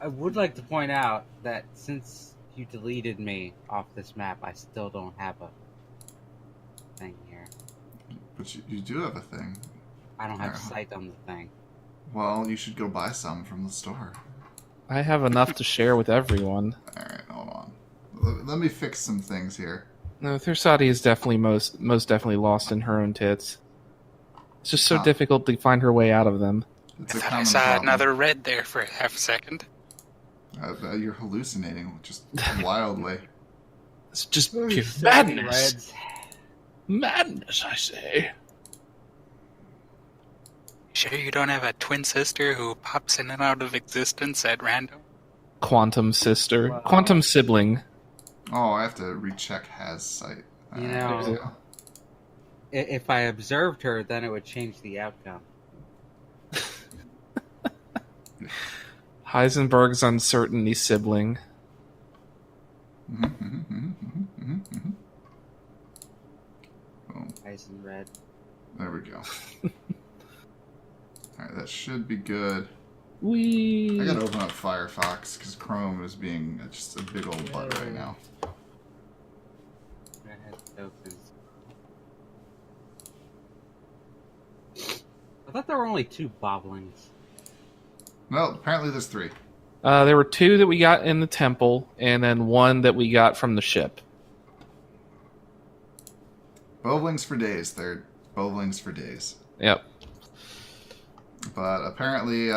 I would like to point out that since you deleted me off this map, I still don't have a thing here. But you do have a thing. I don't have sight on the thing. Well, you should go buy some from the store. I have enough to share with everyone. Alright, hold on. Let me fix some things here. No, Thursati is definitely most definitely lost in her own tits. It's just so difficult to find her way out of them. It's I a thought I common saw problem. another red there for half a second. You're hallucinating just wildly. It's just pure So many madness. reds. Madness, I say. Sure you don't have a twin sister who pops in and out of existence at random? Quantum sister. Wow. Quantum sibling. Oh, I have to recheck has sight. You know, if I observed her, then it would change the outcome. Heisenberg's uncertainty sibling. Nice and red. There we go. Alright, that should be good. Whee! I gotta open up Firefox because Chrome is being just a big old butt right now. Redhead tokens. I thought there were only 2 boblings. Well, apparently there's 3. There were 2 that we got in the temple, and then 1 that we got from the ship. Boblings for days. They're boblings for days. Yep. But apparently,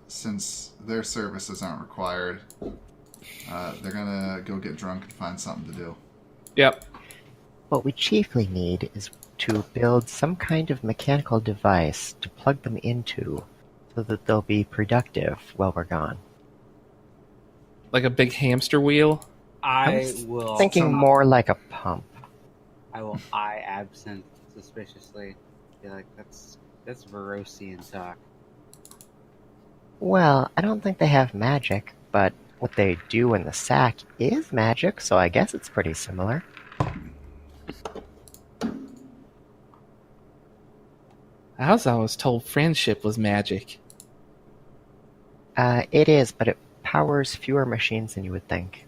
since their services aren't required, they're gonna go get drunk and find something to do. Yep. What we chiefly need is to build some kind of mechanical device to plug them into so that they'll be productive while we're gone. Like a big hamster wheel. I will. Thinking more like a pump. I will eye absent suspiciously. Be like, that's Verosian talk. Well, I don't think they have magic, but what they do in the sack is magic, so I guess it's pretty similar. I was told friendship was magic. It is, but it powers fewer machines than you would think.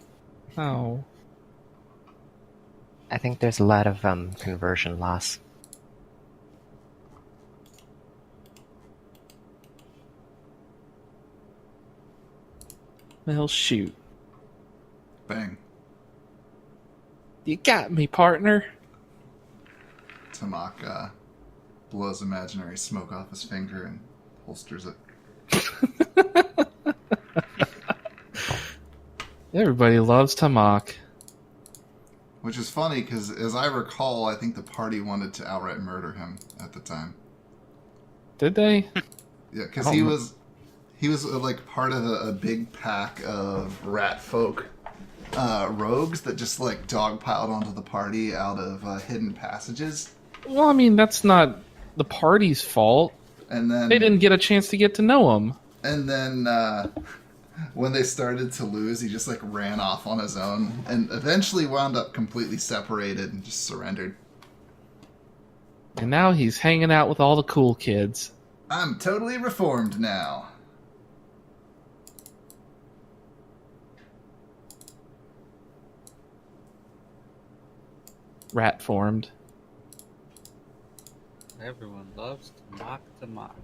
Oh. I think there's a lot of conversion loss. Well, shoot. Bang. You got me, partner. Tamak blows imaginary smoke off his finger and holsters it. Everybody loves Tamak. Which is funny because, as I recall, I think the party wanted to outright murder him at the time. Did they? Yeah, because he was like part of a big pack of rat folk rogues that just like dogpiled onto the party out of hidden passages. Well, I mean, that's not the party's fault. And then They didn't get a chance to get to know him. And then when they started to lose, he just like ran off on his own and eventually wound up completely separated and just surrendered. And now he's hanging out with all the cool kids. I'm totally reformed now. Rat formed. Everyone loves to mock.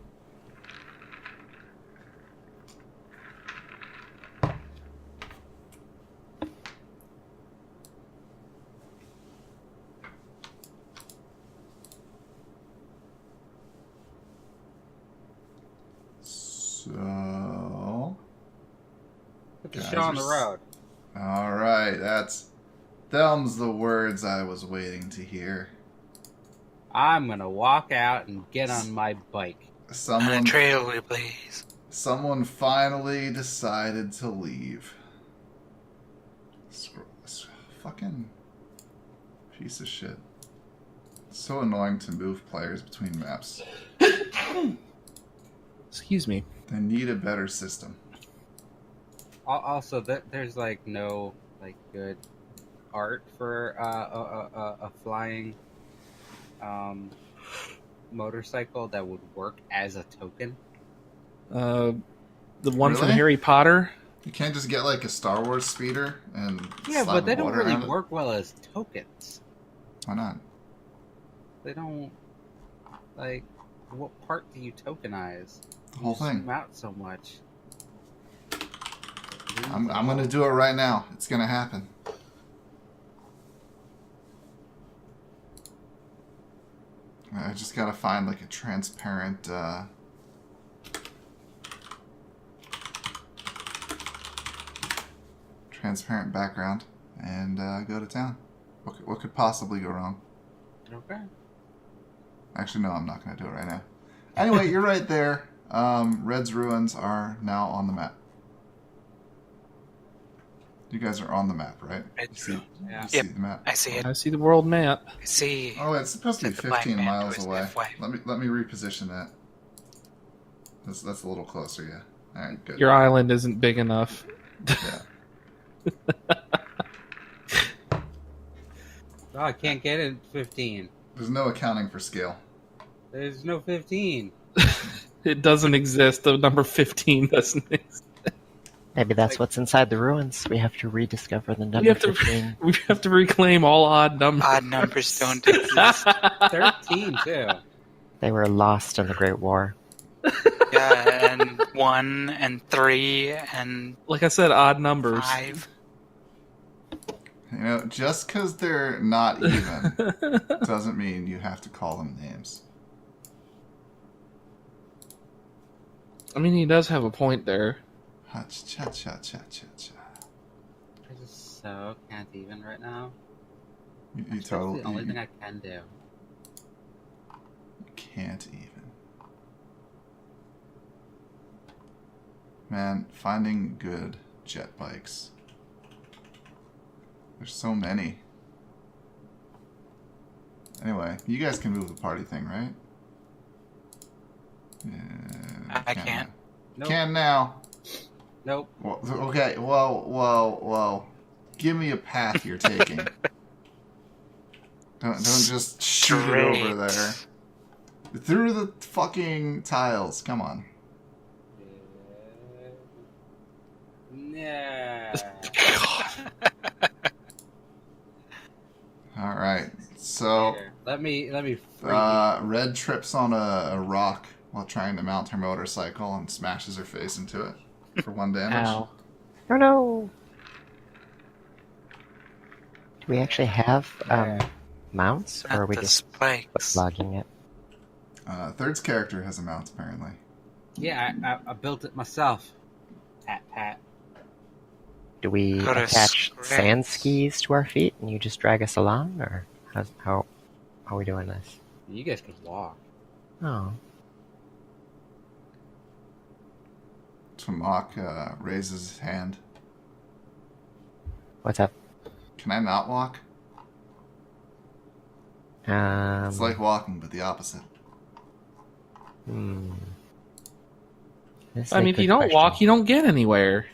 So... Put the show on the road. Alright, them's the words I was waiting to hear. I'm gonna walk out and get on my bike. On a trail, please. Someone finally decided to leave. Fucking piece of shit. It's so annoying to move players between maps. Excuse me. They need a better system. Also, there's like no like good art for a flying motorcycle that would work as a token. The one from Really? Harry Potter. You can't just get like a Star Wars speeder and Yeah, slap but they don't water really around it? work well as tokens. Why not? They don't, like, what part do you tokenize? The whole You thing. zoom out so much. I'm gonna do it right now. It's gonna happen. I just gotta find like a transparent background and go to town. What could possibly go wrong? Okay. Actually, no, I'm not gonna do it right now. Anyway, you're right there. Red's ruins are now on the map. You guys are on the map, right? You see, Yeah. you see the map? I see it. I see the world map. I see. Oh, it's supposed to be Said the black 15 man miles was away. FY. Let me reposition that. That's a little closer, yeah. All right, good. Your island isn't big enough. Yeah. Oh, I can't get it 15. There's no accounting for scale. There's no 15. It doesn't exist. The number 15 doesn't exist. Maybe that's what's inside the ruins. We have to rediscover the We number have to 15. we have to reclaim all odd numbers. Odd numbers don't exist. 13, too. They were lost in the Great War. Yeah, and 1 and 3 and Like I said, odd numbers. 5. You know, just because they're not even doesn't mean you have to call them names. I mean, he does have a point there. Ha cha cha cha cha cha. I just so can't even right now. You That's totally the only thing I can do. can't even. Man, finding good jet bikes. There's so many. Anyway, you guys can move the party thing, right? Yeah, I can't. now. Nope. Can now. Nope. Well, okay, whoa. Give me a path you're taking. Don't just shoot it over there. Through the fucking tiles. Come on. Yeah. All right. So, Here, let me free. Red trips on a rock while trying to mount her motorcycle and smashes her face into it for 1 damage. Ow. Oh no! Do we actually have mounts, or are Not we the just spikes. logging it? Third's character has a mount, apparently. Yeah, I built it myself. Pat. Do we Go to attach scratch. sand skis to our feet and you just drag us along, or how are we doing this? You guys could walk. Oh, Tamak raises his hand. what's up? Can I not walk? It's like walking, but the opposite. This is I a mean, if good you don't question. walk, you don't get anywhere.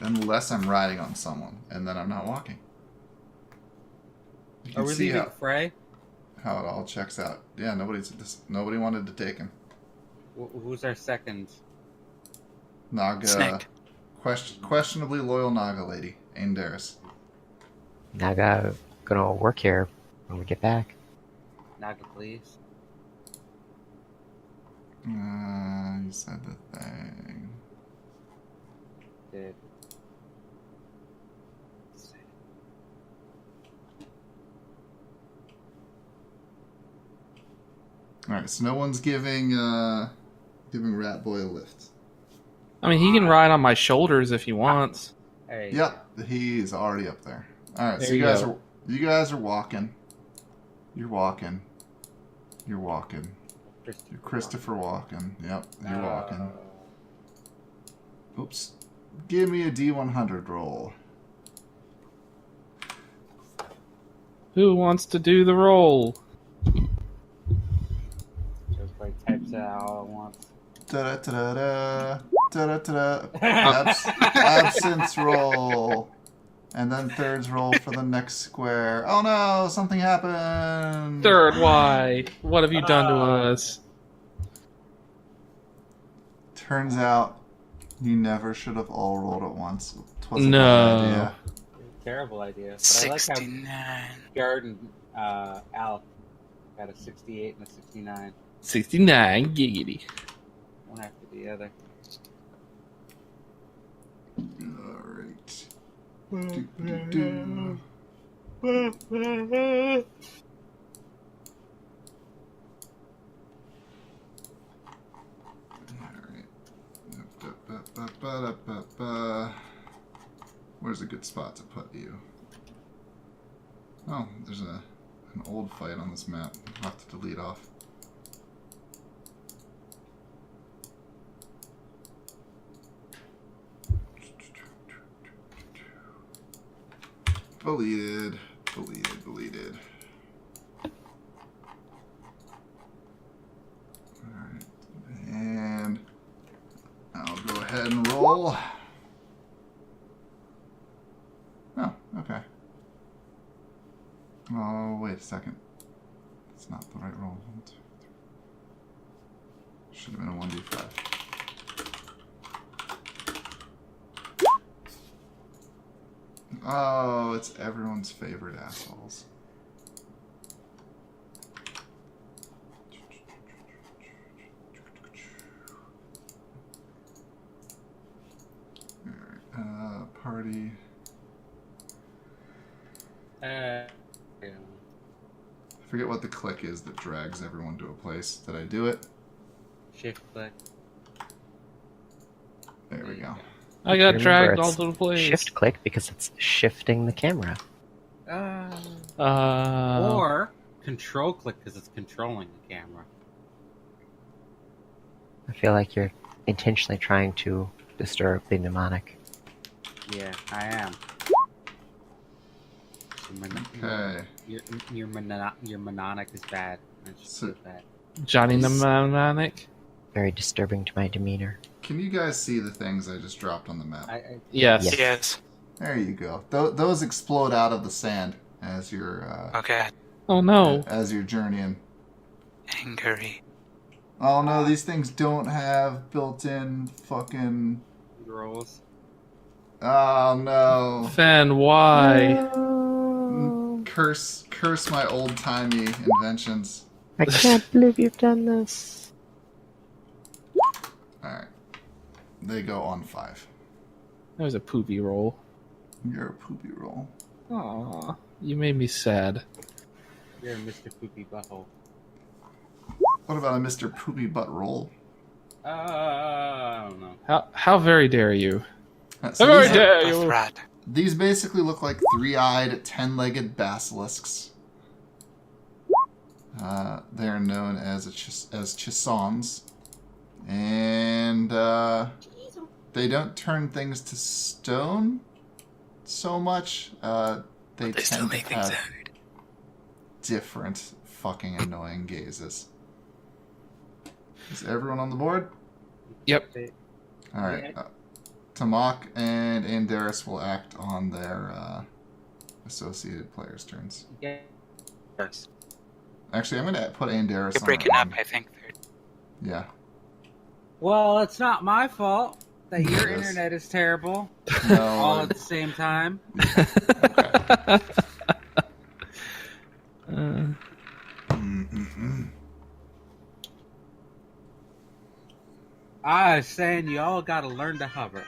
Unless I'm riding on someone, and then I'm not walking. You can Are we see leaving Frey? how it all checks out. Yeah, nobody wanted to take him. Who's our second? Naga, Snake. questionably loyal Naga lady, Aindaris. Naga gonna work here when we get back. Naga, please. You said the thing. Did. Alright, so no one's giving Rat Boy a lift. I mean, he can ride on my shoulders if he wants. There you Yep, he's already up there. Alright, so There you you guys go. are walking. You're walking. You're walking. go. You're Christopher walking. Yep, you're walking. Oops. Give me a D100 roll. Who wants to do the roll? Just like types it out all at once. Da-da-da-da-da. Da-da-da-da. Absence roll. And then thirds roll for the next square. Oh no, something happened! Third, why? What have you done to us? Turns out you never should have all rolled at once. It was a No. bad idea. Terrible idea. But I like how 69. Jared and Al got a 68 and a 69. 69, giggity. One after the other. Alright. Do. Alright. Where's a good spot to put you? Oh, there's an old fight on this map. I'll have to delete off. Deleted. Alright. And I'll go ahead and roll. Oh, okay. Oh, wait a second. That's not the right roll. 1, 2, 3. Should have been a 1d5. Oh, it's everyone's favorite assholes. Alright, party. Yeah. I forget what the click is that drags everyone to a place. Did I do it? Shift click. There we go. I got Remember, dragged it's all to the place. Shift click because it's shifting the camera. Or control click because it's controlling the camera. I feel like you're intentionally trying to disturb the mnemonic. Yeah, I am. Okay. Your mnemonic is bad. It's So- bad. Johnny the Mnemonic. Very disturbing to my demeanor. Can you guys see the things I just dropped on the map? Yes. Yes. Yes. There you go. Those explode out of the sand as you're Okay. Oh no. as you're journeying. Angry. Oh no, these things don't have built-in fucking. Rolls. Oh no. Fen, why? Curse my old-timey inventions. I can't believe you've done this. Alright. They go on 5. That was a poopy roll. You're a poopy roll. Aw, you made me sad. You're Mr. Poopy Butthole. What about a Mr. Poopy Butt roll? I don't know. How very dare you? So How very these, dare A you? threat. these basically look like 3-eyed, 10-legged basilisks. They're known as as chisons. And they don't turn things to stone so much. They They still tend make to things have out. different fucking annoying gazes. Is everyone on the board? Yep. Alright. Tamak and Andaris will act on their associated players' turns. Yes. Actually, I'm going to put Andaris You're on breaking that up, one. I think. Third. Yeah. Well, it's not my fault that your Yes. internet is terrible No. all at the same time. Okay. Uh, I was saying you all gotta learn to hover.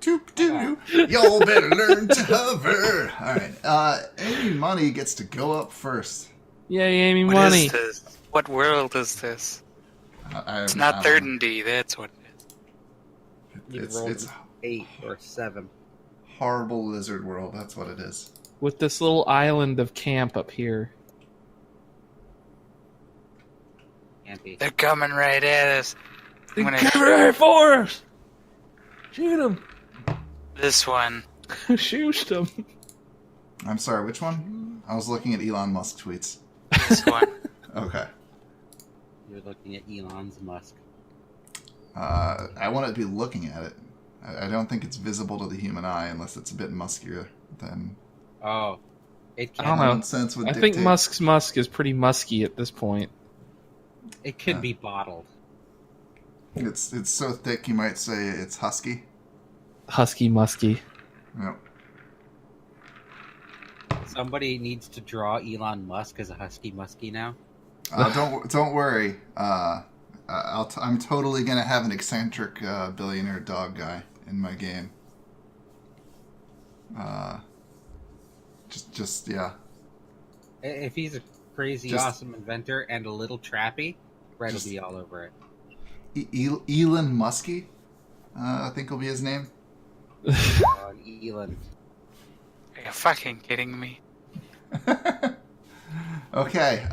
Doop-doo. Y'all better learn to hover. Alright. Amy Money gets to go up first. Yay, Amy What Money. is this? What world is this? It's I not don't third know. and D, that's what it is. It's 8 or 7. horrible lizard world. That's what it is. With this little island of camp up here. Can't be. They're coming right at us. I'm gonna Come right for us! Shoot him! this one. Shoot him! I'm sorry, which one? I was looking at Elon Musk tweets. This one. Okay. You're looking at Elon's Musk. I want to be looking at it. I don't think it's visible to the human eye unless it's a bit muskier. Then Oh, it I don't can. know. common sense would I dictate. think Musk's musk is pretty musky at this point. It could be bottled. It's so thick you might say it's husky. Husky musky. Yep. Somebody needs to draw Elon Musk as a husky musky now. Don't worry. I'm totally gonna have an eccentric billionaire dog guy in my game. Just yeah. If he's a crazy, Just- awesome inventor and a little trappy, Red will be all over it. Elon Muskie, I think will be his name. Elon. Are you fucking kidding me? Okay.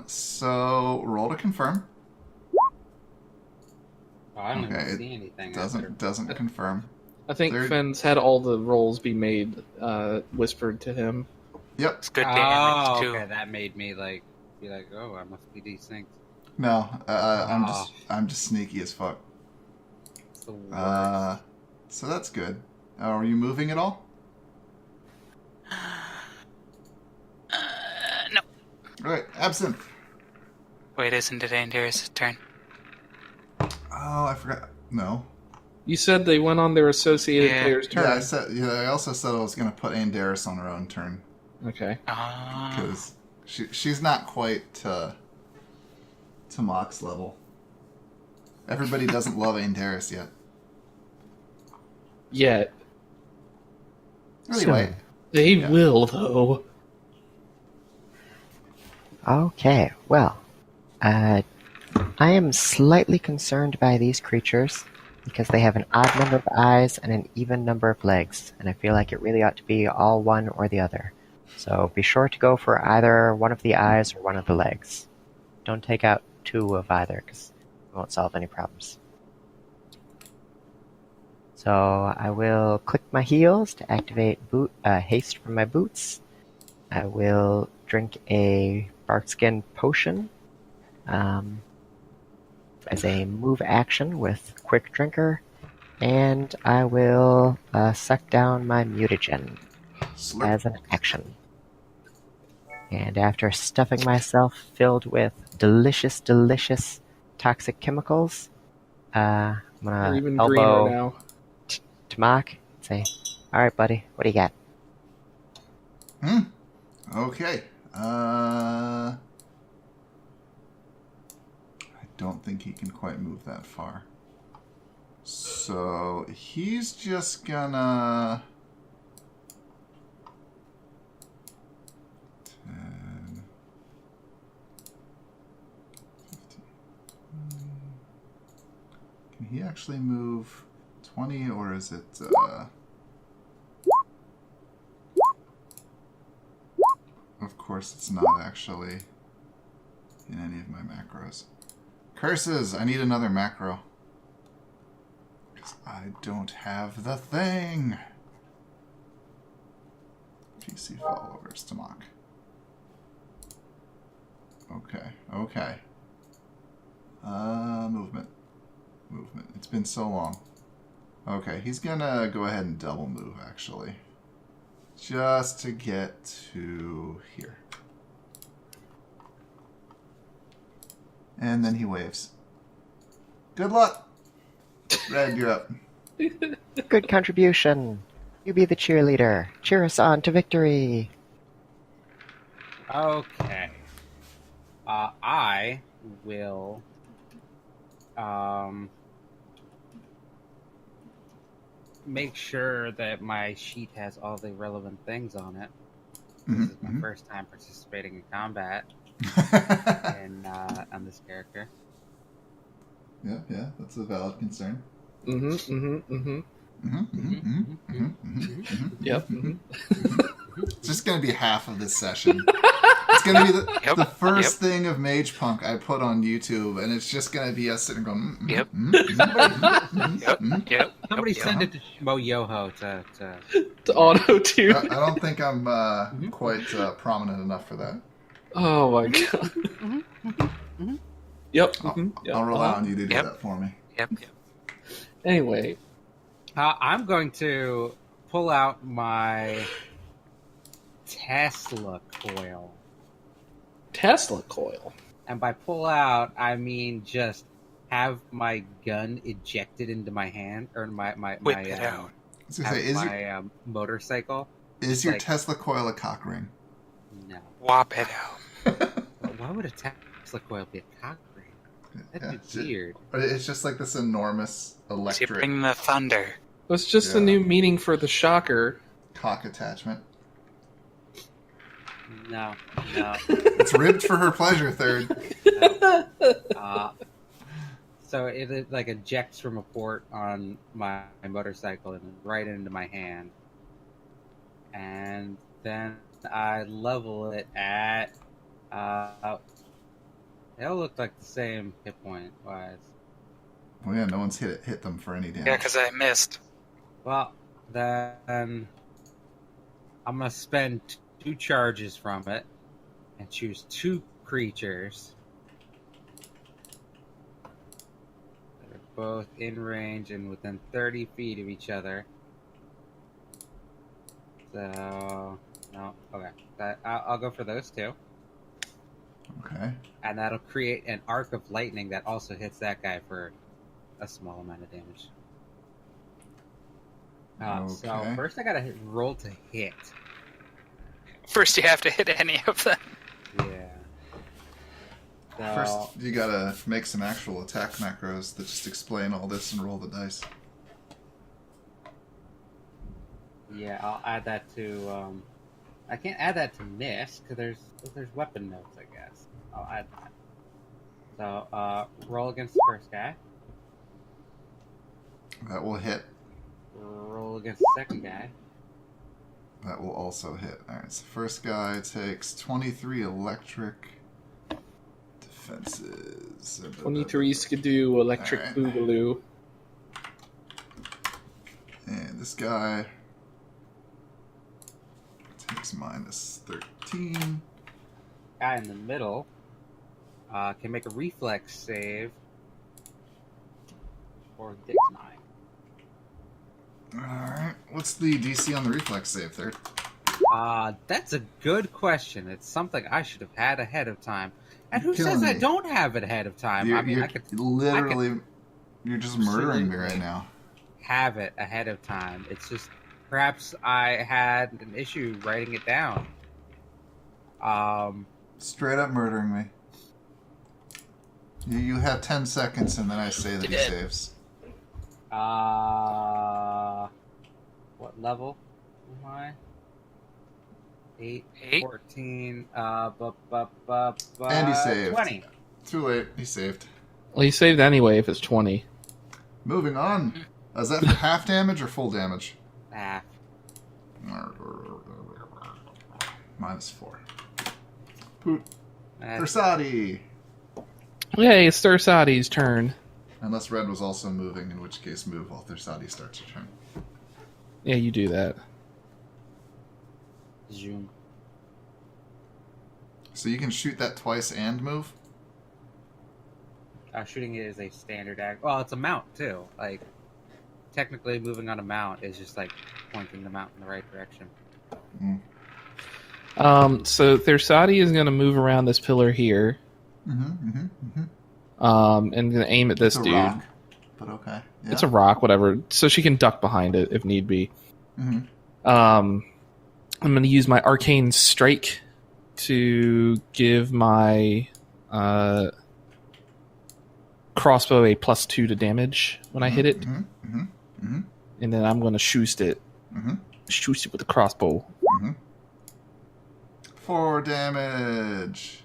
So roll to confirm. Oh, I don't Okay, even see anything. Doesn't confirm. I think Third- Finn's had all the rolls be made whispered to him. Yep. It's good Oh, damage too. okay. That made me be like, oh, I must be these things. No. I'm just sneaky as fuck. It's the worst. So that's good. Are you moving at all? No. All right. Absinthe. Wait, isn't it Andrea's turn? Oh, I forgot. No. You said they went on their associated Yeah. player's turn. Yeah, I also said I was going to put Andaris on her own turn Okay. because she's not quite to Mock's level. Everybody doesn't love Andaris yet. Yet. Anyway, They Yeah. will, though. Okay, well, I am slightly concerned by these creatures because they have an odd number of eyes and an even number of legs, and I feel like it really ought to be all one or the other. So be sure to go for either one of the eyes or one of the legs. Don't take out two of either because it won't solve any problems. So I will click my heels to activate haste from my boots. I will drink a barkskin potion as a move action with quick drinker, and I will suck down my mutagen slurp. as an action. And after stuffing myself filled with delicious, delicious toxic chemicals, I'm They're gonna even greener elbow now. Tamak and say, "All right, buddy, what do you got?" Okay. I don't think he can quite move that far. So he's just gonna 10, 15. Can he actually move 20 or is it Of course it's not actually in any of my macros. Curses! I need another macro. Because I don't have the thing! PC followers to mock. Okay. Movement. It's been so long. Okay, he's gonna go ahead and double move, actually. Just to get to here. And then he waves. Good luck! Red, you're up. Good contribution. You be the cheerleader. Cheer us on to victory. Okay. I will make sure that my sheet has all the relevant things on it. This is my first time participating in combat and on this character. Yeah, that's a valid concern. Yep. It's just gonna be half of this session. It's gonna be Yep, the first yep. thing of Magepunk I put on YouTube, and it's just gonna be us sitting going. Yep. Yep. Somebody Yep. send it to Mo Yoho to To auto tune. I don't think I'm quite prominent enough for that. Oh my god. Yep. I'll rely on you to do Yep. that for me. Yep. Anyway, I'm going to pull out my Tesla coil. Tesla coil. And by pull out, I mean just have my gun ejected into my hand or my Whip it out. Motorcycle. Is your Tesla coil a cock ring? No. Whop it out. Why would a Tesla coil be a cock ring? That'd be weird. It's just like this enormous electric. You bring the thunder. It's just a new meaning for the shocker. Cock attachment. No. It's ribbed for her pleasure, third. No. So it like ejects from a port on my motorcycle and right into my hand. And then I level it at they all look like the same hit point wise. Well, yeah, no one's hit them for any damage. Yeah, because I missed. Well, then I'm gonna spend 2 charges from it and choose 2 creatures that are both in range and within 30 feet of each other. So, no, okay. I'll go for those 2. Okay. And that'll create an arc of lightning that also hits that guy for a small amount of damage. So first I gotta roll to hit. First, you have to hit any of them. Yeah. So, First, you gotta make some actual attack macros that just explain all this and roll the dice. yeah, I'll add that to. I can't add that to miss because there's weapon notes, I guess. I'll add that. So roll against the first guy. That will hit. Roll against the second guy. That will also hit. Alright, so first guy takes 23 electric defenses. 23 skidoo, electric boogaloo. And this guy takes minus 13. Guy in the middle can make a reflex save or Dex 9. Alright, what's the DC on the reflex save, third? That's a good question. It's something I should have had ahead of time. And who Killing says I me. don't have it ahead of time? You're just murdering me right now. Have it ahead of time. It's just perhaps I had an issue writing it down. Straight up murdering me. You have 10 seconds and then I say that he saves. What level am I? 8, 14, and he saved. 20. Too late, he saved. Well, he saved anyway if it's 20. Moving on. Is that for half damage or full damage? Half. Minus 4. Poot. Versati. Yay, it's Thursati's turn. Unless Red was also moving, in which case move while Thursati starts your turn. Yeah, you do that. Zoom. So you can shoot that twice and move? Shooting it is a standard act. Well, it's a mount, too. Like, technically moving on a mount is just, like, pointing the mount in the right direction. So Thursati is going to move around this pillar here. And going to aim at this dude. Rock, but okay. Yeah. It's a rock, whatever. So she can duck behind it if need be. I'm going to use my arcane strike to give my crossbow a +2 to damage when I hit it. And then I'm going to shoot it. Shoot it with the crossbow. 4 damage.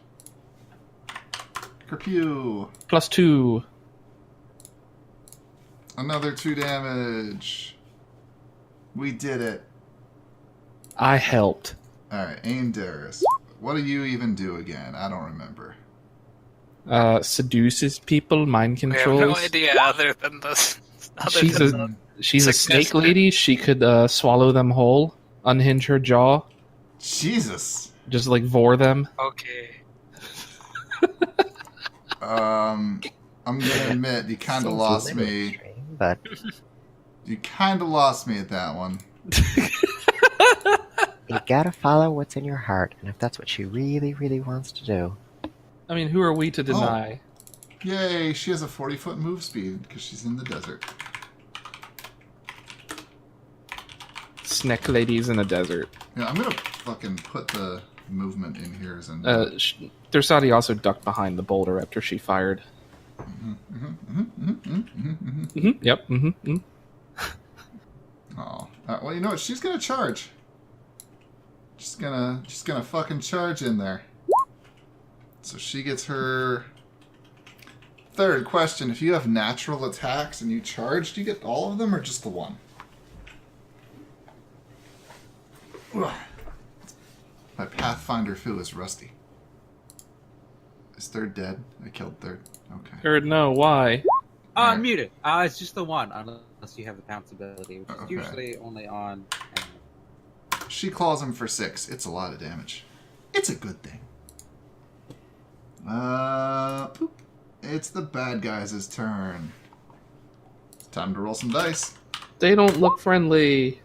Kerpew. +2. Another 2 damage. We did it. I helped. Alright, Aim Darius. What do you even do again? I don't remember. Seduces people, mind We have controls. no idea other than this. She's a snake lady. She could swallow them whole, unhinge her jaw, Jesus. just like vor them. Okay. I'm gonna admit you kind of lost me. But You kind of lost me at that one. You gotta follow what's in your heart, and if that's what she really, really wants to do. I mean, who are we to deny? Yay, she has a 40-foot move speed because she's in the desert. Snack ladies in a desert. Yeah, I'm gonna fucking put the movement in here as a Dursati also ducked behind the boulder after she fired. Yep. Oh, well, you know what? She's gonna charge. Just gonna fucking charge in there. So she gets her third question. If you have natural attacks and you charge, do you get all of them or just the one? My Pathfinder foo is rusty. Is third dead? I killed third. Okay. Third, no. Why? Oh, Alright. I'm muted. It's just the one, unless you have the pounce ability, which is Okay. usually only on. She claws him for 6. It's a lot of damage. It's a good thing. Poop. It's the bad guys' turn. Time to roll some dice. They don't look friendly.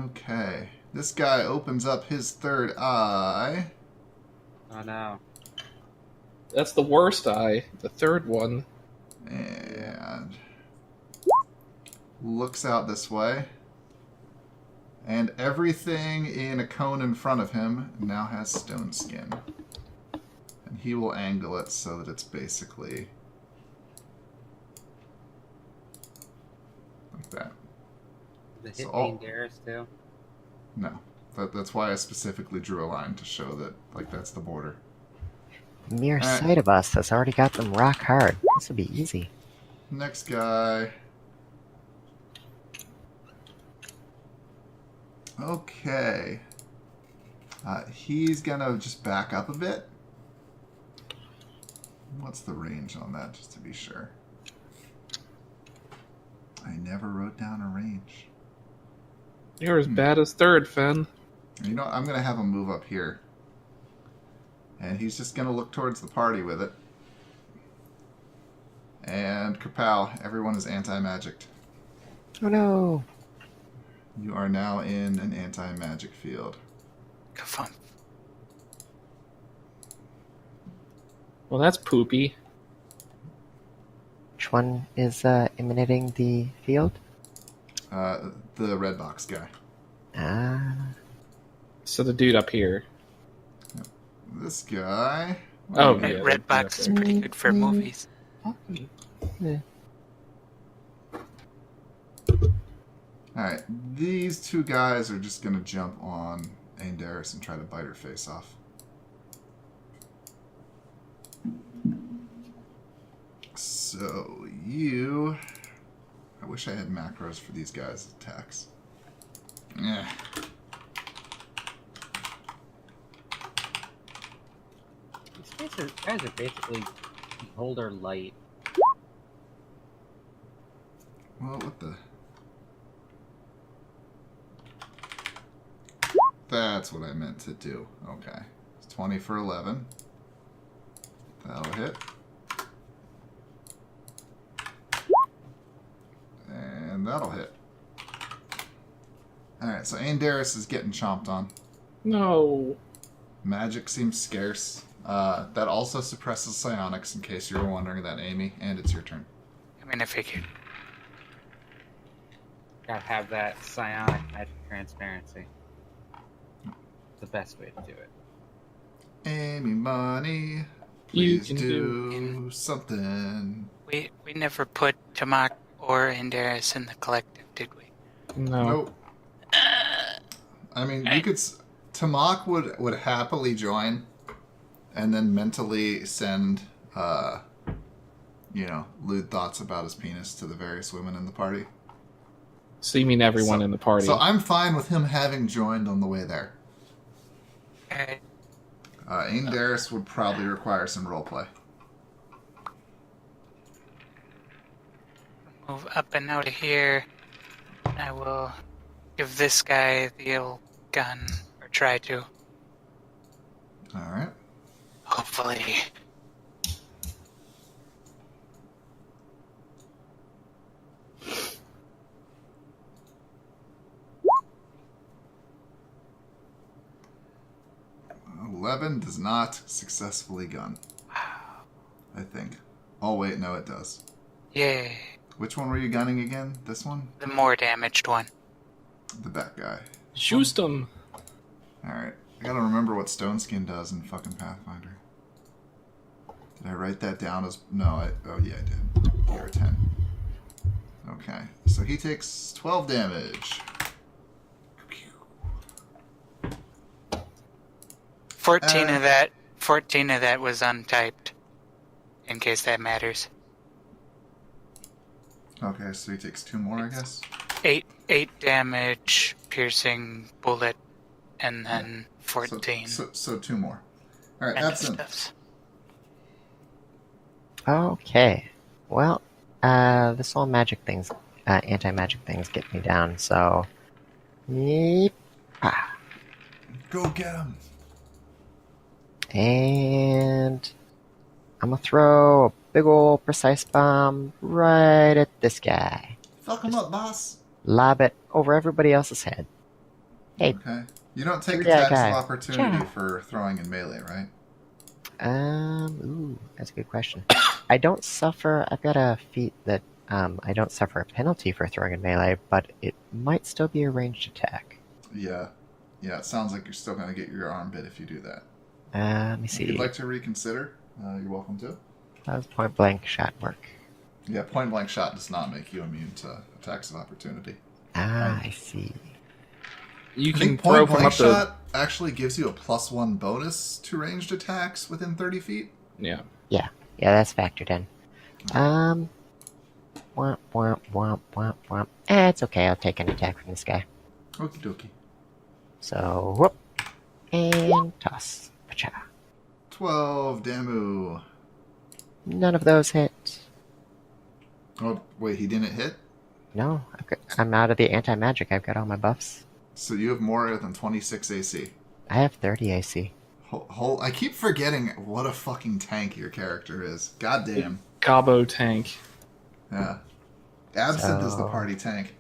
Okay. This guy opens up his third eye. Oh no. That's the worst eye. The third one. And looks out this way. And everything in a cone in front of him now has stone skin. And he will angle it so that it's basically like that. The hit So being Darius too. No. That's why I specifically drew a line to show that, like, that's the border. Mere Alright. sight of us has already got them rock hard. This will be easy. Next guy. Okay. He's gonna just back up a bit. What's the range on that, just to be sure? I never wrote down a range. You're as bad as third, Fen. You know what? I'm gonna have him move up here. And he's just gonna look towards the party with it. And kapow, everyone is anti-magicked. Oh no! You are now in an anti-magic field. Kafum. Well, that's poopy. Which one is emanating the field? The red box guy. Ah, So the dude up here. This guy. Oh, Red, yeah. Red Box is pretty good for movies. Alright, these two guys are just gonna jump on Aindaris and try to bite her face off. So, you... I wish I had macros for these guys' attacks. Eh. These guys are basically beholder light. Well, what the... That's what I meant to do. Okay. It's 20 for 11. That'll hit. And that'll hit. Alright, so Aindaris is getting chomped on. No. Magic seems scarce. That also suppresses psionics, in case you were wondering that, Amy. And it's your turn. I mean, I figured. Gotta have that psionic magic transparency. The best way to do it. Amy Money, You please can do something. We never put Tamak or Indaris in the collective, did we? No. Nope. I mean, you could... Tamak would happily join, and then mentally send, lewd thoughts about his penis to the various women in the party. So you mean everyone in the party? So I'm fine with him having joined on the way there. Alright. Aindaris would probably require some roleplay. Move up and out of here. I will give this guy the old gun, or try to. Alright. Hopefully. weapon does not successfully gun. I think. Oh, wait, no, it does. Yay. Which one were you gunning again? This one? The more damaged one. The bat guy. Shoot him. Alright. I gotta remember what stone skin does in fucking Pathfinder. Did I write that down as... No, oh yeah, I did. Here, 10. Okay. So he takes 12 damage. 14 of that was untyped. In case that matters. Okay, so he takes 2 more, I guess? 8 damage, piercing bullet, and then 14. So 2 more. Alright, random that's him. stuffs. Okay. Well, this whole magic thing's, anti-magic things get me down, so... Yeep. Ah. Go get him! And... I'm gonna throw a big ol' precise bomb right at this guy. Fuck him up, boss! Lob it over everybody else's head. Hey. Okay. You don't take Yeah, attacks guy. of opportunity Yeah. for throwing in melee, right? Ooh, that's a good question. I don't suffer, I've got a feat that, I don't suffer a penalty for throwing in melee, but it might still be a ranged attack. Yeah. Yeah, it sounds like you're still gonna get your arm bit if you do that. Let me If see. you'd like to reconsider, you're welcome to. How does point blank shot work? Yeah, point blank shot does not make you immune to attacks of opportunity. I see. You I can think throw point from blank up to... shot actually gives you a +1 bonus to ranged attacks within 30 feet. Yeah. Yeah, that's factored in. Womp, womp, womp, womp, womp. It's okay, I'll take an attack from this guy. Okie dokie. So, whoop. And toss. Pacha. 12 Damu. None of those hit. Oh, wait, he didn't hit? No, I'm out of the anti-magic. I've got all my buffs. So you have more than 26 AC. I have 30 AC. I keep forgetting what a fucking tank your character is. God damn. Gobbo tank. Yeah. Absinthe is the So- party tank.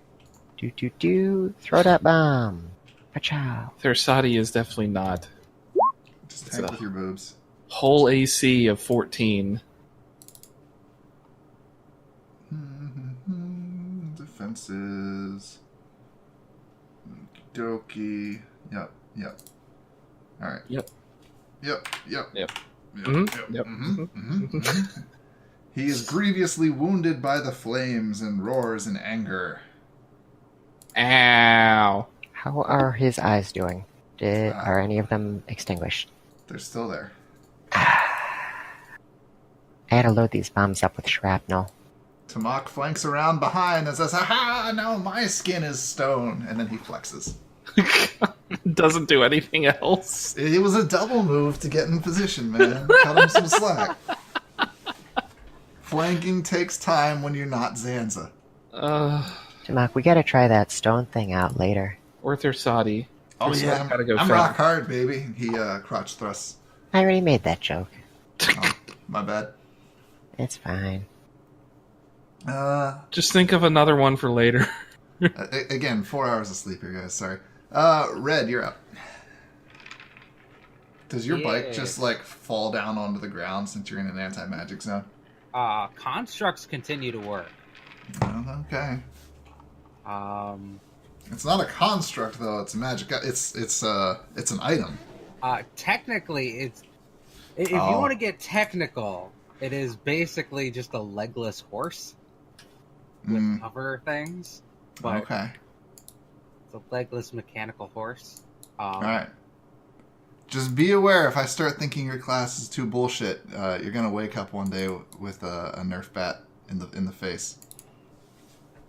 Do. Throw that bomb. Pachow. Thersati is definitely not. Just tank So- with your boobs. Whole AC of 14. Defenses. Okie dokie. Yep. Alright. Yep. Yep. Mhm, yep. He is grievously wounded by the flames and roars in anger. Ow. How are his eyes doing? Are any of them extinguished? They're still there. I had to load these bombs up with shrapnel. Tamak flanks around behind and says, "Aha! Now my skin is stone." And then he flexes. Doesn't do anything else. It was a double move to get in position, man. Cut him some slack. Flanking takes time when you're not Zanza. Tamak, we gotta try that stone thing out later. Or Thersati. Oh yeah, Gotta go I'm fast. rock hard, baby. He crotch thrusts. I already made that joke. Oh, my bad. It's fine. Just think of another one for later. Again, 4 hours of sleep here, guys. Sorry. Red, you're up. Does your bike just like fall down onto the ground since you're in an anti-magic zone? Constructs continue to work. Oh, okay. It's not a construct though. It's a magic. It's an item. Technically, if you want to get technical, it is basically just a legless horse with hover things. But Okay. it's a legless mechanical horse. All right. Just be aware if I start thinking your class is too bullshit, you're gonna wake up one day with a Nerf bat in the face.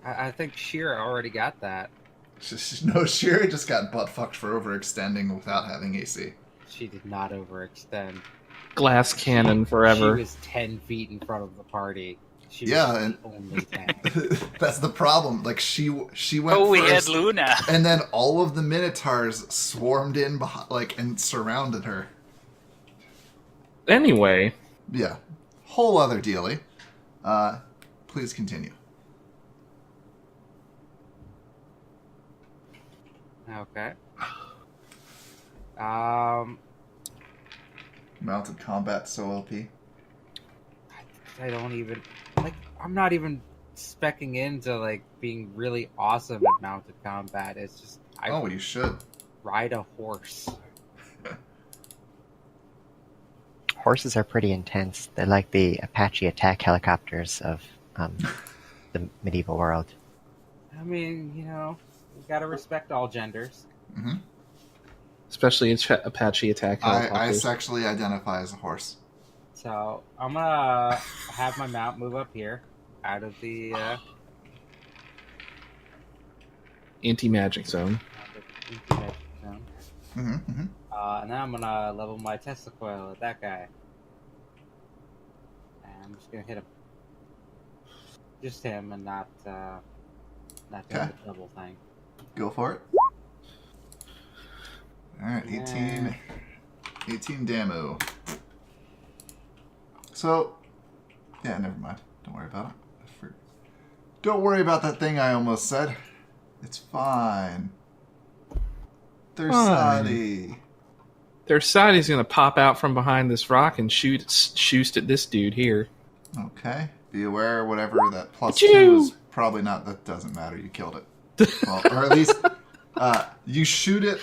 I think Shira already got that. No, Shira just got butt fucked for overextending without having AC. She did not overextend. Glass cannon forever. She was 10 feet in front of the party. She was Yeah, the only tank. That's the problem. Like she went. Oh, we first, had Luna. and then all of the Minotaurs swarmed in behind, and surrounded her. Anyway, Yeah, whole other dealy. Please continue. Okay. Mounted combat so OP. I don't even like. I'm not even specking into like being really awesome at mounted combat. It's just Oh, you should. ride a horse. Horses are pretty intense. They're like the Apache attack helicopters of the medieval world. I mean, you know, we gotta respect all genders. Mm-hmm. Especially Apache attack I helicopters. sexually identify as a horse. So I'm gonna have my mount move up here, out of the Anti-magic zone. intimate zone. Mm-hmm, mm-hmm. And then I'm gonna level my Tesla coil at that guy. And I'm just gonna hit him. Just him, and not doing Okay. the double thing. Go for it. Alright, 18 damo. So, yeah, never mind. Don't worry about it. Don't worry about that thing I almost said. It's fine. Thersati. Thersati's gonna pop out from behind this rock and shoot at this dude here. Okay. Be aware whatever that plus Achoo! 2 is probably not, that doesn't matter. You killed it. Well, or at least you shoot it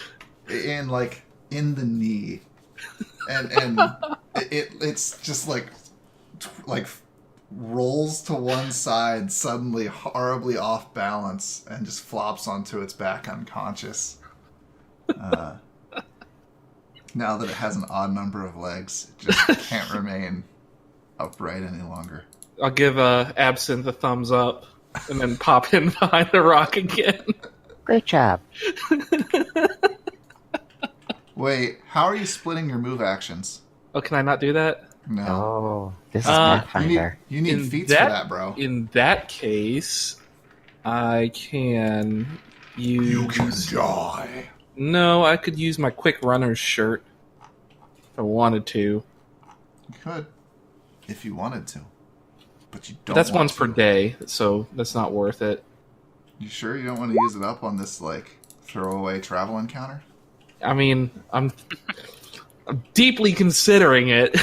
in the knee. And it's just like rolls to one side, suddenly horribly off balance, and just flops onto its back unconscious. Now that it has an odd number of legs, it just can't remain upright any longer. I'll give Absinthe a thumbs up and then pop in behind the rock again. Great job. Wait, how are you splitting your move actions? Oh, can I not do that? No. Oh, this is You Pathfinder. need In feats for that, bro. In that case, I can use... die. No, I could use my quick runner's shirt if I wanted to. You could, if you wanted to. But you don't. But that's want once to. per day, so that's not worth it. You sure you don't want to use it up on this throwaway travel encounter? I mean, I'm deeply considering it.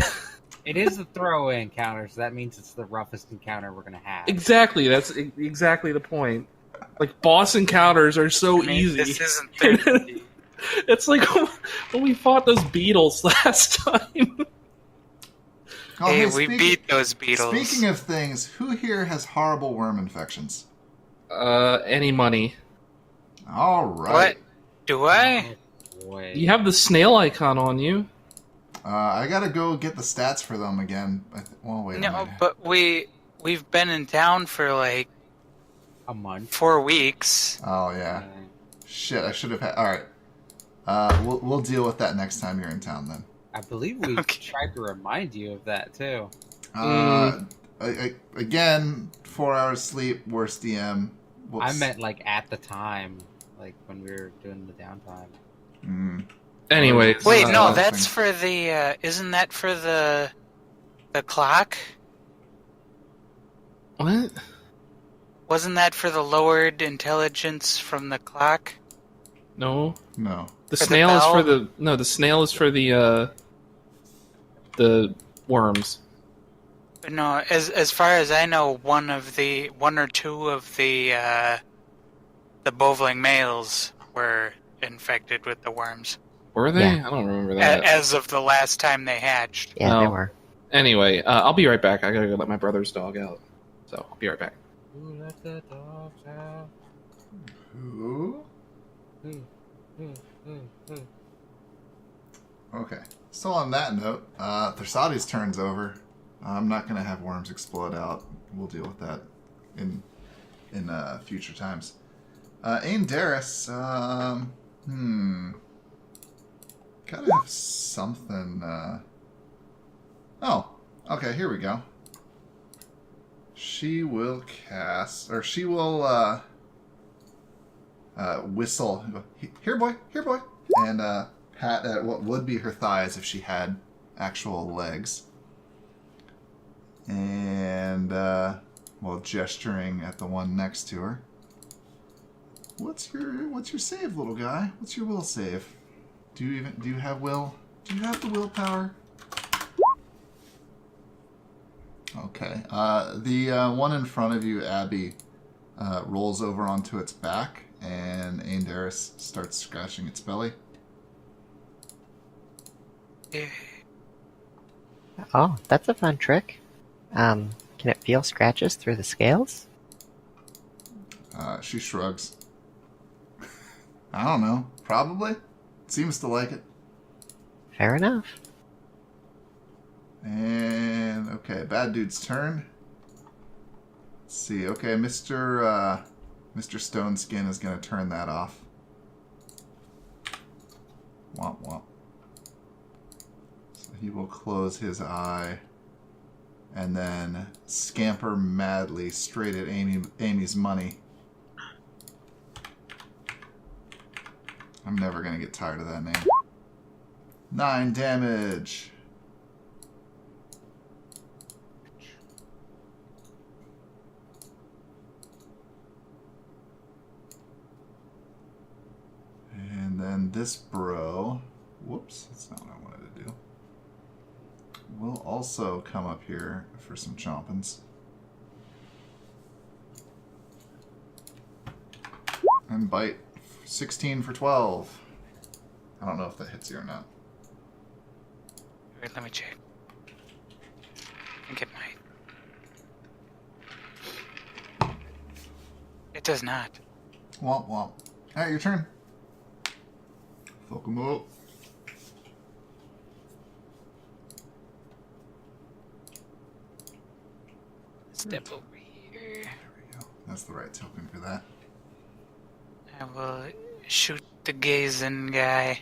It is the throwaway encounter, so that means it's the roughest encounter we're gonna have. Exactly, that's exactly the point. Like, boss encounters are so I mean, easy. this isn't 30. It's like when we fought those beetles last time. Oh, Hey, we beat those beetles. Speaking of things, who here has horrible worm infections? Any money. All right. What? Do I? Oh, boy. You have the snail icon on you. I gotta go get the stats for them again. Wait a No, minute. but we've been in town for like A month. 4 weeks. Oh yeah. Shit, I should have had. All right. We'll deal with that next time you're in town then. I believe we Okay. tried to remind you of that too. Again, 4 hours sleep, worst DM. Whoops. I meant at the time, when we were doing the downtime. Anyway. Wait, no, other that's thing. for the. Isn't that for the clock? What? Wasn't that for the lowered intelligence from the clock? No. No. The For the snail is bell? for the... No, the snail is for the worms. No, as far as I know, one or two of the bovling males were infected with the worms. Were they? Yeah. I don't remember that. As of the last time they hatched. Yeah, they No. were. Anyway, I'll be right back. I gotta go let my brother's dog out. So, I'll be right back. Who let the dogs out? Who? Who? Okay. So on that note, Thersati's turn's over. I'm not gonna have worms explode out. We'll deal with that in future times. Ain Darius, gotta have something. Oh, okay. Here we go. She will cast, or she will whistle. Here, boy. Here, boy. And pat at what would be her thighs if she had actual legs. And while gesturing at the one next to her. What's your save, little guy? What's your will save? Do you have will? Do you have the willpower? Okay. The one in front of you, Abby, rolls over onto its back, and Aindaris starts scratching its belly. Yeah. Oh, that's a fun trick. Can it feel scratches through the scales? She shrugs. I don't know. Probably. Seems to like it. Fair enough. And, okay, bad dude's turn. Let's see. Okay, Mr. Stone Skin is going to turn that off. Womp womp. So he will close his eye and then scamper madly straight at Amy's money. I'm never going to get tired of that name. 9 damage. And then this bro, whoops, that's not what I wanted to do, will also come up here for some chompins. And bite 16 for 12. I don't know if that hits you or not. Wait, let me check. I think it might. It does not. Womp womp. Alright, your turn. Fuck him up. Step over here. There we go. That's the right token for that. I will shoot the gazing guy.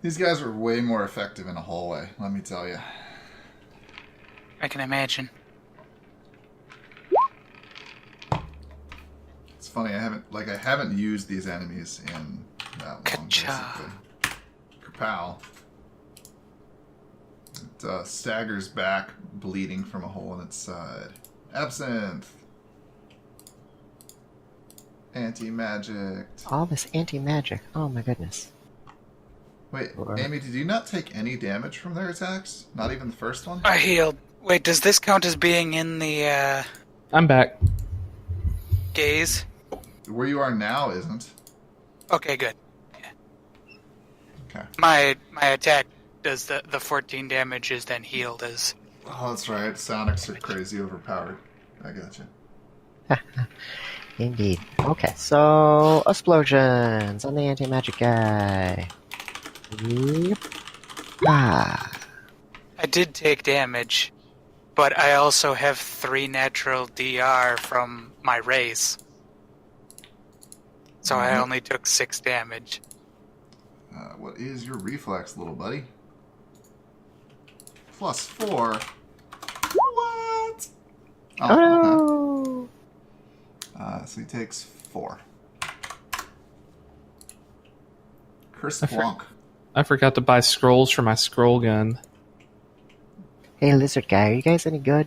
These guys are way more effective in a hallway, let me tell you. I can imagine. It's funny, I haven't used these enemies in that long, Ka-cha. basically. Kapow. It staggers back, bleeding from a hole in its side. Absinthe. Anti-magic. All this anti-magic. Oh my goodness. Wait, Or- Amy, did you not take any damage from their attacks? Not even the first one? I healed. Wait, does this count as being in the I'm back. gaze? Where you are now isn't. Okay, good. Okay. My attack does the 14 damage is then healed as. Oh, that's right. Sonics are crazy overpowered. I gotcha. Indeed. Okay, so explosions on the anti-magic guy. Yep. Ah. I did take damage, but I also have 3 natural DR from my race. So I Mhm. only took 6 damage. What is your reflex, little buddy? +4. What? Oh, Oh! okay. So he takes 4. Curse I for- Blanc. I forgot to buy scrolls for my scroll gun. Hey, lizard guy, are you guys any good,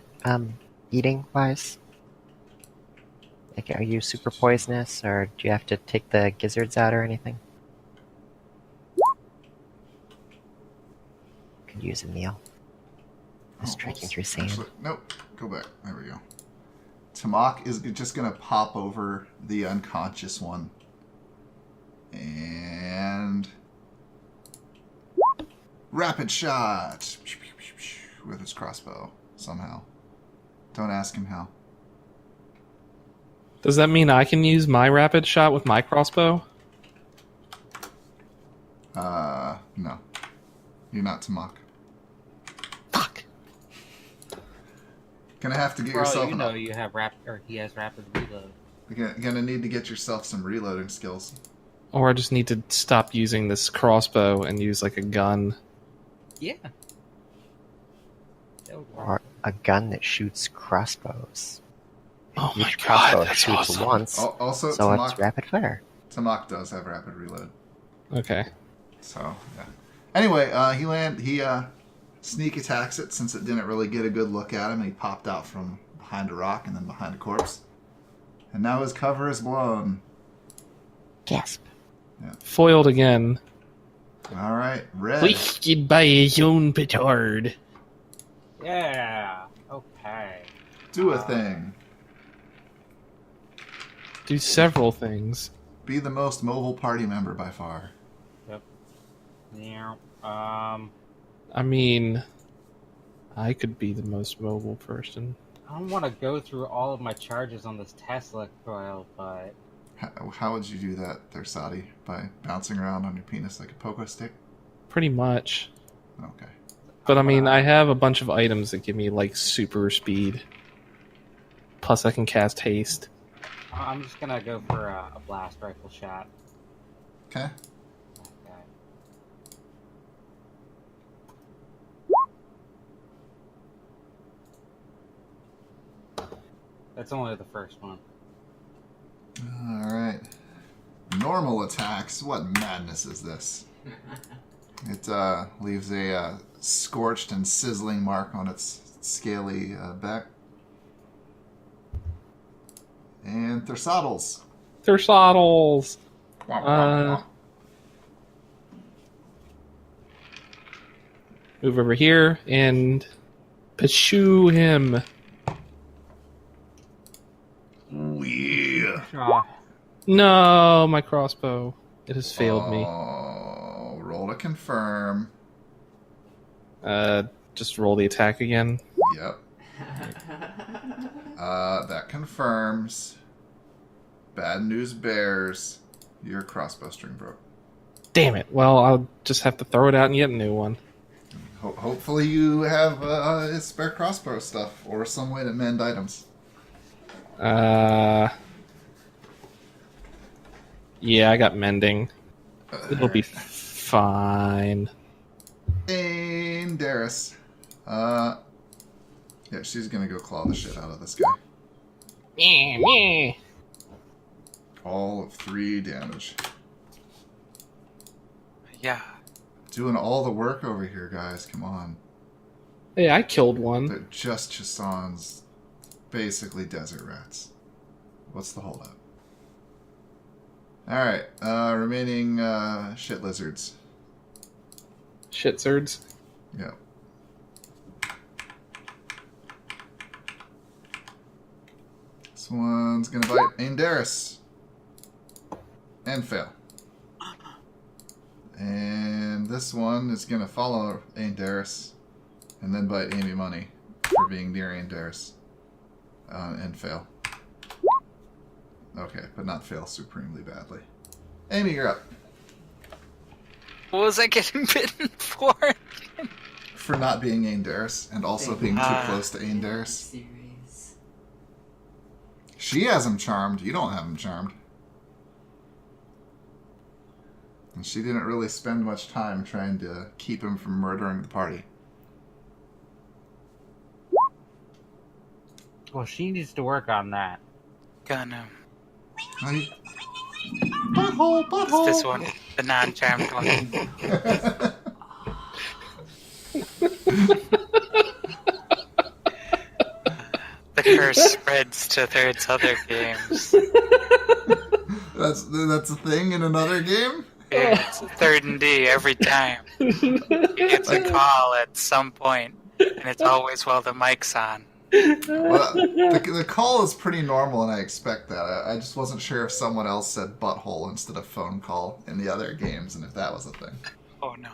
eating wise? Like, are you super poisonous, or do you have to take the gizzards out or anything? Could use a meal. Striking through sand. Actually, nope. Go back. There we go. Tamak is just going to pop over the unconscious one. And... rapid shot! With his crossbow, somehow. Don't ask him how. Does that mean I can use my rapid shot with my crossbow? No. You're not Tamak. Fuck! Gonna have to get For all yourself you an... know, you have he has rapid reload. You're gonna need to get yourself some reloading skills. Or I just need to stop using this crossbow and use like a gun. Yeah. That would work. Or a gun that shoots crossbows. Oh my Each god, crossbow that's shoots awesome. once, Also, so it's rapid fire. Tamak does have rapid reload. Okay. So, yeah. Anyway, he sneak attacks it since it didn't really get a good look at him, and he popped out from behind a rock and then behind a corpse. And now his cover is blown. Gasp. Foiled again. All right, Red. Wasted by his own petard. Yeah. Okay. Do a thing. Do several things. Be the most mobile party member by far. Yep. Yeah. I mean, I could be the most mobile person. I don't want to go through all of my charges on this Tesla coil, but How would you do that, there, Sadi? By bouncing around on your penis like a pogo stick? Pretty much. Okay. But I mean, I have a bunch of items that give me like super speed. Plus, I can cast haste. I'm just gonna go for a blast rifle shot. Okay. Okay. That's only the first one. All right. Normal attacks. What madness is this? It leaves a scorched and sizzling mark on its scaly back. And Thursottles. Thursottles! Womp, womp, womp. Move over here and pursue him. Ooh, yeah. Ah, No, my crossbow. It has failed me. Oh, roll to confirm. Just roll the attack again. Yep. That confirms. Bad news bears. Your crossbow string broke. Damn it. Well, I'll just have to throw it out and get a new one. Hopefully you have spare crossbow stuff or some way to mend items. Yeah, I got mending. It'll be fine. And Darius. Yeah, she's gonna go claw the shit out of this guy. All of 3 damage. Yeah. Doing all the work over here, guys. Come on. Hey, I killed one. They're just Chassan's basically desert rats. What's the holdup? Alright, remaining shit lizards. Shitzards. Yep. This one's gonna bite Aindaris. And fail. And this one is gonna follow Aindaris and then bite Amy Money for being near Aindaris. And fail. Okay, but not fail supremely badly. Amy, you're up. What was I getting bitten for? For not being Aindaris and also being too close to Aindaris. Series. She has him charmed. You don't have him charmed. And she didn't really spend much time trying to keep him from murdering the party. well, she needs to work on that. Gonna. Butthole, butthole. It's this one, the non-charmed one. The curse spreads to Third's other games. That's a thing in another game? It's Third and D every time. He gets a call at some point, and it's always while the mic's on. Well, the call is pretty normal, and I expect that. I just wasn't sure if someone else said butthole instead of phone call in the other games, and if that was a thing. Oh no.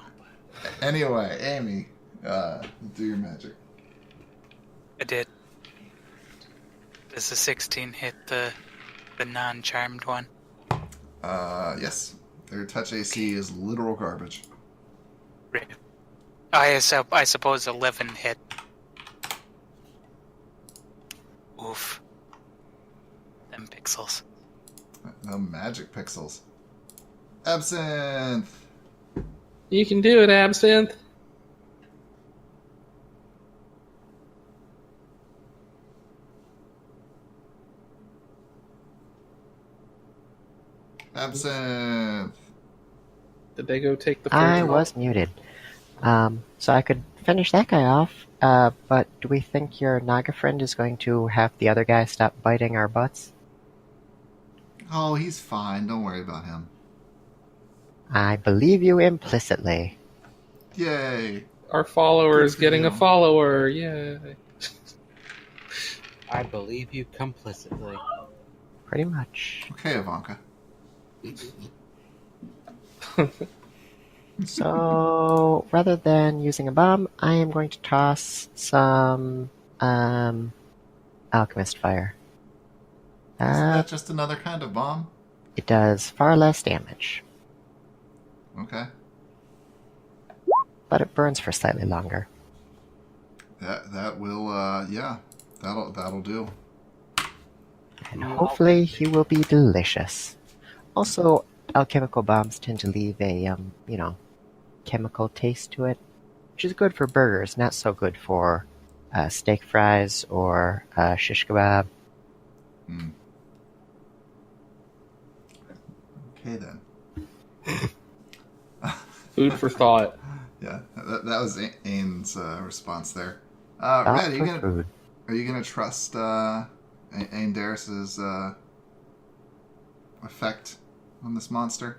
Anyway, Amy, do your magic. I did. Does a 16 hit the non-charmed one? Yes. Their touch AC is literal garbage. Rip. I suppose 11 hit. Oof. Them pixels. No magic pixels. Absinthe! You can do it, Absinthe. Absinthe! Did they go take the first I one? was muted. So I could finish that guy off, but do we think your Naga friend is going to have the other guy stop biting our butts? Oh, he's fine. Don't worry about him. I believe you implicitly. Yay! Our follower is Good for getting you. a follower. Yay. I believe you complicitly. Pretty much. Okay, Ivanka. So, rather than using a bomb, I am going to toss some alchemist fire. Isn't that just another kind of bomb? It does far less damage, Okay. but it burns for slightly longer. That will yeah. That'll do. And hopefully he will be delicious. Also, alchemical bombs tend to leave a, chemical taste to it, which is good for burgers, not so good for steak fries or shish kebab. Hmm. Okay then. Food for thought. Yeah, that was Ain's response there. Thought Red, for food. are you gonna trust Ain Darris's effect on this monster?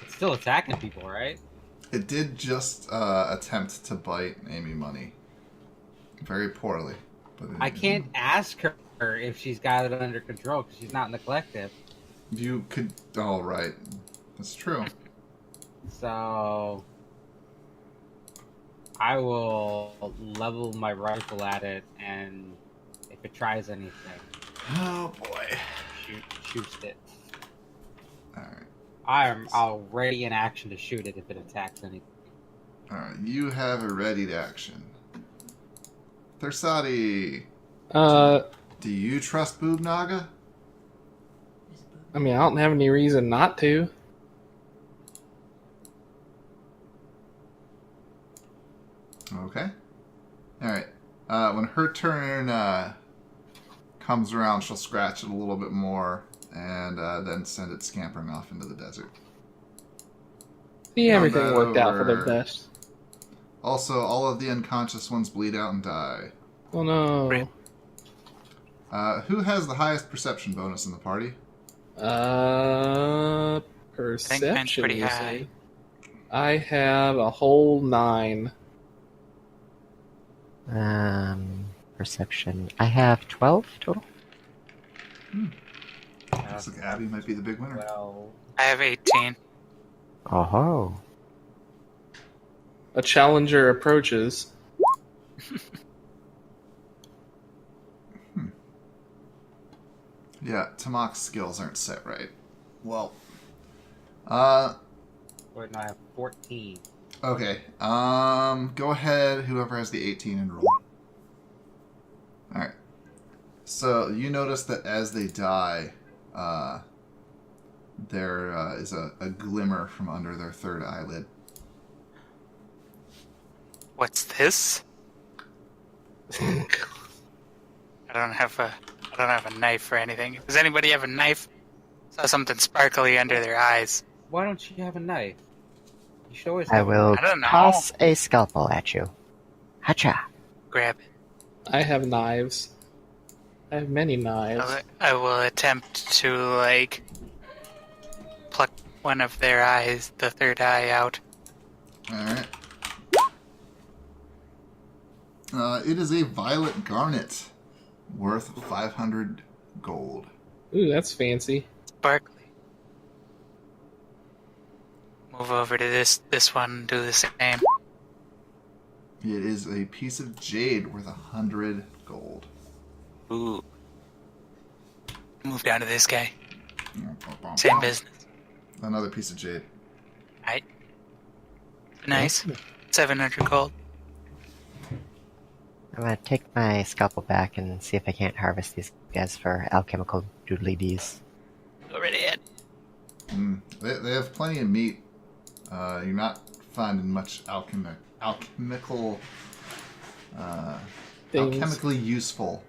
It's still attacking people, right? It did just attempt to bite Amy Money. Very poorly. But I can't ask her if she's got it under control because she's not in the collective. You could. Oh, right. That's true. So I will level my rifle at it, and if it tries anything, Oh boy. shoots it. All right. I'll ready in action to shoot it if it attacks anything. All right. You have a readied action. Thursadi, do you trust Boob Naga? I mean, I don't have any reason not to. Okay. All right. When her turn comes around, she'll scratch it a little bit more and then send it scampering off into the desert. See, everything that worked out for the over. best. Also, all of the unconscious ones bleed out and die. Oh no. Great. Who has the highest perception bonus in the party? Perception. I think mine's pretty you high. say? I have a whole 9. Perception. I have 12 total. Looks like Abby might be the big winner. Well, I have 18. Oh ho. A challenger approaches. Yeah, Tamak's skills aren't set right. Well, wait, no, I have 14. okay. Go ahead, whoever has the 18 and roll. Alright. So, you notice that as they die, there is a glimmer from under their third eyelid. What's this? I don't have a knife or anything. Does anybody have a knife? Saw something sparkly under their eyes. Why don't you have a knife? You should always I have a will knife. I don't know. toss a scalpel at you. Hacha. Grab it. I have knives. I have many knives. I will attempt to, pluck one of their eyes, the third eye, out. Alright. It is a violet garnet worth 500 gold. Ooh, that's fancy. Sparkly. Move over to this one, do the same. It is a piece of jade worth 100 gold. Ooh. Move down to this guy. Same business. Another piece of jade. Right. Nice. 700 gold. I'm gonna take my scalpel back and see if I can't harvest these guys for alchemical doodly dees. Already in. They have plenty of meat. You're not finding much alchemically useful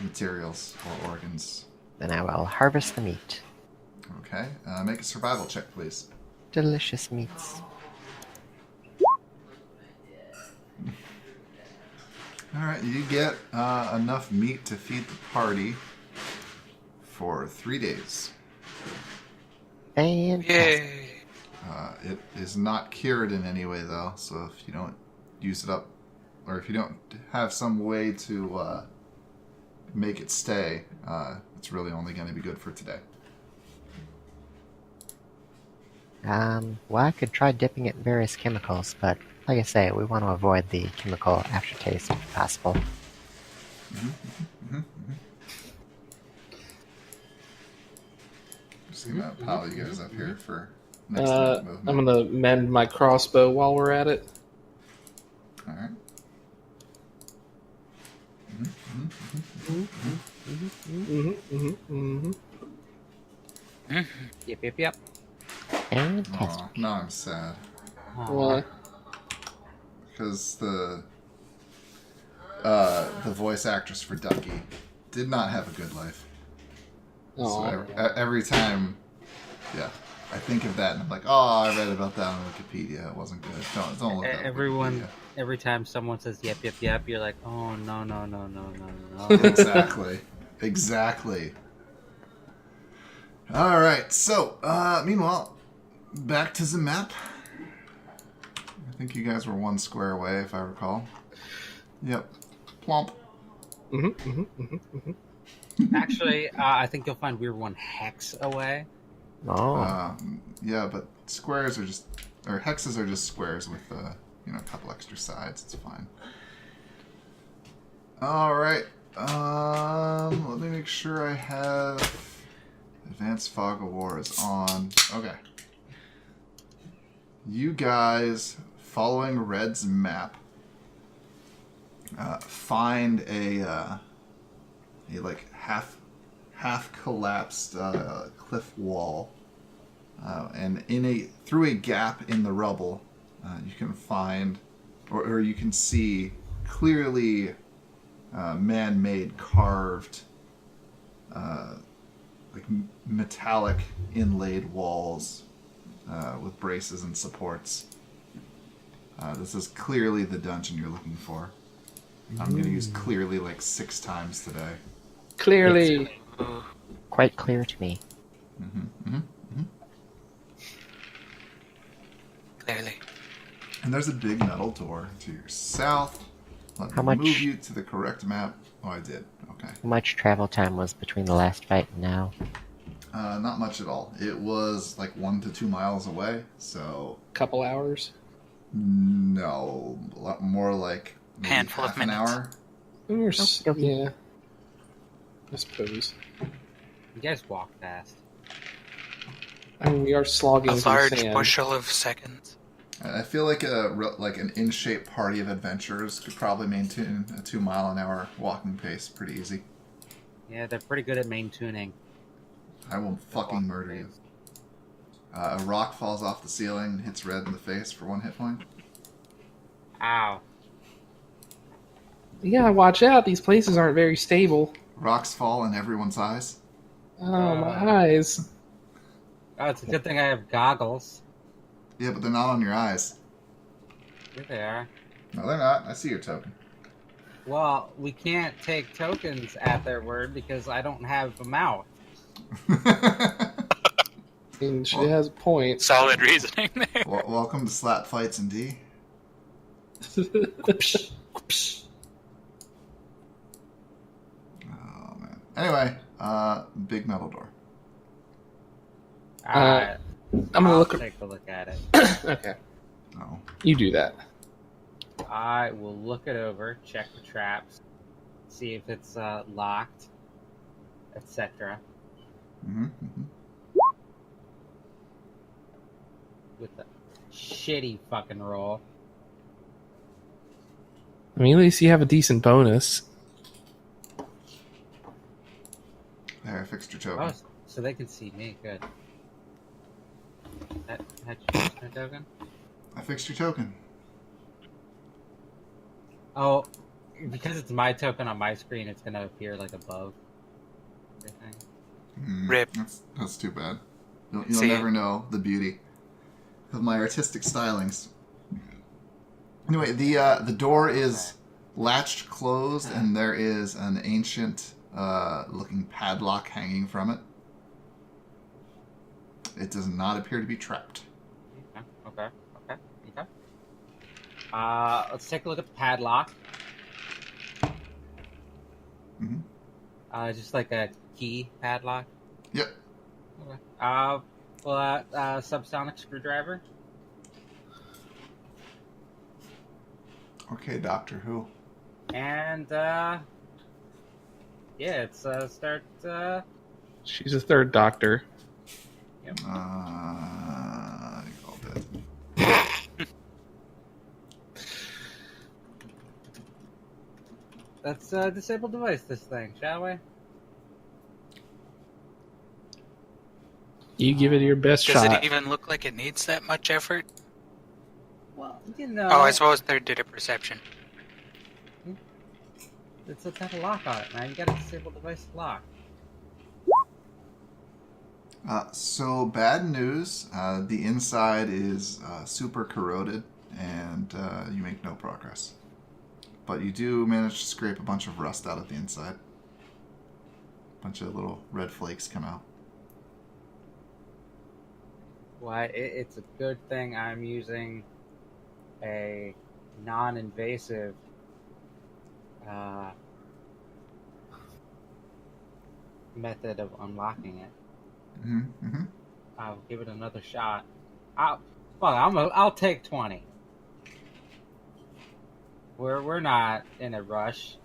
materials or organs. Then I will harvest the meat. Okay, make a survival check, please. Delicious meats. All right, you get enough meat to feed the party for 3 days. Fantastic. Yay! It is not cured in any way, though, so if you don't use it up, or if you don't have some way to make it stay, it's really only going to be good for today. Well, I could try dipping it in various chemicals, but like I say, we want to avoid the chemical aftertaste if possible. Just gonna pile you guys up here for next time movement. I'm gonna mend my crossbow while we're at it. All right. Yep. Fantastic. Aw, now I'm sad Why? because the voice actress for Ducky did not have a good life. So every time, yeah, I think of that and I'm like, oh, I read about that on Wikipedia. It wasn't good. Don't look at Everyone, every time someone says yep, you're like, oh no. Exactly. All right. So, meanwhile, back to the map. I think you guys were 1 square away, if I recall. Yep. Plump. Actually, I think you'll find we're 1 hex away. Oh. Yeah, but squares are just, or hexes are just squares with, a couple extra sides. It's fine. All right. Let me make sure I have Advanced Fog of War is on. Okay. You guys, following Red's map, find a like half collapsed cliff wall, and through a gap in the rubble, you can find, or you can see clearly man-made carved, like metallic inlaid walls with braces and supports. This is clearly the dungeon you're looking for. I'm going to use clearly like 6 times today. Clearly. Quite clear to me. Clearly. And there's a big metal door to your south. Let How me much- move you to the correct map. Oh, I did. Okay. How much travel time was between the last fight and now? Not much at all. It was like 1 to 2 miles away, so Couple hours. no, a lot more like maybe Handful of half an minutes. hour. Okay. Yeah. I suppose. You guys walk fast. I mean, we are slogging A through large sand. bushel of seconds. I feel like an in-shape party of adventurers could probably maintain a 2 mile an hour walking pace pretty easy. Yeah, they're pretty good at main tuning. I will fucking murder you. A rock falls off the ceiling and hits Red in the face for 1 hit point. Ow. You gotta watch out. These places aren't very stable. Rocks fall in everyone's eyes. Oh, my eyes. Oh, it's a good thing I have goggles. Yeah, but they're not on your eyes. Here they are. No, they're not. I see your token. Well, we can't take tokens at their word because I don't have a mouth. And she has a point. Solid reasoning there. Welcome to Slap Fights in D. Oh, man. Anyway, big metal door. Alright, I'm gonna I'll look at. take a look at it. Okay, Oh. you do that. I will look it over, check the traps, see if it's locked, etc. With a shitty fucking roll. I mean, at least you have a decent bonus. There, I fixed your token. Oh, so they can see me. Good. How'd you fix my token? I fixed your token. Oh, because it's my token on my screen, it's gonna appear like above everything. Rip. That's too bad. You'll See. never know the beauty of my artistic stylings. Anyway, the door is latched closed, and there is an ancient looking padlock hanging from it. It does not appear to be trapped. Okay. Let's take a look at the padlock. Mm-hmm. Just like a key padlock. Yep. Okay. Subsonic screwdriver. Okay, Doctor Who. And it's start. She's a third doctor. Yep. All dead. Let's disable device this thing, shall we? You give it your best Does shot. it even look like it needs that much effort? Well, you know. Oh, I suppose third did a perception. Let's have a lock on it, man. You gotta disable device lock. So bad news. The inside is super corroded, and you make no progress. But you do manage to scrape a bunch of rust out of the inside. A bunch of little red flakes come out. Why, it's a good thing I'm using a non-invasive method of unlocking it. Mm-hmm. I'll give it another shot. I'll take 20. We're not in a rush.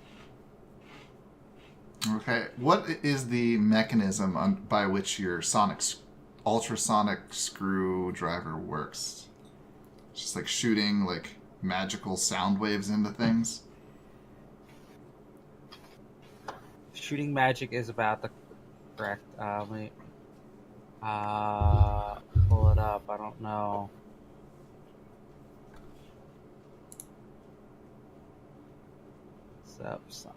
Okay. What is the mechanism by which your ultrasonic screwdriver works? It's just like shooting like magical sound waves into things. Shooting magic is about the correct. Let me pull it up. I don't know. Subsonic.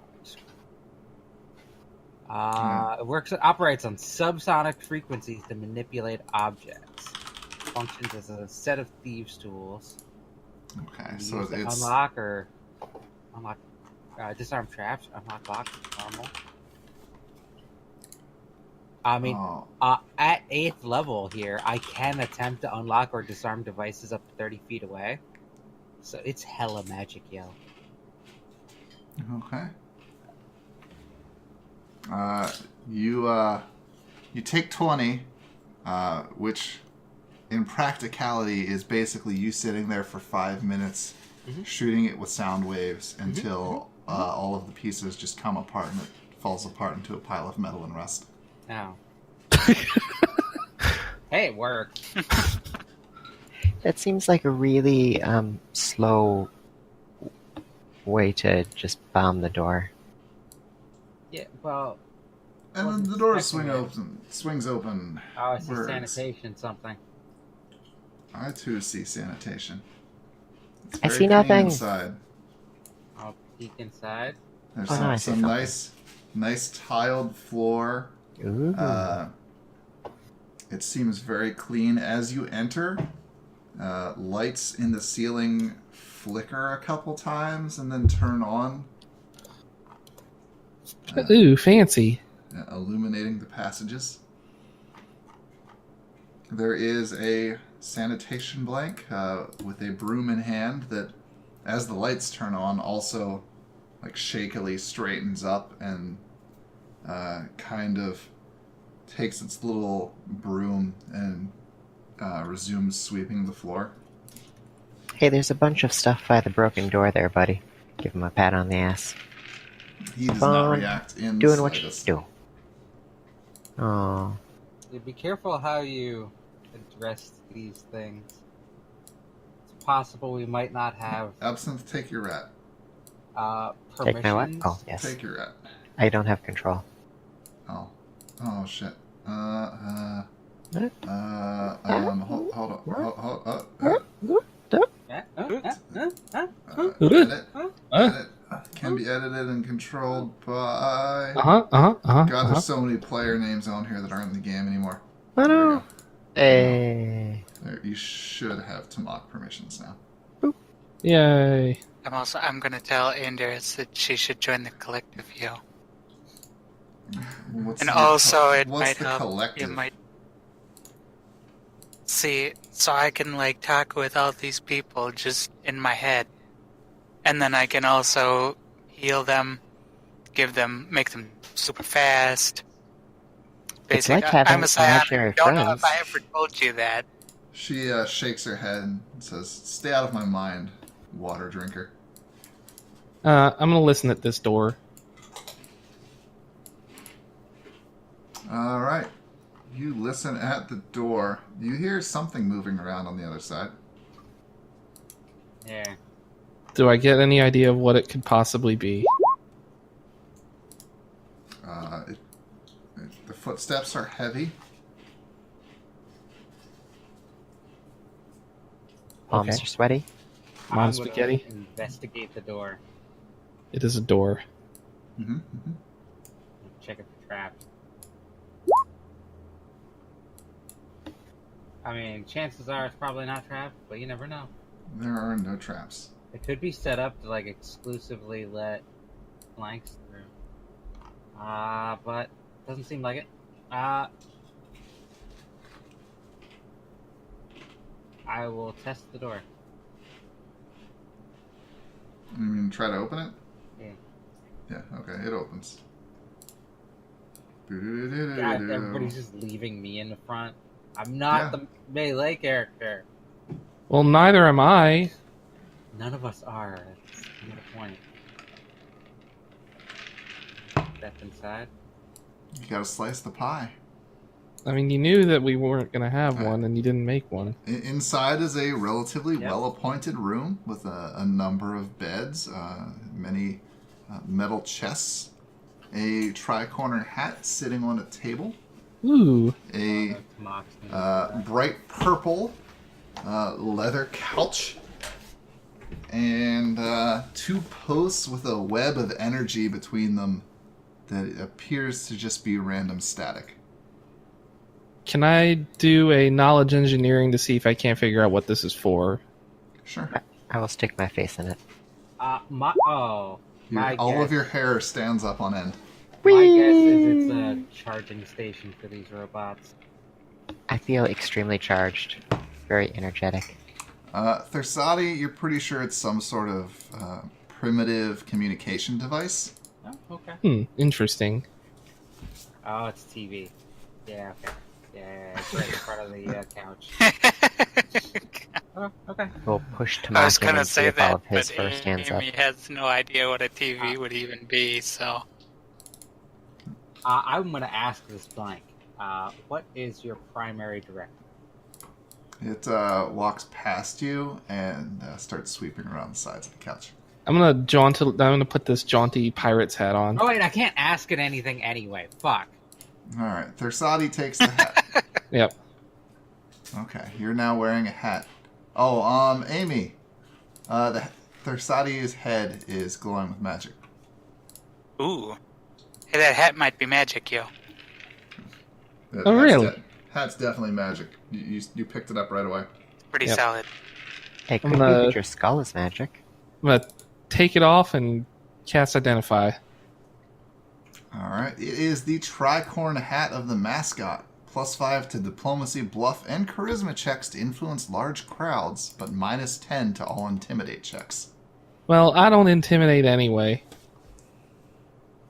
It operates on subsonic frequencies to manipulate objects. Functions as a set of thieves' tools. Okay, so it's unlock, disarm traps, unlock locks, normal. I mean, at 8th level here, I can attempt to unlock or disarm devices up to 30 feet away. So it's hella magic, yo. Okay. You take 20, which in practicality is basically you sitting there for 5 minutes, shooting it with sound waves until all of the pieces just come apart and it falls apart into a pile of metal and rust. Ow. Hey, it worked. That seems like a really slow way to just bomb the door. Yeah, well... And then the door swings open. Oh, I see Words. sanitation something. I too see sanitation. It's I very see clean nothing. Inside. I'll peek inside. There's Oh, no, I see some something. nice tiled floor. Ooh. It seems very clean as you enter. Lights in the ceiling flicker a couple times and then turn on, Ooh, fancy. illuminating the passages. There is a sanitation blank with a broom in hand that, as the lights turn on, also like shakily straightens up and kind of takes its little broom and resumes sweeping the floor. Hey, there's a bunch of stuff by the broken door there, buddy. Give him a pat on the ass. He does Fun. not react in Doing the what you slightest. do. Oh, Be careful how you address these things. It's possible we might not have Absinthe, take your rat. permissions. take my what? Oh, yes. Take your rat. I don't have control. Oh shit. Hold on. Edit. Can be edited and controlled by. God, there's so many player names on here that aren't in the game anymore. Oh There we no. go. Hey. There, you should have Tamok permissions now. Yay. I'm gonna tell Anders that she should join the collective, yo. What's And the also, it what's might the help. collective? It might see, so I can like talk with all these people just in my head, and then I can also heal them, make them super fast. It's like Basically, having I'm a psionic. imaginary Don't know if friends. I ever told you that. She shakes her head and says, "Stay out of my mind, water drinker." I'm gonna listen at this door. All right. You listen at the door. You hear something moving around on the other side. Yeah. Do I get any idea of what it could possibly be? The footsteps are heavy. Palms Okay. are sweaty. Mom I'm gonna spaghetti? investigate the door. It is a door. Mm-hmm. Check if the traps. I mean, chances are it's probably not trapped, but you never know. There are no traps. It could be set up to like exclusively let flanks through. But doesn't seem like it. I will test the door. You mean try to open it? Yeah. Yeah, okay, it opens. God, everybody's just leaving me in the front. I'm not the melee character. Well, neither am I. None of us are. That's not the point. Step inside. You gotta slice the pie. I mean, you knew that we weren't going to have one, and you didn't make one. Inside is a relatively well-appointed room with a number of beds, many metal chests, a tri-corner hat sitting on a table, Ooh. a bright purple leather couch, and two posts with a web of energy between them that appears to just be random static. Can I do a knowledge engineering to see if I can't figure out what this is for? Sure. I will stick my face in it. All of your hair stands up on end. My guess is it's a charging station for these robots. I feel extremely charged. Very energetic. Thursati, you're pretty sure it's some sort of primitive communication device. Oh, okay. Interesting. Oh, it's TV. Yeah, okay. Yeah, it's right in front of the couch. Oh, okay. We'll push I was Tamaki gonna and see say if all that, of his but fur stands up. Amy has no idea what a TV would even be, so... I'm gonna ask this blank. What is your primary directive? It walks past you and starts sweeping around the sides of the couch. I'm gonna put this jaunty pirate's hat on. Oh wait, I can't ask it anything anyway. Fuck. All right, Thursati takes the hat. Yep. Okay, you're now wearing a hat. Oh, Amy, the Thursati's head is glowing with magic. Ooh. Hey, that hat might be magic, yo. Oh, really? Hat's definitely magic. You picked it up right away. Pretty Yep. solid. It could be that your skull is magic. I'm gonna take it off and cast Identify. All right, it is the tricorn hat of the mascot. +5 to diplomacy, bluff, and charisma checks to influence large crowds, but -10 to all intimidate checks. Well, I don't intimidate anyway.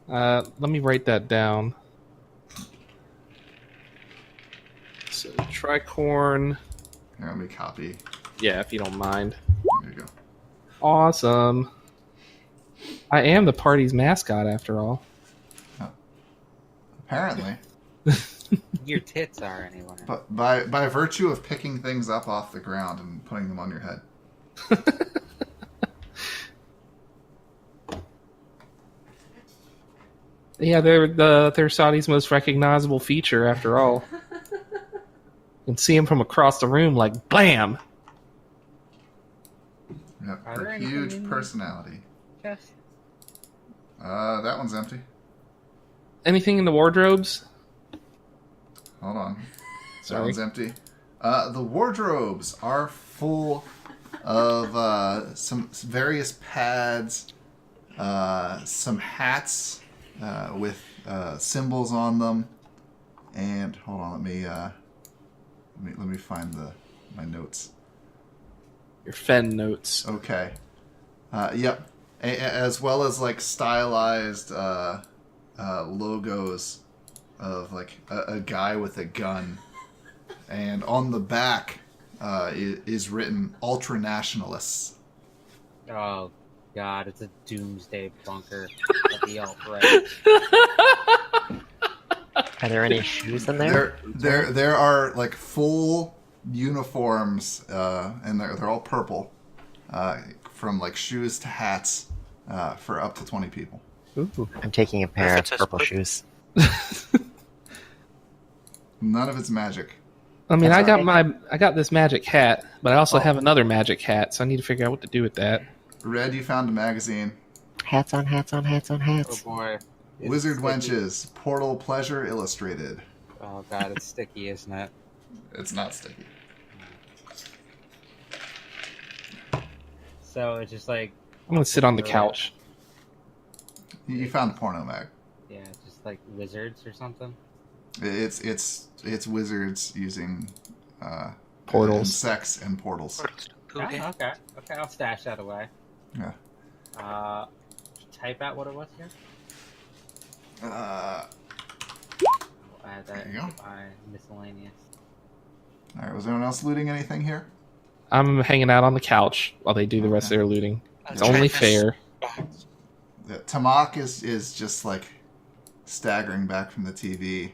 Let me write that down. So, tricorn. Here, let me copy. Yeah, if you don't mind. There you go. Awesome. I am the party's mascot, after all. Apparently. Your tits are anyway. But by virtue of picking things up off the ground and putting them on your head. Yeah, they're Saudi's most recognizable feature, after all. You can see them from across the room like, blam! Yep, Are her there anything huge in personality. Yes. That one's empty. Anything in the wardrobes? Hold on. That Sorry. one's empty. The wardrobes are full of some various pads, some hats with symbols on them, and hold on, let me find my notes. Your Fen notes. Okay. Yep. As well as like stylized logos of like a guy with a gun, and on the back is written "Ultra Nationalists." Oh God, it's a doomsday bunker of the alt-right. Are there any shoes in there? There are like full uniforms, and they're all purple, from like shoes to hats, for up to 20 people. Ooh, I'm taking a pair of purple shoes. None of it's magic. I mean, That's I got this magic hat, but I also have another magic hat, so I need to figure out what to do with that. Red, you found a magazine. Hats on hats on hats on Oh hats. boy. It's Wizard sticky. Wenches, Portal Pleasure Illustrated. Oh God, it's sticky, isn't it? It's not sticky. So it's just like, I'm gonna sit on the couch. You found a porno mag. yeah, it's just like wizards or something. It's wizards using Portals. and sex and portals. Okay. Oh, okay, I'll stash that away. Yeah. Type out what it was here. Uh, I'll add that There you go. to my miscellaneous. all right. Was anyone else looting anything here? I'm hanging out on the couch while they do the rest of their looting. It's only fair. Tamak is just like staggering back from the TV,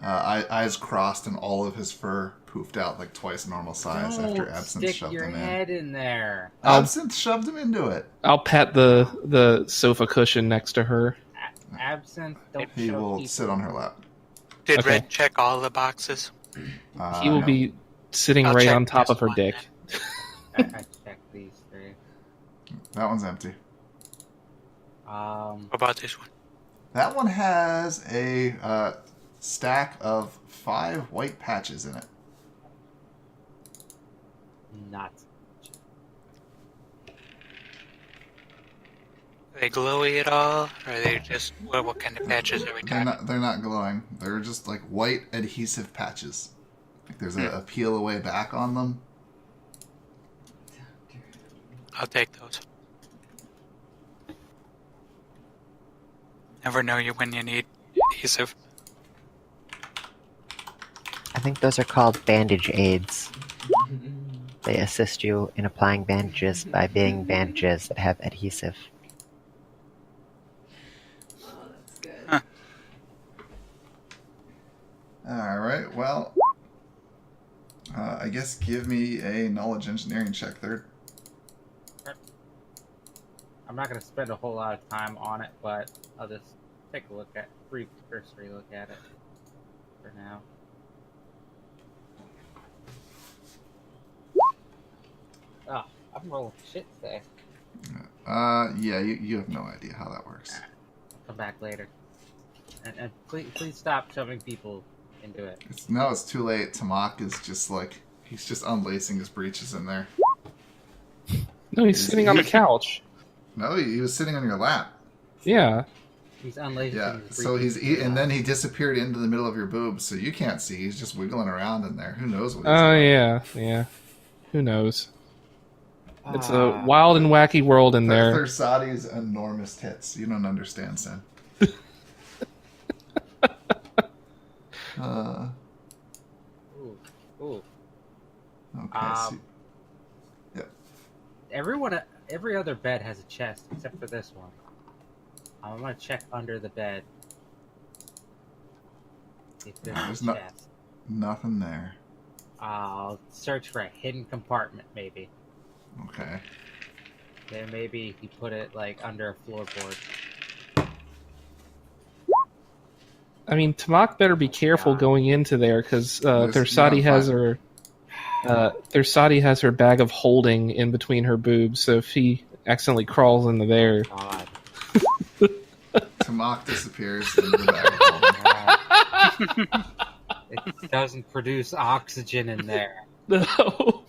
eyes crossed, and all of his fur poofed out like twice normal size after Don't Absinthe stick shoved your him in. head in there. Absinthe shoved him into it. I'll pat the sofa cushion next to her. Absinthe, don't He show will people. sit on her lap. Did Okay. Red check all the boxes? He will No. be sitting I'll right check on top just of her one dick. I checked these three. That one's empty. What about this one? That one has a stack of 5 white patches in it. Not. Are they glowy at all? Or are they just what kind of patches are we talking? They're not glowing. They're just like white adhesive patches. Like there's a peel away back on them. I'll take those. Never know you when you need adhesive. I think those are called bandage aids. They assist you in applying bandages by being bandages that have adhesive. Alright, well, I guess give me a knowledge engineering check, third. I'm not going to spend a whole lot of time on it, but I'll just take a look at, brief cursory look at it for now. Oh, I'm rolling shit today. Yeah, you have no idea how that works. I'll come back later. And please stop shoving people into it. It's too late. Tamak is just like, he's just unlacing his breeches in there. No, he's sitting on the couch. No, he was sitting on your lap. Yeah. He's unlacing Yeah, his so breeches. and then he disappeared into the middle of your boobs, so you can't see. He's just wiggling around in there. Who knows what he's Oh, doing? yeah. Who knows? It's a wild and wacky world in there. Thursadi's enormous tits. You don't understand, Sen. Ooh, ooh. Okay. Every other bed has a chest except for this one. I'm gonna check under the bed. See if there's There's a no- chest. Nothing there. I'll search for a hidden compartment, maybe. Okay. Then maybe he put it like under a floorboard. I mean, Tamak better be careful going into there because Thursadi has her. Thursadi has her bag of holding in between her boobs, so if he accidentally crawls into there, God. Tamak disappears into the bag of holding. It doesn't produce oxygen in there. no.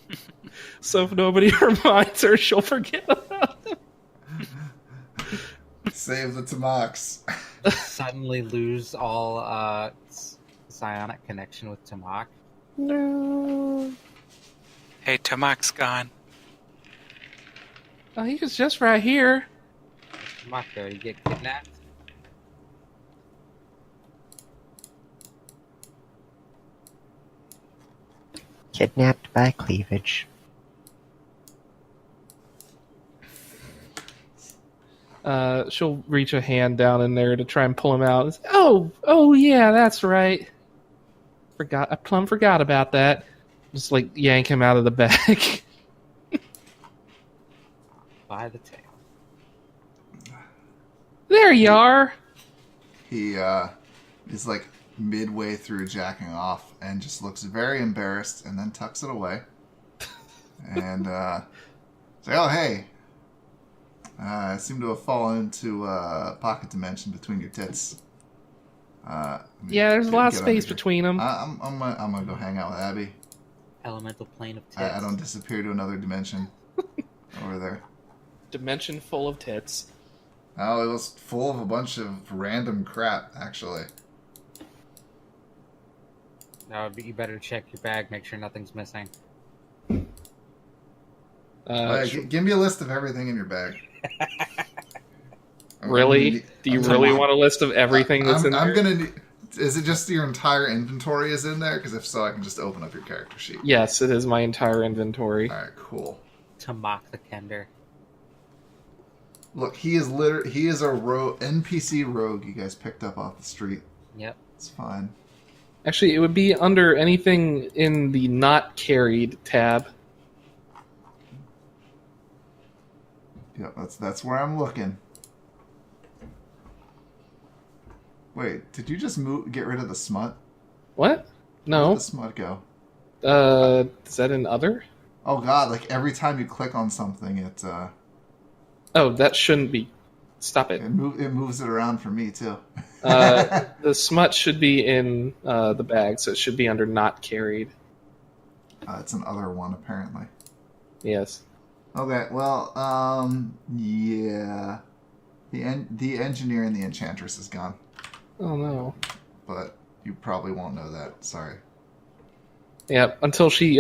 So if nobody reminds her, she'll forget about them. Save the Tamaks. Suddenly lose all psionic connection with Tamak. No. Hey, Tamak's gone. Oh, he was just right here. Tamak, though, you get kidnapped. Kidnapped by cleavage. She'll reach a hand down in there to try and pull him out. Oh yeah, that's right. I plumb forgot about that. Just like yank him out of the bag. By the tail. There you are. He is like midway through jacking off and just looks very embarrassed and then tucks it away. And say, oh, hey. I seem to have fallen into a pocket dimension between your tits. Yeah, there's a lot of space between them. I'm gonna go hang out with Abby. Elemental plane of tits. I don't disappear to another dimension over there. Dimension full of tits. Oh, it was full of a bunch of random crap, actually. No, but you better check your bag, make sure nothing's missing. Give me a list of everything in your bag. Really? Do you really want a list of everything that's in there? I'm gonna need... Is it just your entire inventory is in there? Because if so, I can just open up your character sheet. Yes, it is my entire inventory. Alright, cool. Tamak the Kender. Look, he is a NPC rogue you guys picked up off the street. Yep. It's fine. Actually, it would be under anything in the not carried tab. Yep, that's where I'm looking. Wait, did you just get rid of the smut? What? No. Where did the smut go? Is that in other? Oh god, like every time you click on something, it Oh, that shouldn't be. Stop it. it moves it around for me too. The smut should be in the bag, so it should be under not carried. It's an other one apparently. Yes. Okay, well, yeah, the engineer and the enchantress is gone, Oh no. but you probably won't know that. Sorry. Yep. Until she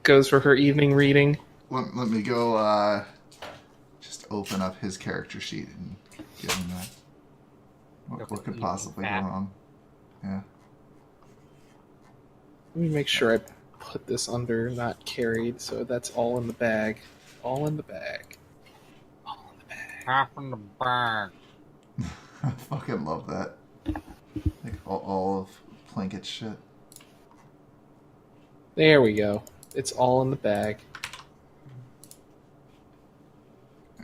goes for her evening reading. Let me go. Just open up his character sheet and give him that. What could possibly go wrong? Yeah. Let me make sure I put this under not carried, so that's all in the bag. All in the bag. All in the bag. Half in the bag. I fucking love that. Like all of Plankett's shit. There we go. It's all in the bag.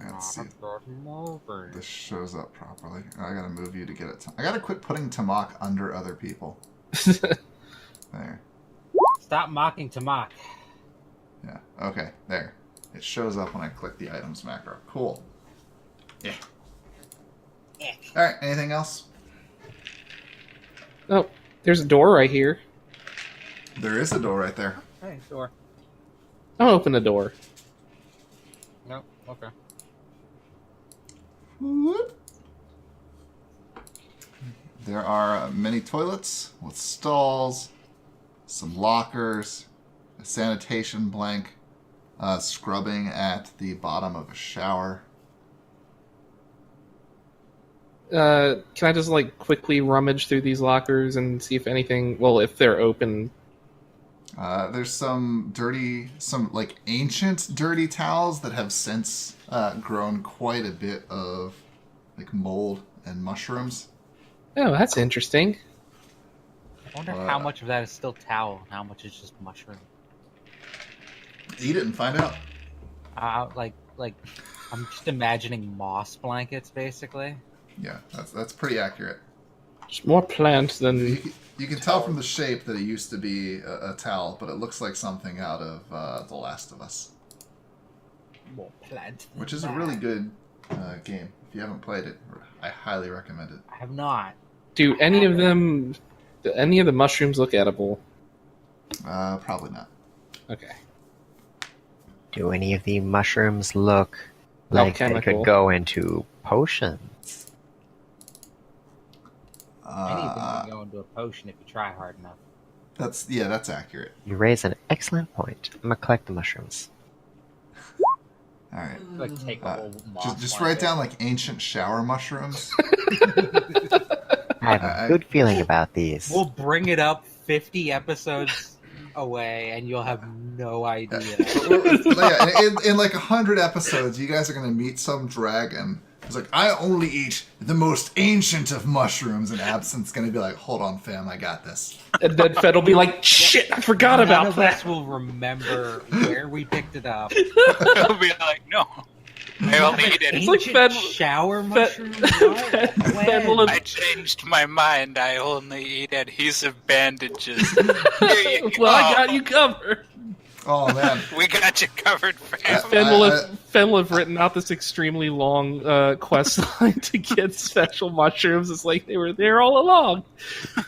Let's see if this shows up properly. I gotta move you to get it. I gotta quit putting Tamak under other people. There. Stop mocking Tamak. Yeah. Okay. There. It shows up when I click the items macro. Cool. Yeah. All right. Anything else? Oh, there's a door right here. There is a door right there. Hey, door. I'll open the door. No, okay. Whoop. There are many toilets with stalls, some lockers, a sanitation blank, scrubbing at the bottom of a shower. Can I just like quickly rummage through these lockers and see if anything? Well, if they're open. There's some like ancient dirty towels that have since grown quite a bit of like mold and mushrooms. Oh, that's interesting. I wonder how much of that is still towel and how much is just mushroom. Eat it and find out. Like I'm just imagining moss blankets, basically. Yeah, that's pretty accurate. It's more plants than. You can tell from the shape that it used to be a towel, but it looks like something out of The Last of Us. More plant. Which is a really good game. If you haven't played it, I highly recommend it. I have not. Do any of the mushrooms look edible? Probably not. Okay. Do any of the mushrooms look like they Alchemical. could go into potions? Anything can go into a potion if you try hard enough. That's accurate. You raise an excellent point. I'm gonna collect the mushrooms. All right. Like take a whole moth Just blanket. write down like ancient shower mushrooms. I have a good feeling about these. We'll bring it up 50 episodes away, and you'll have no idea. In like 100 episodes, you guys are gonna meet some dragon. It's like, I only eat the most ancient of mushrooms, and Absinthe's gonna be like, hold on, fam, I got this. And then Fed will be like, shit, I forgot None about of that. us will remember where we picked it up. He'll be like, no. I only eat it. It's like Ancient Fed- shower Fed- mushrooms? What? Fed will When? I changed my mind. I only eat adhesive bandages. Here you go. Well, I got you covered. Oh man. We got you covered, fam. Fen will have written out this extremely long quest line to get special mushrooms. It's like they were there all along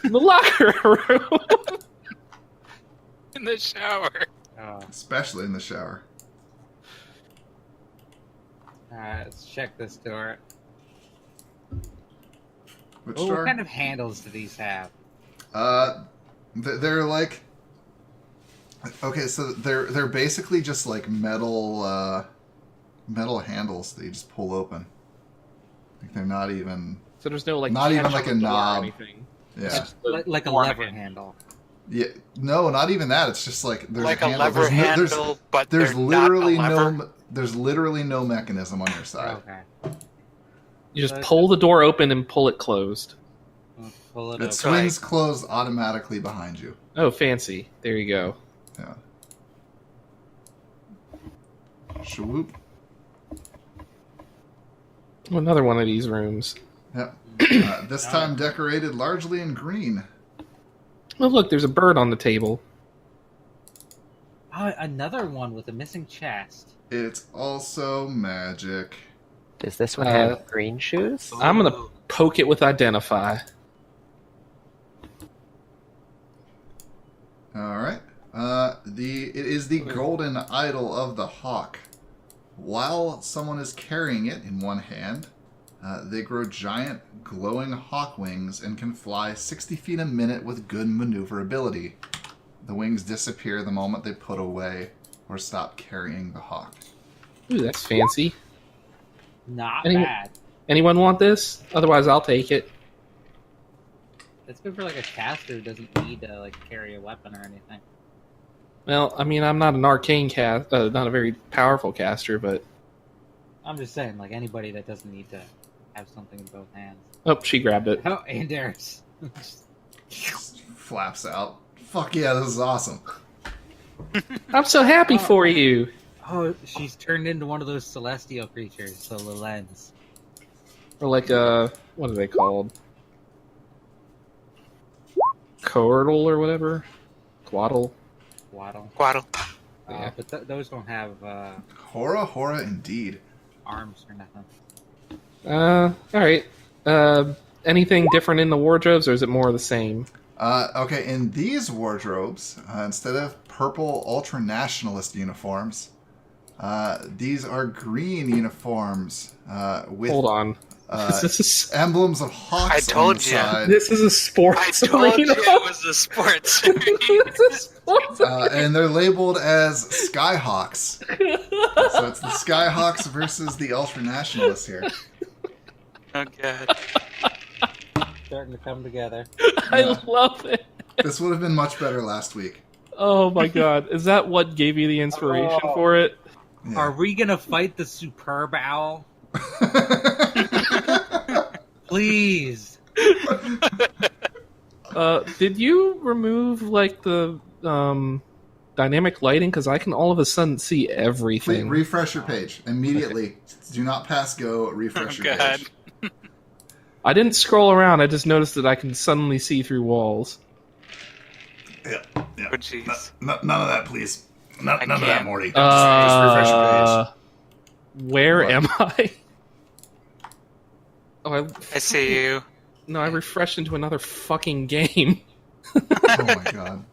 in the locker room. In the shower. Especially in the shower. Alright, let's check this door. Which Oh, door? what kind of handles do these have? They're like, okay, so they're basically just like metal handles that you just pull open. Like they're not even. So there's no like Not even catch like on a the door or knob. anything. Yeah. It's just the Like a door lever handle. handle. Yeah. No, not even that. It's just like there's Like a a handle. lever There's no- there's- handle, but There's they're literally not a lever. there's literally no mechanism on your side. Okay. You just pull the door open and pull it closed. We'll pull it It open. swings closed automatically behind you. Oh, fancy. There you go. Yeah. Shwoop. Another one of these rooms. Yep. This time decorated largely in green. Oh, look, there's a bird on the table. Oh, another one with a missing chest. It's also magic. Does this one have green shoes? I'm going to poke it with Identify. All right. It is the golden idol of the hawk. While someone is carrying it in one hand, they grow giant, glowing hawk wings and can fly 60 feet a minute with good maneuverability. The wings disappear the moment they put away or stop carrying the hawk. Ooh, that's fancy. Not Anyone- bad. Anyone want this? Otherwise, I'll take it. It's good for like a caster who doesn't need to like carry a weapon or anything. Well, I mean, I'm not an arcane cast, not a very powerful caster, but... I'm just saying, like anybody that doesn't need to have something in both hands. Oh, she grabbed it. Oh, and there's Flaps out. Fuck yeah, this is awesome. I'm so happy for you. oh, she's turned into one of those celestial creatures, the lens. Or like what are they called? Coordle or whatever? Quaddle? Waddle. Quaddle. Yeah. But those don't have Hora indeed. arms or nothing. Alright. Anything different in the wardrobes, or is it more of the same? Okay, in these wardrobes, instead of purple ultra-nationalist uniforms, these are green uniforms with Hold on. This is emblems of hawks I told on the you. side. this is a I sports told you arena. it was a sports. It's a sports And they're labeled as Skyhawks. So it's the Skyhawks versus the ultra-nationalists here. Oh god. Starting to come together. I Yeah. love it. This would have been much better last week. Oh my god. Is that what gave you the inspiration Oh. for it? Yeah. Are we gonna fight the superb owl? Please. Did you remove like the dynamic lighting? Because I can all of a sudden see Please everything. refresh your page immediately. Do not pass go. Refresh Oh, your God. page. I didn't scroll around. I just noticed that I can suddenly see through walls. Yeah, yeah. Oh jeez. None of that, please. None I of that, can't. Morty. Just refresh your page. Where What? am I? Oh, I see you. No, I refreshed into another fucking game. Oh my god.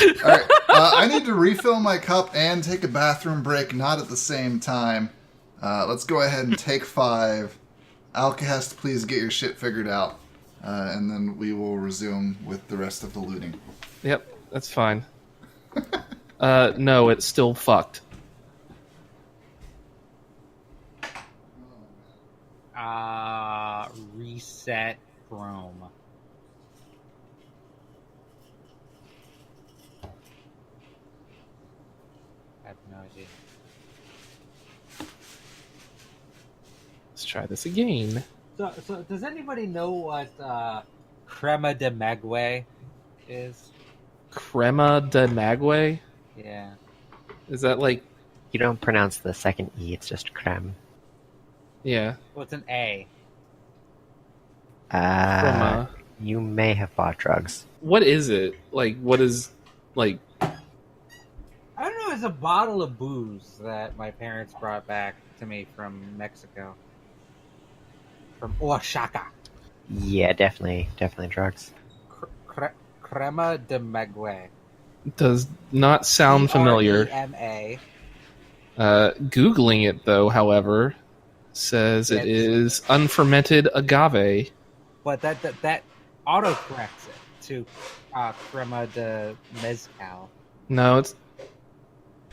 All right, I need to refill my cup and take a bathroom break, not at the same time. Let's go ahead and take 5. Alcahest, please get your shit figured out, and then we will resume with the rest of the looting. Yep, that's fine. No, it's still fucked. Reset Chrome. I have no idea. Let's try this again. So does anybody know what crema de maguey is? Crema de maguey? Yeah. Is that like... You don't pronounce the second E, it's just creme. Yeah. Well, it's an A. Crema. You may have bought drugs. What is it? Like, what is... Like... I don't know. It's a bottle of booze that my parents brought back to me from Mexico. From Oaxaca. Yeah, definitely drugs. Crema de maguey. Does not sound familiar. CREMA. Googling it, though, however, says it is unfermented agave. But that auto-corrects it to crema de mezcal. No, it's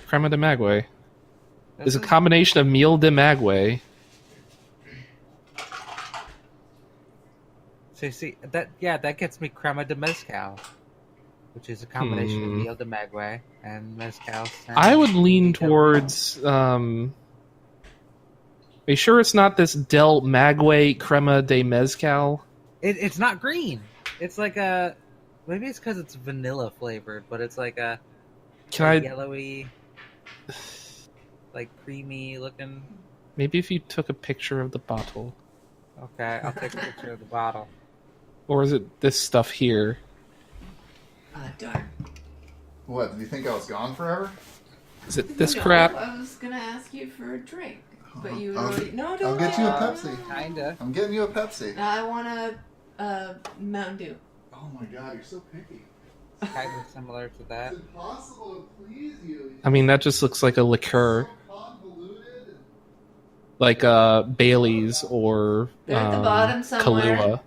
crema de maguey. It's a combination of miel de maguey. So you see, that gets me crema de mezcal, which is a combination of miel de maguey and mezcal. I would lean towards... Are you sure it's not this Del Maguey crema de mezcal? It's not green. It's like a... Maybe it's because it's vanilla flavored, but it's like a yellowy, like creamy looking... Maybe if you took a picture of the bottle. Okay, I'll take a picture of the bottle. Or is it this stuff here? Darn. What, did you think I was gone forever? Is it this No, crap? I was gonna ask you for a drink, but you I'll- already... No, I'll don't. get you a Pepsi. Kinda. I'm getting you a Pepsi. No, I want a Mountain Dew. Oh my god, you're so picky. Kind of similar to that. It's impossible to please you. I mean, that just looks like a liqueur. So convoluted. Like Bailey's or They're at the bottom somewhere. Kahlua.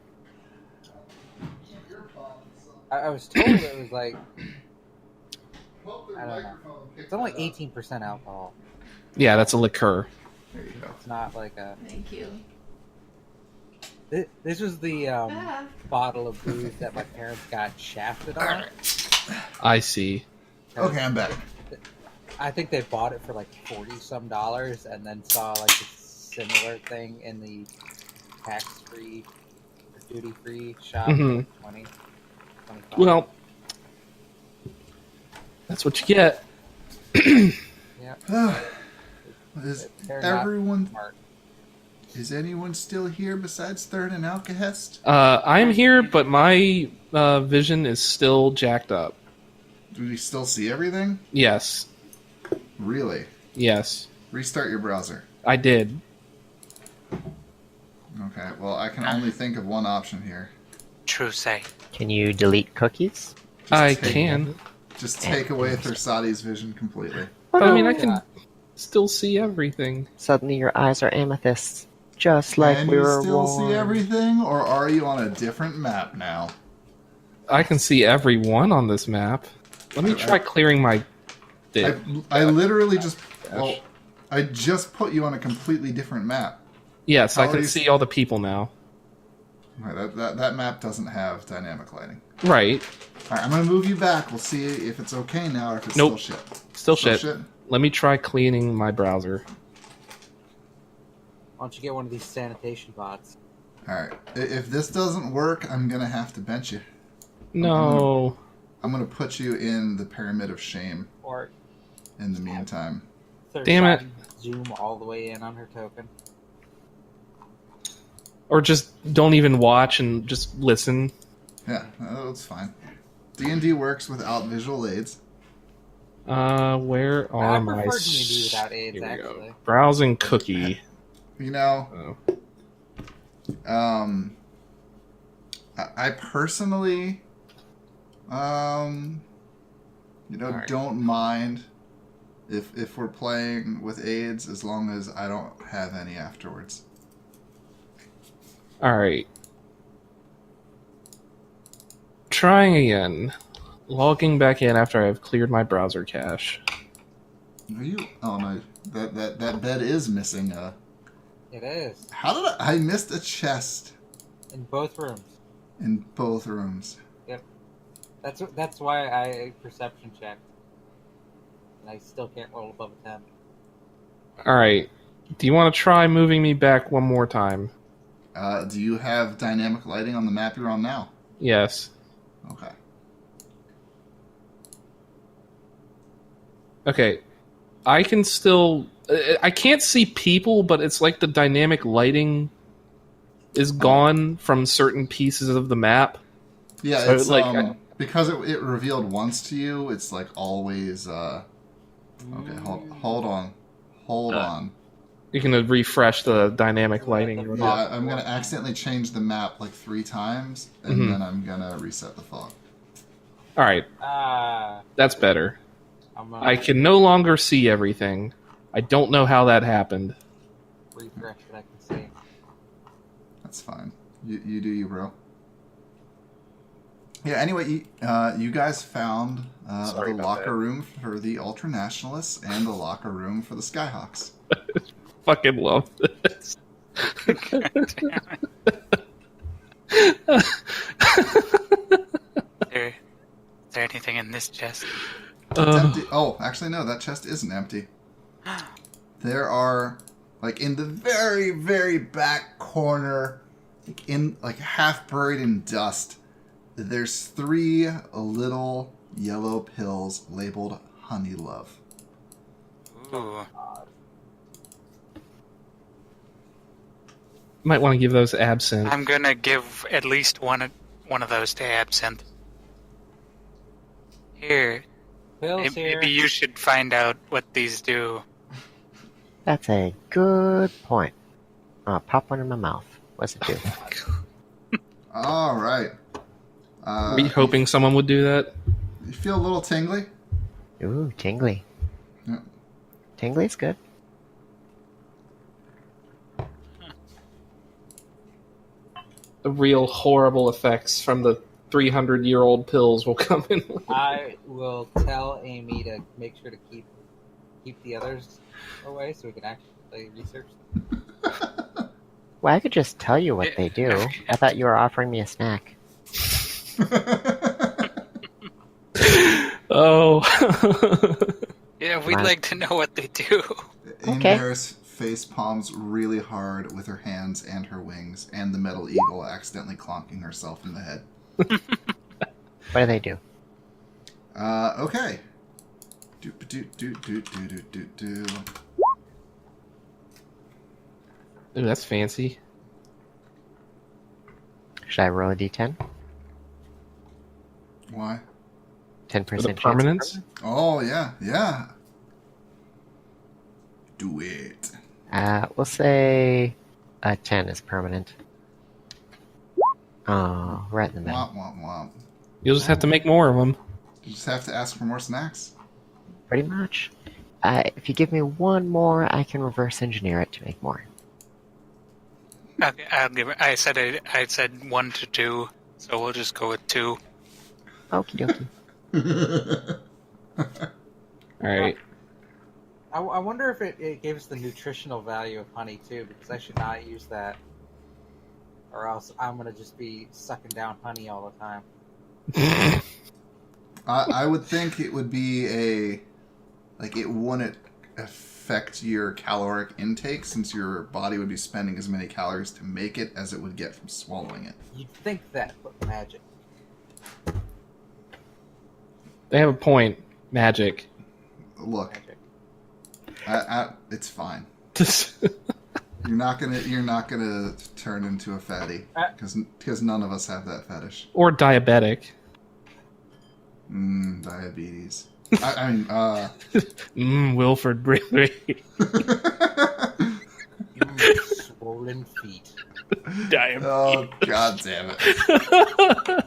I was told it was like... Hope their I don't know. microphone picked It's only that up. 18% alcohol. Yeah, that's a liqueur. There you go. It's not like a... Thank you. This was the bottle of booze that my parents got shafted on. I see. Okay, I'm back. I think they bought it for like $40-some and then saw like a similar thing in the tax-free or duty-free shop Mhm. for 20, 25. Well, that's what you get. Yeah. Is They're not everyone? smart. Is anyone still here besides Third and Alcahest? I'm here, but my vision is still jacked up. Do we still see everything? Yes. Really? Yes. Restart your browser. I did. Okay, well, I can only think of one option here. True say. Can you delete cookies? I take- can. Just take away Thursati's vision completely. But I mean, I Yeah. can still see everything. Suddenly your eyes are amethysts, just like Can we you were still warned. see everything, or are you on a different map now? I can see every one on this map. Let me try clearing my... I literally just... Well, I just put you on a completely different map. Yes, How I are can you- see all the people now. Right, that map doesn't have dynamic lighting. Right. Alright, I'm gonna move you back. We'll see if it's okay now or if it's Nope. still shit. Still shit. Let me try cleaning my browser. Why don't you get one of these sanitation bots? Alright, if this doesn't work, I'm gonna have to bench you. No. I'm gonna put you in the Pyramid of Shame Or in the meantime. Damn it. Zoom all the way in on her token. Or just don't even watch and just listen. Yeah, that's fine. D&D works without visual aids. Where I are my... prefer D&D without aids, Here we go. actually. Browsing cookie. You know, Oh. I personally, Alright. Don't mind if we're playing with aids, as long as I don't have any afterwards. Alright. Trying again. Logging back in after I've cleared my browser cache. Are you? Oh no, that bed is missing. It is. How did I missed a chest In both rooms. in both rooms? Yep. That's why I perception checked. And I still can't roll above a 10. Alright. Do you want to try moving me back one more time? Do you have dynamic lighting on the map you're on now? Yes. Okay. Okay. I can still... I can't see people, but it's like the dynamic lighting is gone from certain pieces of the map. Yeah, So, it's like, because it revealed once to you. It's like always. Okay, hold on. You can refresh the dynamic lighting. or whatever. Yeah, I'm gonna accidentally change the map like 3 times, and then I'm gonna reset the fog. Alright, that's better. I can no longer see everything. I don't know how that happened. refresh that I can see. That's fine. You do you, bro. Yeah. Anyway, you guys found Sorry the about locker that. room for the Ultranationalists and the locker room for the Skyhawks. Fucking love this. Is there anything in this chest? It's empty. Oh, actually, no. That chest isn't empty. There are, like, in the very, very back corner, like half buried in dust, there's 3 little yellow pills labeled Honey Love. Ooh. Might want to give those absinthe. I'm gonna give at least one of those to Absinthe. Here, Pills here. maybe you should find out what these do. That's a good point. I'll pop one in my mouth. What's it do? All right. Were you hoping someone would do that? You feel a little tingly? Ooh, tingly. Yeah. Tingly's good. The real horrible effects from the 300-year-old pills will come in. I will tell Amy to make sure to keep the others away so we can actually research them. Well, I could just tell you what they do. I thought you were offering me a snack. Oh. Yeah, we'd Wow. like to know what they do. Amy Okay. Harris face palms really hard with her hands and her wings, and the metal eagle accidentally clonking herself in the head. What do they do? Okay. Do. Ooh, that's fancy. Should I roll a d10? Why? 10% For the chance. permanence? Oh, yeah. Do it. We'll say a 10 is permanent. Oh, right in the middle. Womp, womp, womp. You'll just have to make more of them. You just have to ask for more snacks. Pretty much. If you give me one more, I can reverse engineer it to make more. Okay, I'll give it. I said 1 to 2, so we'll just go with 2. Okie dokie. Alright. I wonder if it gives the nutritional value of honey too, because I should not use that, or else I'm gonna just be sucking down honey all the time. I would think it would be it wouldn't affect your caloric intake, since your body would be spending as many calories to make it as it would get from swallowing it. You'd think that, but magic. They have a point. Magic. Look, Magic. it's fine. You're not gonna turn into a fatty because none of us have that fetish. Or diabetic. Diabetes. I mean, Wilford Brimley. Swollen feet. Diabetes. oh god damn it!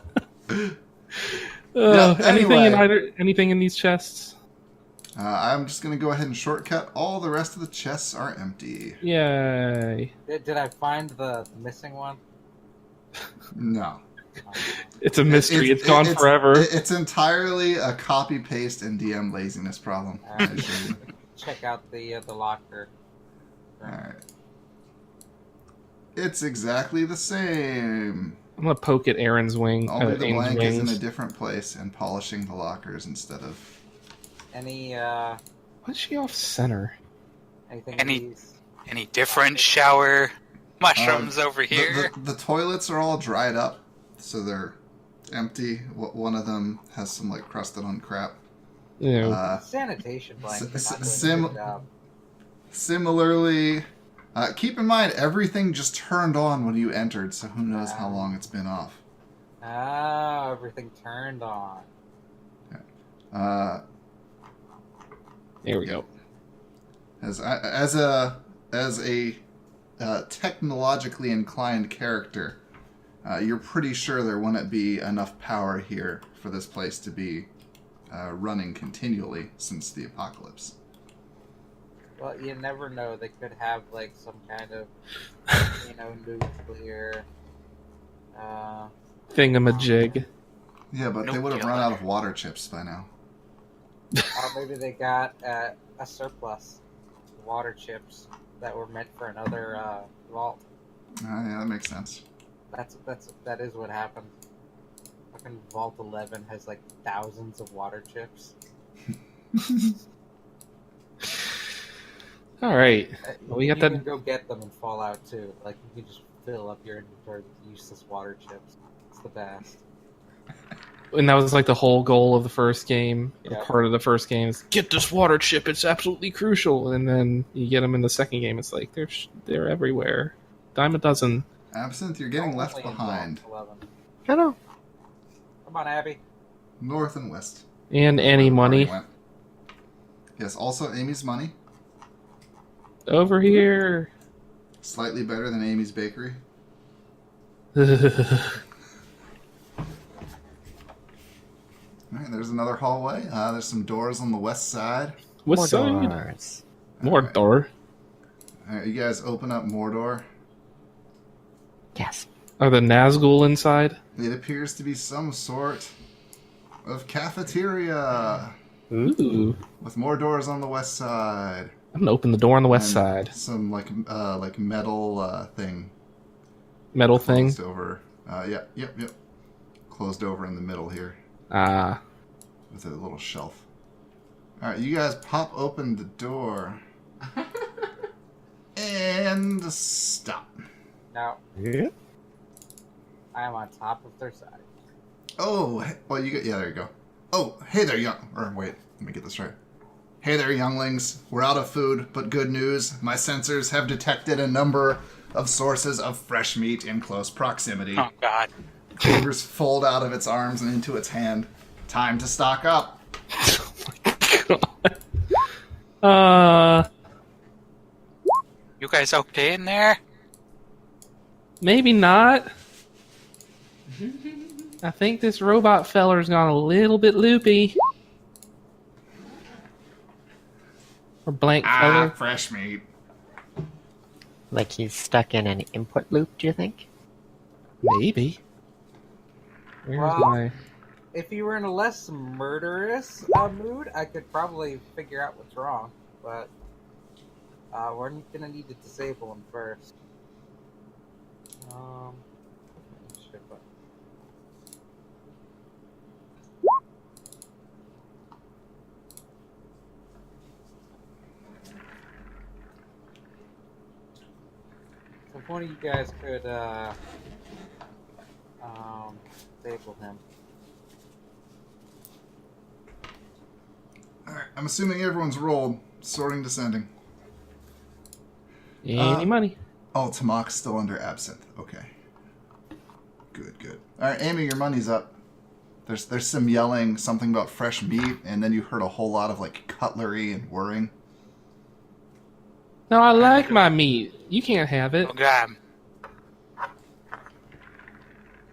Anything in these chests? I'm just going to go ahead and shortcut. All the rest of the chests are empty. Yay. Did I find the missing one? No. It's a mystery. It's gone forever. It's entirely a copy-paste and DM laziness problem. Check out the locker. Alright. It's exactly the same. I'm going to poke at Aaron's wing. Only the Aim's blank is in wings. a different place and polishing the lockers instead of... Why's she off center? Any different shower mushrooms over here? The toilets are all dried up, so they're empty. One of them has some like crusted on crap. Sanitation blanket. Similarly, keep in mind everything just turned on when you entered, so who knows how long it's been off. Everything turned on. There we go. As a technologically inclined character, you're pretty sure there wouldn't be enough power here for this place to be running continually since the apocalypse. Well, you never know. They could have like some kind of, nuclear thingamajig. Yeah, but they would have run out of water chips by now. Maybe they got a surplus water chips that were meant for another vault. Yeah, that makes sense. That is what happened. Fucking Vault 11 has like thousands of water chips. All right, we got you that. can go get them in Fallout 2. Like you can just fill up your inventory with useless water chips. It's the best. And that was like the whole goal of the first game. Yeah. Part of the first game is get this water chip. It's absolutely crucial. And then you get them in the second game. It's like they're everywhere. Dime a dozen. Absinthe, you're getting left behind. Hello. Come on, Abby. North and west. And any money Yes, also Amy's money. over here. Slightly better than Amy's bakery. Alright, there's another hallway. There's some doors on the west side. What's More side? doors. More Alright. door. Alright, you guys open up Mordor. Yes. Are the Nazgul inside? It appears to be some sort of cafeteria Ooh. with more doors on the west side. I'm gonna open the door on the west And side. Some like metal thing Metal thing. closed over. Yep. Closed over in the middle here Ah. with a little shelf. All right, you guys pop open the door and stop. Now, Yeah. I am on top of their side. Oh, well, there you go. Oh, hey there, wait, let me get this right. Hey there, younglings. We're out of food, but good news. My sensors have detected a number of sources of fresh meat in close proximity. Oh, God. Fingers fold out of its arms and into its hand. Time to stock up. You guys okay in there? Maybe not. I think this robot feller's gone a little bit loopy. Or blank feller. Fresh meat. Like he's stuck in an input loop, do you think? Maybe. Where's Well, my... If you were in a less murderous mood, I could probably figure out what's wrong. But we're gonna need to disable him first. Shit, but... So if one of you guys could disable him. Alright, I'm assuming everyone's rolled. Sorting descending. Any money? Oh, Tamak's still under absinthe. Okay. Good. Alright, Amy, your money's up. There's some yelling, something about fresh meat, and then you heard a whole lot of like cutlery and whirring. No, I like my meat. You can't have it. Oh, God.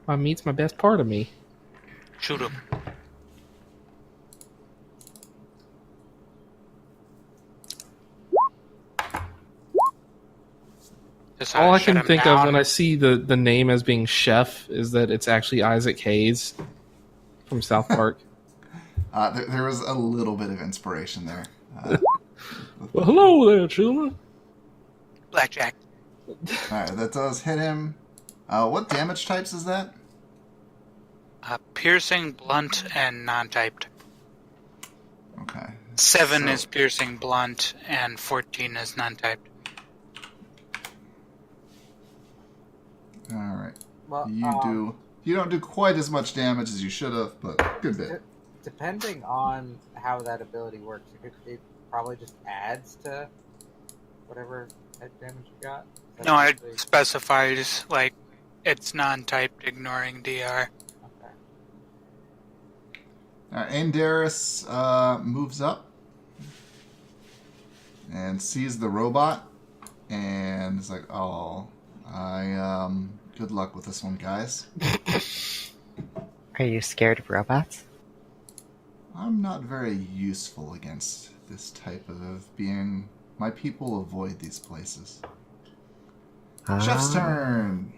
My meat's my best part of me. Shoot him. All I can think of when I see the name as being Chef is that it's actually Isaac Hayes from South Park. There was a little bit of inspiration there. Well, hello there, children. Blackjack. Alright, that does hit him. What damage types is that? Piercing, blunt, and non-typed. Okay. 7 is piercing, blunt, and 14 is non-typed. Alright. Well, You don't do quite as much damage as you should have, but good bit. Depending on how that ability works, it probably just adds to whatever head damage you got. No, it specifies, like, it's non-typed, ignoring DR. Okay. Andaris moves up and sees the robot and is like, "Oh, good luck with this one, guys." Are you scared of robots? I'm not very useful against this type of being. My people avoid these places. Chef's turn.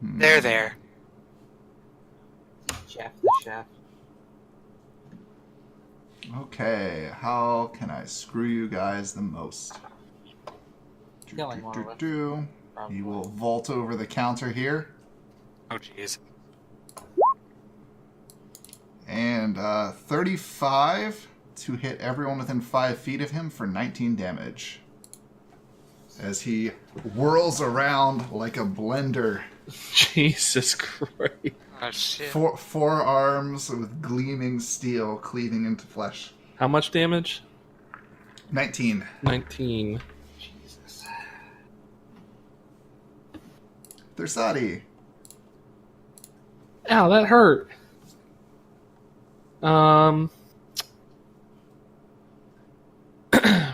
They're there. Chef the chef. Okay, how can I screw you guys the most? Killing one of us. He will vault over the counter here. Oh, jeez. And 35 to hit everyone within 5 feet of him for 19 damage. As he whirls around like a blender. Jesus Christ. Oh, shit. Four arms with gleaming steel cleaving into flesh. How much damage? 19. 19. Jesus. Thursadi. Ow, that hurt.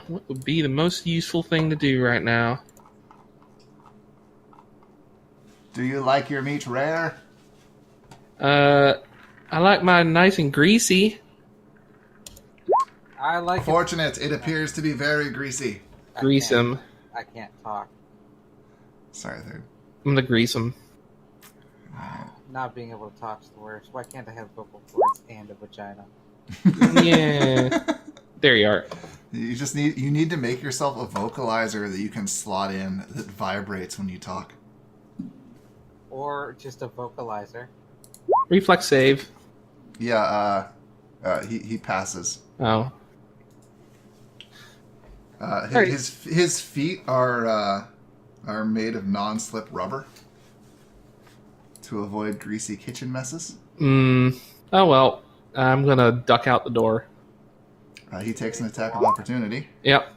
What would be the most useful thing to do right now? Do you like your meat rare? I like mine nice and greasy. I like Fortunate, it appears to be very greasy. Grease him. I can't talk. Sorry, there. I'm gonna grease him. Not being able to talk is the worst. Why can't I have vocal cords and a vagina? Yeah. There you are. You need to make yourself a vocalizer that you can slot in that vibrates when you talk. Or just a vocalizer. Reflex save. Yeah, he passes. Oh. His feet are made of non-slip rubber to avoid greasy kitchen messes. Oh well. I'm gonna duck out the door. He takes an attack of opportunity. Yep.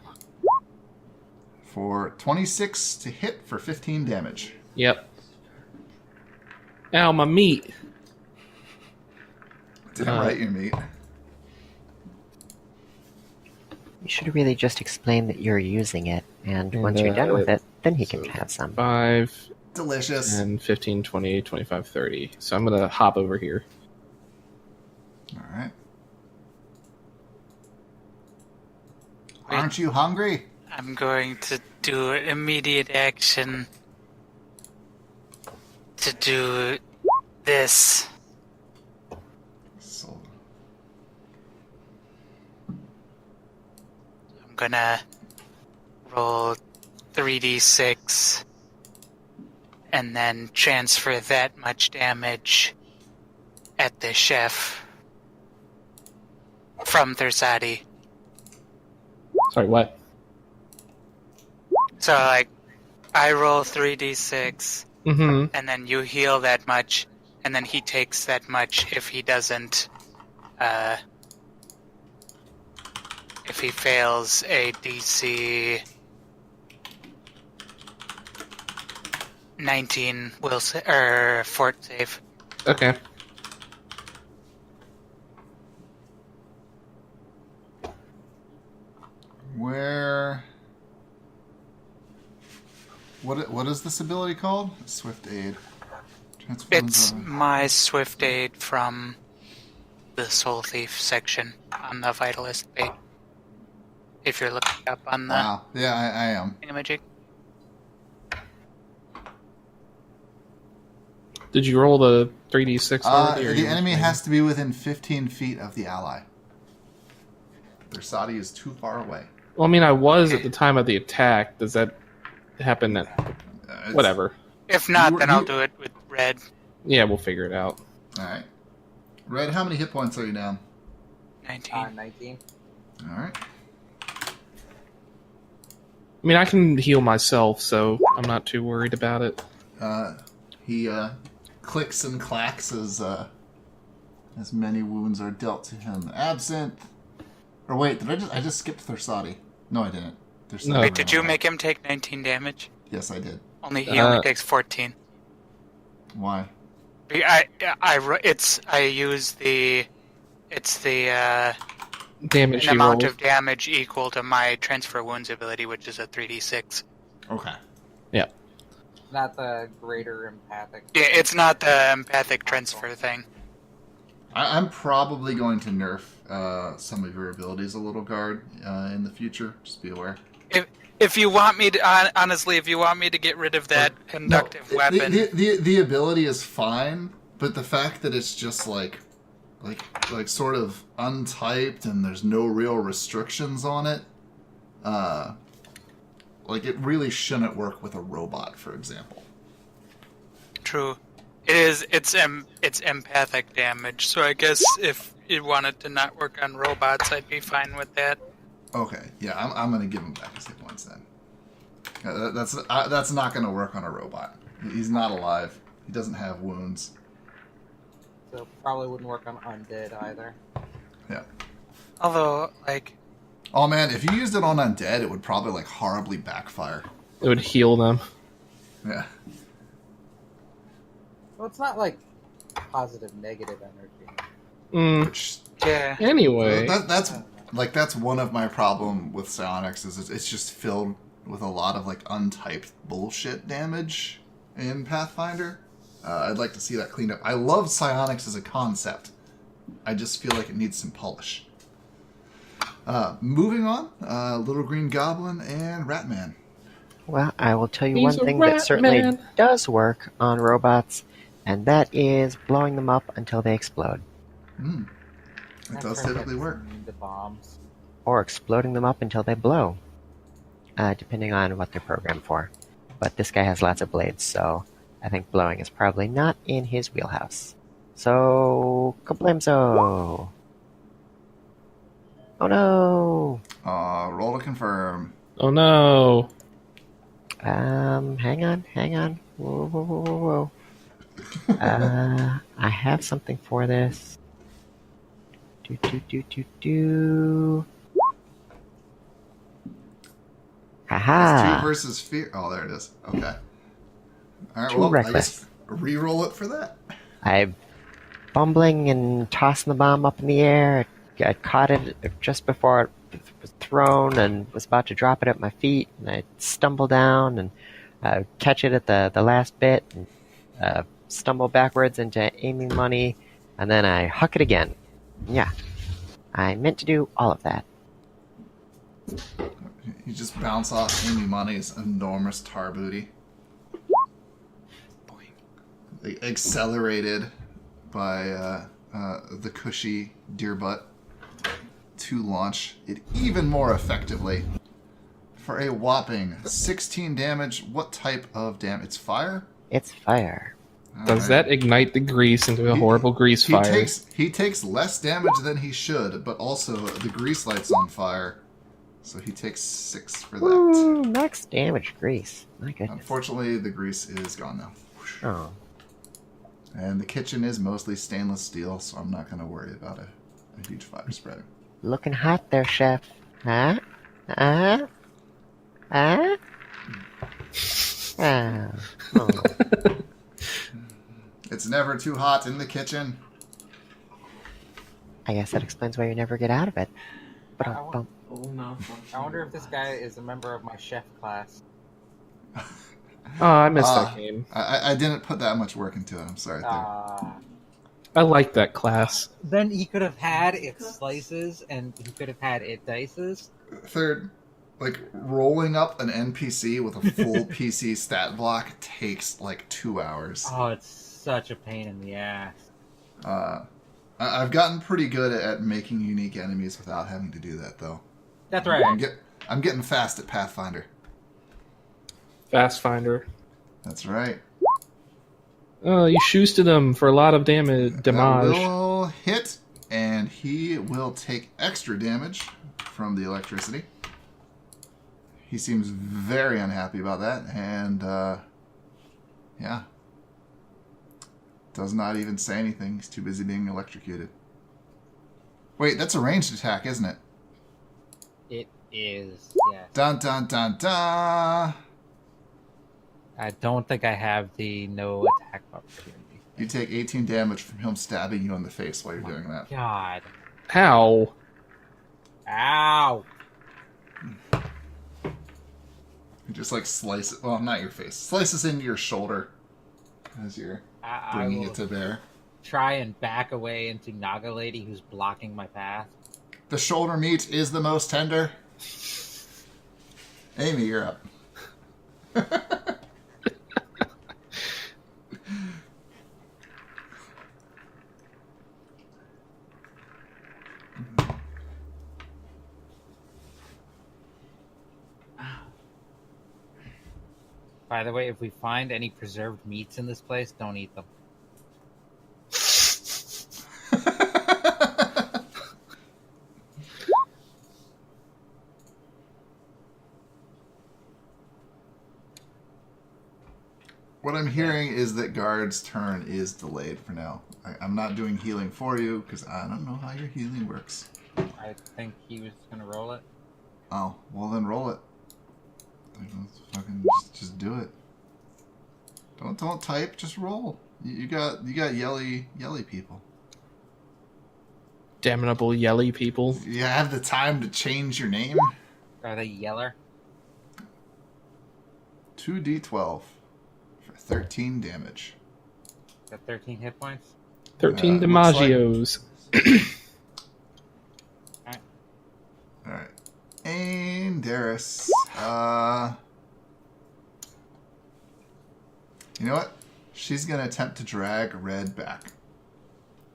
For 26 to hit for 15 damage. Yep. Ow, my meat. Didn't write your meat. You should really just explain that you're using it, and once you're done with it, then he can have some. 5, Delicious. and 15, 20, 25, 30. So I'm gonna hop over here. Alright. Aren't you hungry? I'm going to do immediate action to do this. So, I'm gonna roll 3d6 and then transfer that much damage at the chef from Thursadi. Sorry, what? So, like, I roll 3d6, Mm-hmm. and then you heal that much, and then he takes that much if he doesn't, if he fails a DC 19 fort save. Okay. where... What is this ability called? Swift Aid. It's my Swift Aid from the Soul Thief section on the Vitalist page. If you're looking up on the Wow. Yeah, I am. thingamajig. Did you roll the 3d6 already? Or The you enemy waiting? has to be within 15 feet of the ally. Thersati is too far away. Well, I mean, I was at the time of the attack. Does that happen at... Whatever. If not, then I'll do it with red. Yeah, we'll figure it out. Alright. Red, how many hit points are you down? 19. 19. Alright. I mean, I can heal myself, so I'm not too worried about it. He clicks and clacks as many wounds are dealt to him. Absinthe. Or wait, did I just skipped Thersati? No, I didn't. No. Wait, did you make him take 19 damage? Yes, I did. He only takes 14. Why? I use the Damage an he amount rolls. of damage equal to my transfer wounds ability, which is a 3d6. Okay. Yeah. Not the greater empathic. Yeah, it's not the empathic transfer thing. I'm probably going to nerf some of your abilities a little, guard, in the future. Just be aware. If you want me to, honestly, if you want me to get rid of that conductive weapon, The ability is fine, but the fact that it's just like sort of untyped and there's no real restrictions on it, it really shouldn't work with a robot, for example. true, it's empathic damage. So I guess if you wanted to not work on robots, I'd be fine with that. Okay, yeah, I'm gonna give him back his hit points then. That's not gonna work on a robot. He's not alive. He doesn't have wounds. So probably wouldn't work on undead either. Yeah. Although, Oh man, if you used it on undead, it would probably horribly backfire. It would heal them. Yeah. Well, it's not positive, negative energy. Which, yeah. Anyway. that's one of my problem with psionics is it's just filled with a lot of untyped bullshit damage in Pathfinder. I'd like to see that cleaned up. I love psionics as a concept. I just feel like it needs some polish. Moving on, Little Green Goblin and Ratman. Well, I will tell you He's one a thing rat that certainly man. does work on robots, and that is blowing them up until they explode. It does typically work. The bombs. Or exploding them up until they blow, depending on what they're programmed for. But this guy has lots of blades, so I think blowing is probably not in his wheelhouse. So, kablamzo! Oh no! Roll to confirm. Oh no. Hang on. Whoa. I have something for this. Do. Haha! It's 2 versus fear. Oh, there it is. Okay. All right. Too Well, reckless. I guess re-roll it for that. I'm bumbling and tossing the bomb up in the air. I caught it just before it was thrown and was about to drop it at my feet. And I stumble down and catch it at the last bit and stumble backwards into aiming money. And then I huck it again. Yeah. I meant to do all of that. You just bounce off Amy Money's enormous tar booty. Accelerated by the cushy deer butt to launch it even more effectively for a whopping 16 damage. What type of damage? It's fire? It's fire. Does that ignite the grease into a horrible grease fire? He takes less damage than he should, but also the grease light's on fire. So he takes 6 for that. Ooh, max damage grease. My goodness. Unfortunately, the grease is gone now. Oh. And the kitchen is mostly stainless steel, so I'm not going to worry about a huge fire spreading. Looking hot there, chef. Huh? Oh. It's never too hot in the kitchen. I guess that explains why you never get out of it. Ba-dum-bum. I wonder if this guy is a member of my chef class. Oh, I missed that game. I didn't put that much work into it. I'm sorry. I like that class. Then he could have had its slices, and he could have had it dices, Third, like rolling up an NPC with a full PC stat block takes like 2 hours. Oh, it's such a pain in the ass. I've gotten pretty good at making unique enemies without having to do that, though. That's right. I'm getting fast at Pathfinder. Fastfinder. That's right. Oh, you shoosted him for a lot of damage. That will hit, and he will take extra damage from the electricity. He seems very unhappy about that, and yeah. Does not even say anything. He's too busy being electrocuted. Wait, that's a ranged attack, isn't it? It is, yes. Dun dun dun dun! I don't think I have the no attack opportunity. You take 18 damage from him stabbing you in the face while you're doing that. God. How? Ow! You just like slice it. Well, not your face. Slices into your shoulder as you're bringing it to bear. Try and back away into Naga Lady who's blocking my path. The shoulder meat is the most tender. Amy, you're up. By the way, if we find any preserved meats in this place, don't eat them. What I'm hearing is that Guard's turn is delayed for now. I'm not doing healing for you because I don't know how your healing works. I think he was gonna roll it. Oh, well then roll it. Let's fucking just do it. Don't type, just roll. You got yelly people. Damnable yelly people. You have the time to change your name. Are they yeller? 2d12 for 13 damage. Got 13 hit points? 13 DiMaggios. Alright. And Darius. You know what? She's going to attempt to drag Red back.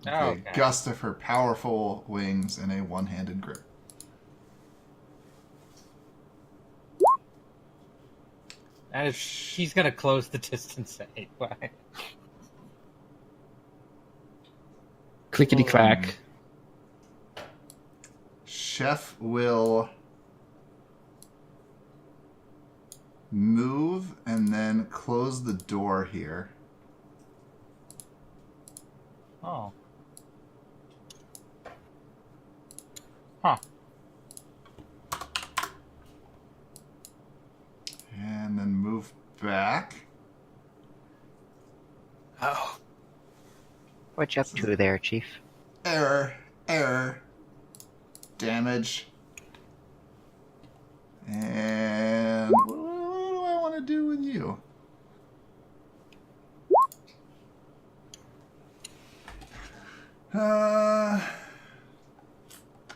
With a gust of her powerful wings and a one-handed grip. And she's gonna close the distance anyway. Clickety clack. Chef will move and then close the door here. Oh. Huh. And then move back. Oh. What you up to there, Chief? Error. Damage. And what do I want to do with you?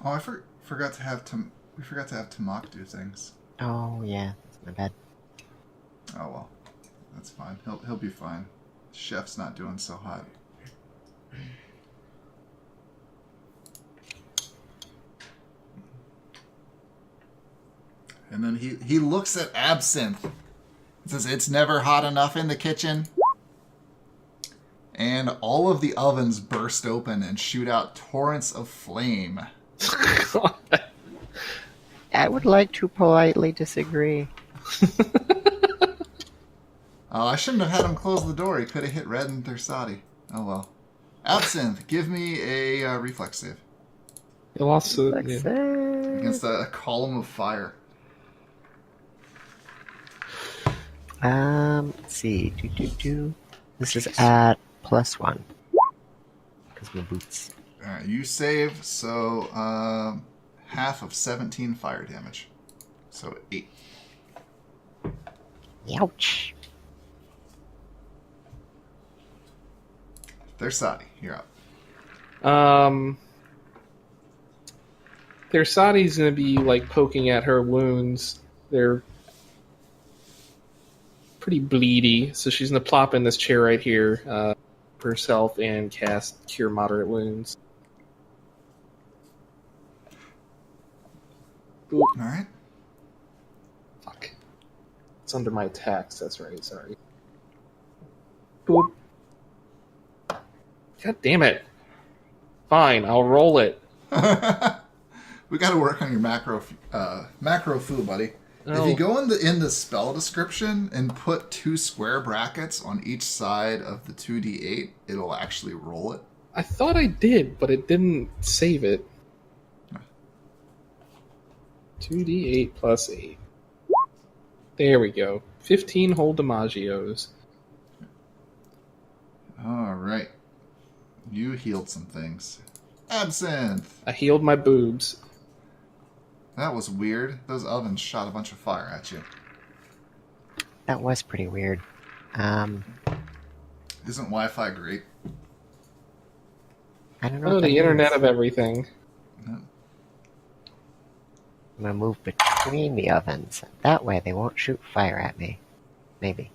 I forgot to have we forgot to have Tamak do things. Oh, yeah. That's my bad. Oh well, that's fine. He'll be fine. Chef's not doing so hot. And then he looks at Absinthe. He says, "It's never hot enough in the kitchen." And all of the ovens burst open and shoot out torrents of flame. I would like to politely disagree. Oh, I shouldn't have had him close the door. He could have hit Red and Thursati. Oh well. Absinthe, give me a reflex save. You lost Against a column of fire. Let's see. This is at +1. Because my boots. Alright, you save, so half of 17 fire damage. So 8. Ouch. Thursati, you're up. Thersadi's gonna be like poking at her wounds. They're pretty bleedy, so she's gonna plop in this chair right here for herself and cast Cure Moderate Wounds. Boop. All right. Fuck. It's under my attacks, that's right, sorry. Boop. God damn it. Fine, I'll roll it. We got to work on your macro foo, buddy. Oh. If you go in the spell description and put 2 square brackets on each side of the 2d8, it'll actually roll it. I thought I did, but it didn't save it. 2d8 plus 8. There we go. 15 whole DiMaggios. All right. You healed some things. Absinthe! I healed my boobs. That was weird. Those ovens shot a bunch of fire at you. That was pretty weird. Isn't Wi-Fi great? I don't know. Oh, what that the Internet means. of Everything. No. I'm gonna move between the ovens. That way they won't shoot fire at me. Maybe.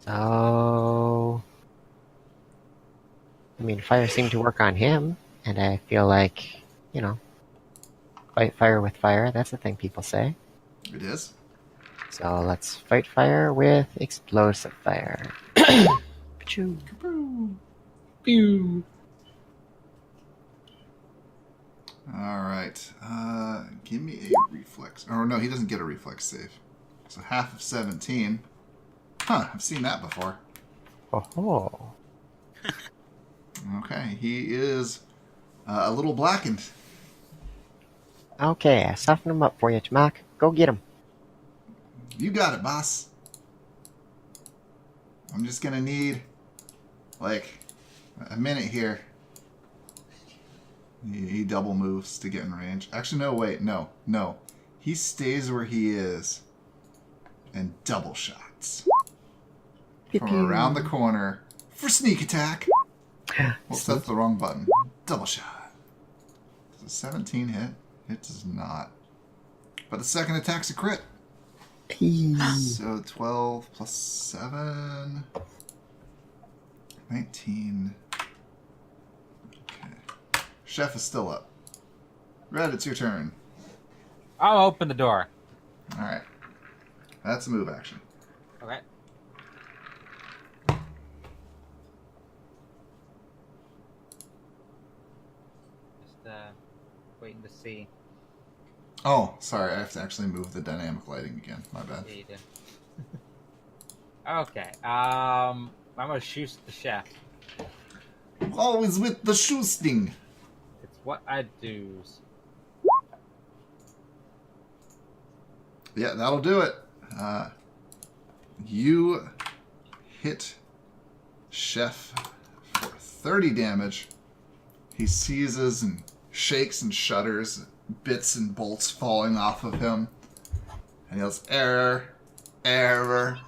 So... I mean, fire seemed to work on him, and I feel like, you know, fight fire with fire, that's the thing people say. It is. So let's fight fire with explosive fire. Achoo. Pew. All right. Give me a reflex. Oh, no, he doesn't get a reflex save. So half of 17. Huh, I've seen that before. Oh. Okay, he is a little blackened. Okay, I softened him up for you, Tamak. Go get him. You got it, boss. I'm just gonna need, like, a minute here. He double moves to get in range. Actually, no, wait, no. He stays where he is and double shots. From around the corner for sneak attack. Whoops, that's the wrong button. Double shot. Does a 17 hit? It does not. But the second attack's a crit. So 12 plus 7. 19. Okay. Chef is still up. Red, it's your turn. I'll open the door. Alright. That's a move action. Okay. Just waiting to see. Oh, sorry, I have to actually move the dynamic lighting again. My bad. Yeah, you did. Okay. I'm gonna shoot the chef. Always with the shoosting. It's what I do. Yeah, that'll do it. You hit Chef for 30 damage. He seizes and shakes and shudders, bits and bolts falling off of him. And he yells, "Error, error,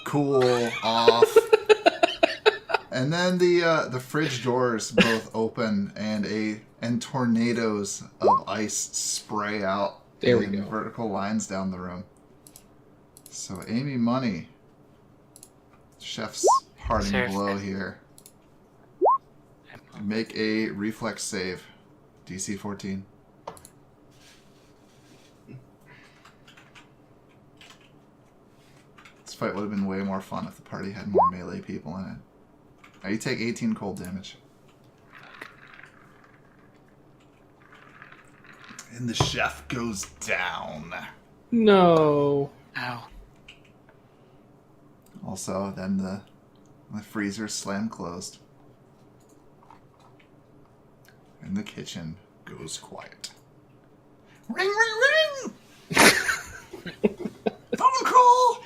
cool off." And then the fridge doors both open and tornadoes of ice spray out There we in go. vertical lines down the room. So Amy Money, Chef's parting Seriously. blow here. Make a reflex save, DC 14. This fight would have been way more fun if the party had more melee people in it. Now you take 18 cold damage. And the chef goes down. No. Ow. Also, then the freezer slam closed. And the kitchen goes quiet. Ring, ring, ring! Phone call!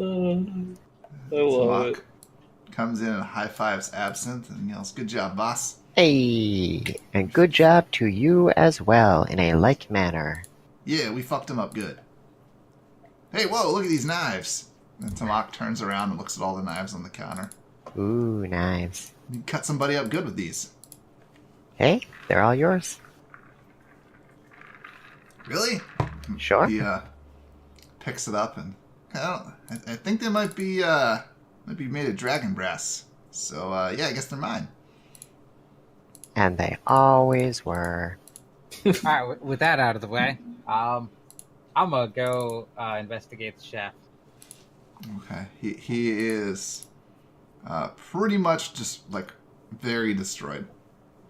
I love Mock it. comes in and high fives Absinthe and yells, "Good job, boss." Hey, and good job to you as well, in a like manner. Yeah, we fucked him up good. Hey, whoa, look at these knives. And Tamak turns around and looks at all the knives on the counter. Ooh, knives. You can cut somebody up good with these. Hey, they're all yours. Really? Sure. He picks it up and I think they might be made of dragon brass. So yeah, I guess they're mine. And they always were. All right, with that out of the way, I'm gonna go investigate the chef. Okay. He is pretty much just like very destroyed.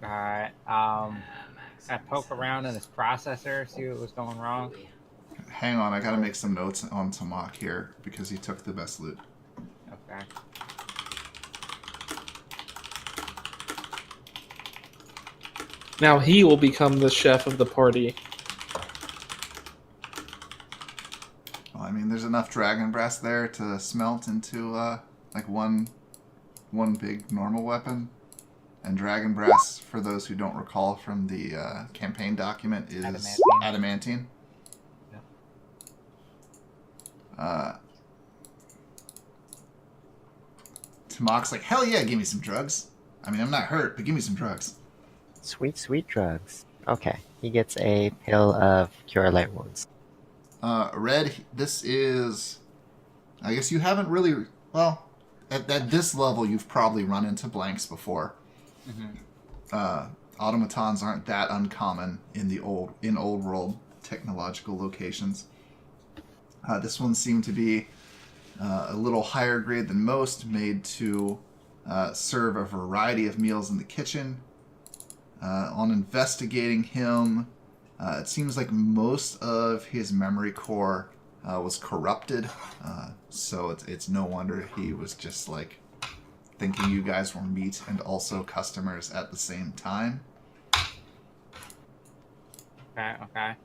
All right. I poke around in his processor, see what was going wrong. Hang on, I gotta make some notes on Tamak here because he took the best loot. Okay. Now he will become the chef of the party. Well, I mean, there's enough dragon brass there to smelt into like one big normal weapon. And dragon brass, for those who don't recall from the campaign document, is adamantine. Tamak's like, hell yeah, give me some drugs. I mean, I'm not hurt, but give me some drugs. Sweet, sweet drugs. Okay, he gets a pill of cure light wounds. Red, this is... I guess you haven't really... Well, at this level, you've probably run into blanks before. Mm-hmm. Automatons aren't that uncommon in old world technological locations. This one seemed to be a little higher grade than most, made to serve a variety of meals in the kitchen. On investigating him, it seems like most of his memory core was corrupted, so it's no wonder he was just like thinking you guys were meat and also customers at the same time. Okay.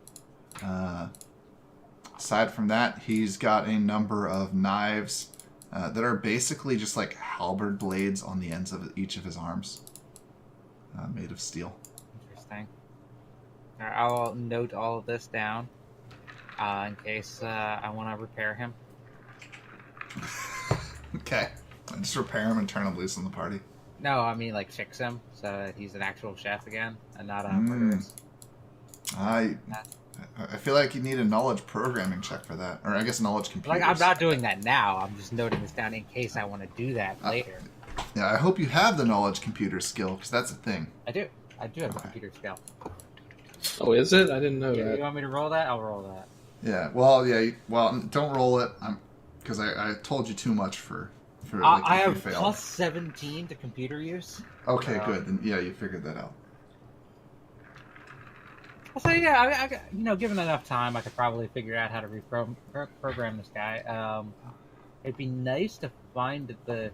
Aside from that, he's got a number of knives that are basically just like halberd blades on the ends of each of his arms, made of steel. Interesting. All right, I'll note all of this down in case I want to repair him. Okay. Just repair him and turn him loose on the party. No, I mean like fix him so that he's an actual chef again and not a murderous. I feel like you need a knowledge programming check for that, or I guess knowledge computers. Like I'm not doing that now. I'm just noting this down in case I want to do that later. Yeah, I hope you have the knowledge computer skill because that's a thing. I do have the computer skill. Oh, is it? I didn't know Yeah, that. you want me to roll that? I'll roll that. Yeah. Well, yeah. Well, don't roll it. Because I told you too much for like, I if have you fail. plus 17 to computer use. Okay, good. Then yeah, you figured that out. So yeah, I given enough time, I could probably figure out how to reprogram this guy. It'd be nice to find the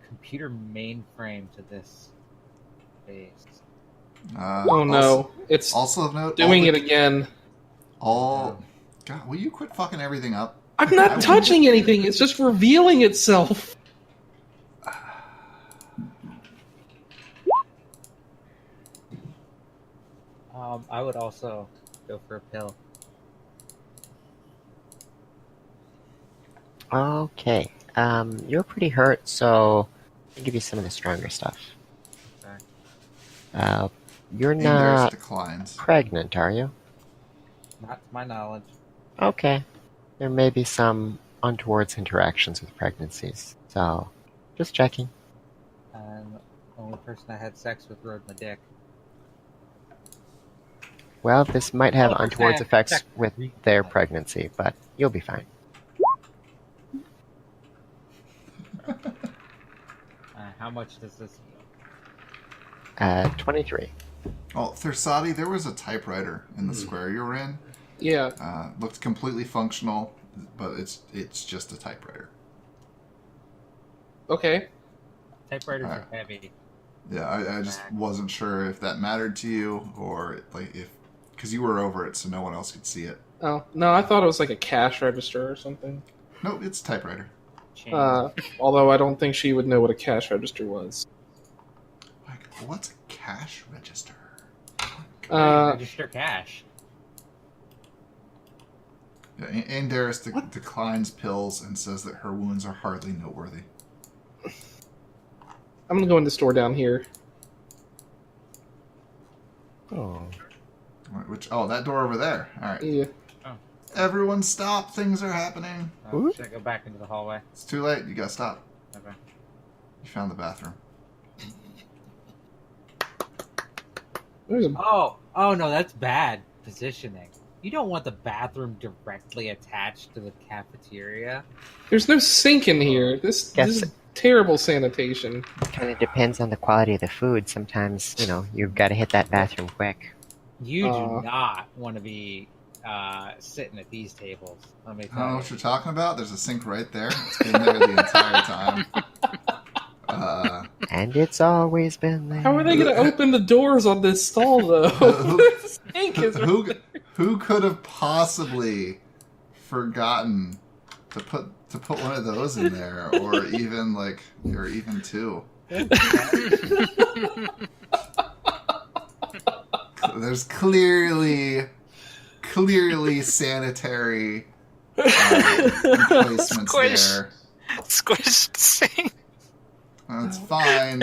computer mainframe to this base. Oh no, it's also of note, doing it again. God, will you quit fucking everything up? I'm not touching anything. It's just revealing itself. I would also go for a pill. Okay. You're pretty hurt, so I'll give you some of the stronger stuff. Okay. You're not declines. pregnant, are you? Not to my knowledge. Okay. There may be some untowards interactions with pregnancies, so just checking. And the only person I had sex with rode my dick. Well, this might have 12% untowards effects sex with their pregnancy, but you'll be fine. How much does this heal? 23. Oh, Thursadi, there was a typewriter in the square you were in. Yeah. Looked completely functional, but it's just a typewriter. Okay. Typewriters are heavy. Yeah, I just wasn't sure if that mattered to you or like because you were over it, so no one else could see it. Oh no, I thought it was like a cash register or something. No, it's a typewriter. Although I don't think she would know what a cash register was. Like, what's a cash register? Register cash. Yeah, Aindaris declines pills and says that her wounds are hardly noteworthy. I'm gonna go in the store down here. Oh. That door over there. All right. Yeah. Everyone stop. Things are happening. Should I go back into the hallway? It's too late. You gotta stop. Okay. You found the bathroom. There's a... Oh no, that's bad positioning. You don't want the bathroom directly attached to the cafeteria. There's no sink in here. This Yes. is terrible sanitation. Kind of depends on the quality of the food. Sometimes, you've got to hit that bathroom quick. You do not want to be sitting at these tables. Let me I tell don't know you. what you're talking about. There's a sink right there. It's been there the entire time. And it's always been there. How are they going to open the doors on this stall, though? The sink is right there. Who could have possibly forgotten to put one of those in there, or even two? There's clearly sanitary emplacements there. Squished sink. That's fine.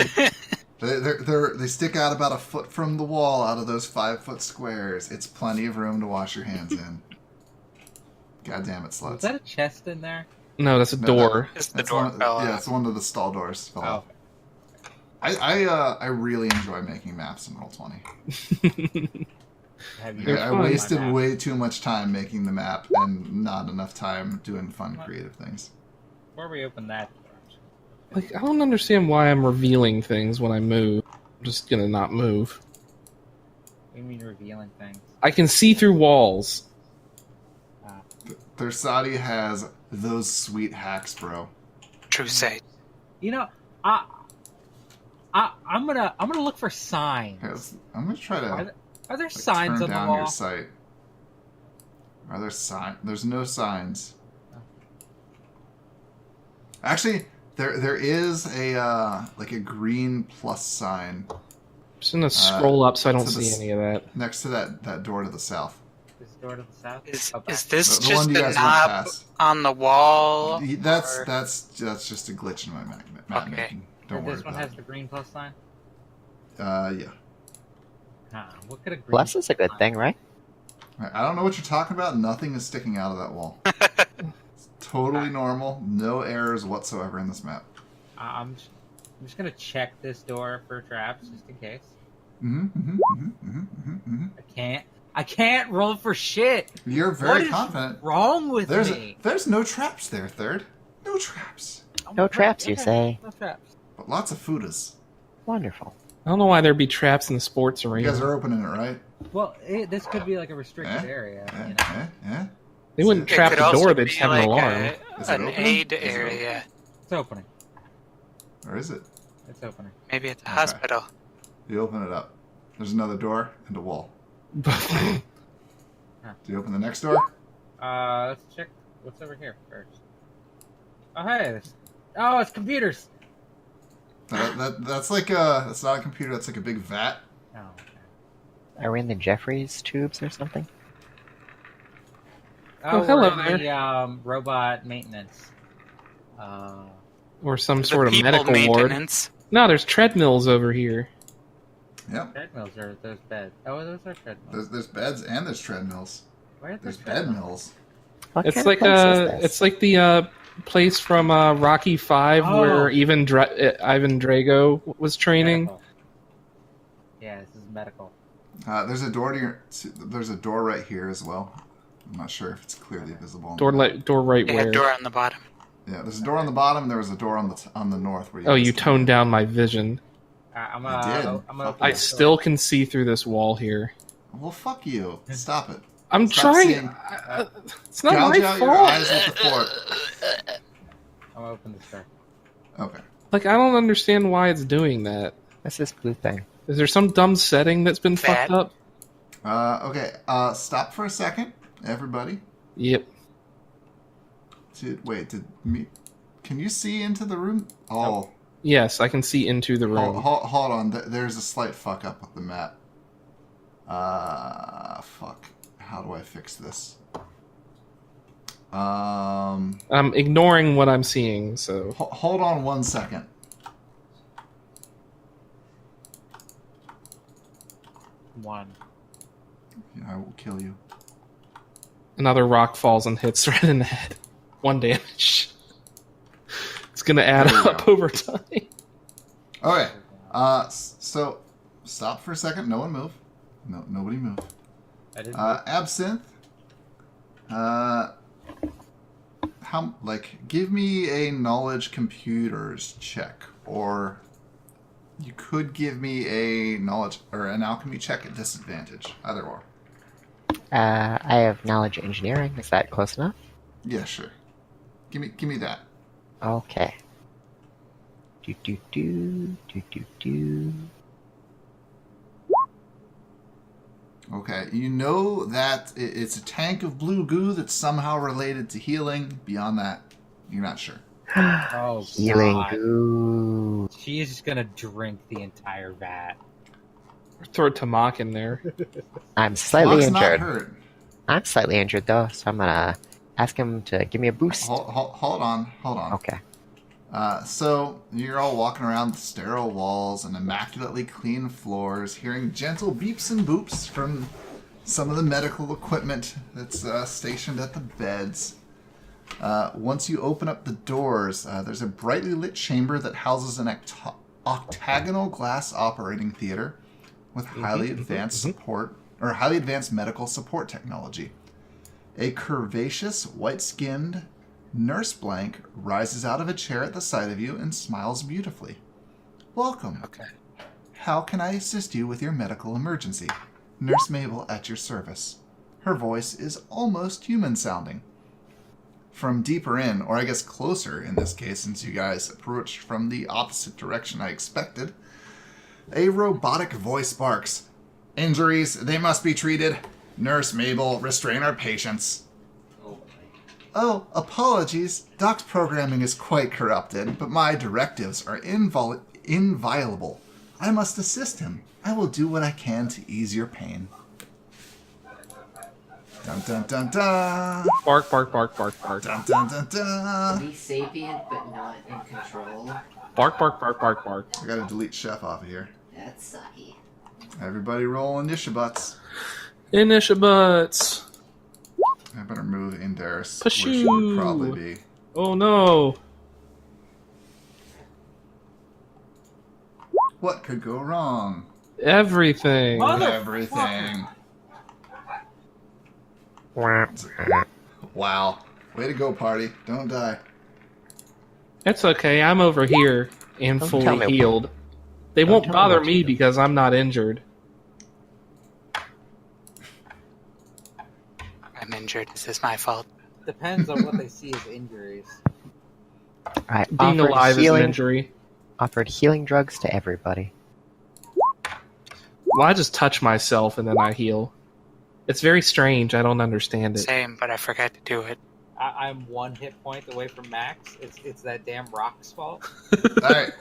They stick out about a foot from the wall out of those 5-foot squares. It's plenty of room to wash your hands in. God damn it, sluts. Is that a chest in there? No, that's a door. It's the door fell out. it's one of the stall doors. Fell Oh. off. I really enjoy making maps in Roll20. Have you I fun. wasted way too much time making the map and not enough time doing fun, creative things. Before we open that door, Like, I don't understand why I'm revealing things when I move. I'm just gonna not move. what do you mean revealing things? I can see through walls. Thursadi has those sweet hacks, bro. True say. You know, I'm gonna look for signs. Here, I'm gonna try to Are there signs turn on the down wall? your sight. Are there signs? There's no signs. Actually, there is a green plus sign I'm just gonna scroll up so I don't to the see any of that. next to that door to the south. This door to the south. Is Okay. this The just one you a guys went knob past. on the wall? That's or- just a glitch in my map Okay. making. Don't worry This one about has the green plus sign. it. Yeah. Huh, what could a green Plus is a good sign- thing, right? I don't know what you're talking about. Nothing is sticking out of that wall. It's totally normal. No errors whatsoever in this map. I'm just gonna check this door for traps just in case. I can't roll for shit. You're What very is confident. wrong with me? There's no traps there, Third. No traps. No traps, you say? No traps. But lots of fooders. Wonderful. I don't know why there'd be traps in the sports You arena. guys are opening it, right? Well, this could be like a restricted area. Yeah, You know? yeah. They wouldn't It trap could the also door, they'd be just have an like alarm. Is it an open? aid Is it area. It's opening. Or is it? It's opening. Maybe at the Okay. hospital. You open it up. There's another door and a wall. Do you open the next door? Let's check what's over here first. Oh, hey. Oh, it's computers. That's not a computer. That's like a big vat. Oh, okay. Are we in the Jeffries tubes or something? Oh, hello we're in there. the robot maintenance. Or some The sort of people medical ward. maintenance. No, there's treadmills over here. Yep. Treadmills are those beds. Oh, those are treadmills. There's beds and there's treadmills. Where are the There's bed treadmills? mills. What It's kind like of place is this? it's like the place from Rocky V Oh. where Ivan Drago was training. Medical. Yeah, this is medical. There's a door there's a door right here as well. I'm not sure if it's clearly visible. Door right Yeah, where? door on the bottom. Yeah, there's a door on the bottom, and there was a door on the north. Where Oh, you guys came toned in. down my vision. I'm I did. gonna open I this still door. can see through this wall here. Well, fuck you. Stop it. I'm Stop trying. seeing- It's not Gouge my out your fault. eyes with the fork. I'm gonna open this door. Okay. Like, I don't understand why it's doing that. What's this blue thing? Is there some dumb setting that's been That- fucked up? Okay. Stop for a second, everybody. Yep. Can you see into the room? Oh, Yes, I can see into the room. hold on. There's a slight fuck up with the map. Fuck. How do I fix this? I'm ignoring what I'm seeing, so... Hold on 1 second. 1. Yeah, I will kill you. Another rock falls and hits right in the head. 1 damage. It's going to add There we up go. over time. Okay. So stop for a second. No one move. No, nobody move. I didn't. Absinthe. Give me a knowledge computers check, or you could give me a knowledge or an alchemy check at disadvantage. Either or. I have knowledge engineering. Is that close enough? Yeah, sure. Give me that. Okay. Do. Okay, you know that it's a tank of blue goo that's somehow related to healing. Beyond that, you're not sure. Oh, Healing God. goo. She is just gonna drink the entire vat. Throw Tamak in there. I'm slightly Flock's not injured. hurt. I'm slightly injured though, so I'm gonna ask him to give me a boost. Hold on. Okay. So you're all walking around with sterile walls and immaculately clean floors, hearing gentle beeps and boops from some of the medical equipment that's stationed at the beds. Once you open up the doors, there's a brightly lit chamber that houses an octagonal glass operating theater with highly advanced medical support technology. A curvaceous, white-skinned Nurse Blank rises out of a chair at the side of you and smiles beautifully. Welcome. Okay. How can I assist you with your medical emergency? Nurse Mabel at your service. Her voice is almost human-sounding. From deeper in, or I guess closer in this case, since you guys approached from the opposite direction I expected, a robotic voice barks. Injuries, they must be treated. Nurse Mabel, restrain our patients. Oh, apologies. Doc's programming is quite corrupted, but my directives are inviolable. I must assist him. I will do what I can to ease your pain. Dun dun dun dun. Bark, bark, bark, bark, bark. Dun dun dun dun. Be sapient, but not in control. Bark, bark, bark, bark, bark. I gotta delete Chef off of here. That's sucky. Everybody roll initiatives. Initiabuts. I better move Indaris, where she Pashoo. would probably be. Oh no. What could go wrong? Everything. Everything. Wow. Way to go, party. Don't die. It's okay. I'm over here and Don't tell fully me. healed. They Don't won't tell me bother what me you do. because I'm not injured. I'm injured. Is this my fault? Depends on what they see as injuries. I Being alive is an injury. offered healing drugs to everybody. Well, I just touch myself and then I heal. It's very strange. I don't understand it. Same, but I forgot to do it. I'm 1 hit point away from max. It's that damn rock's fault. Alright,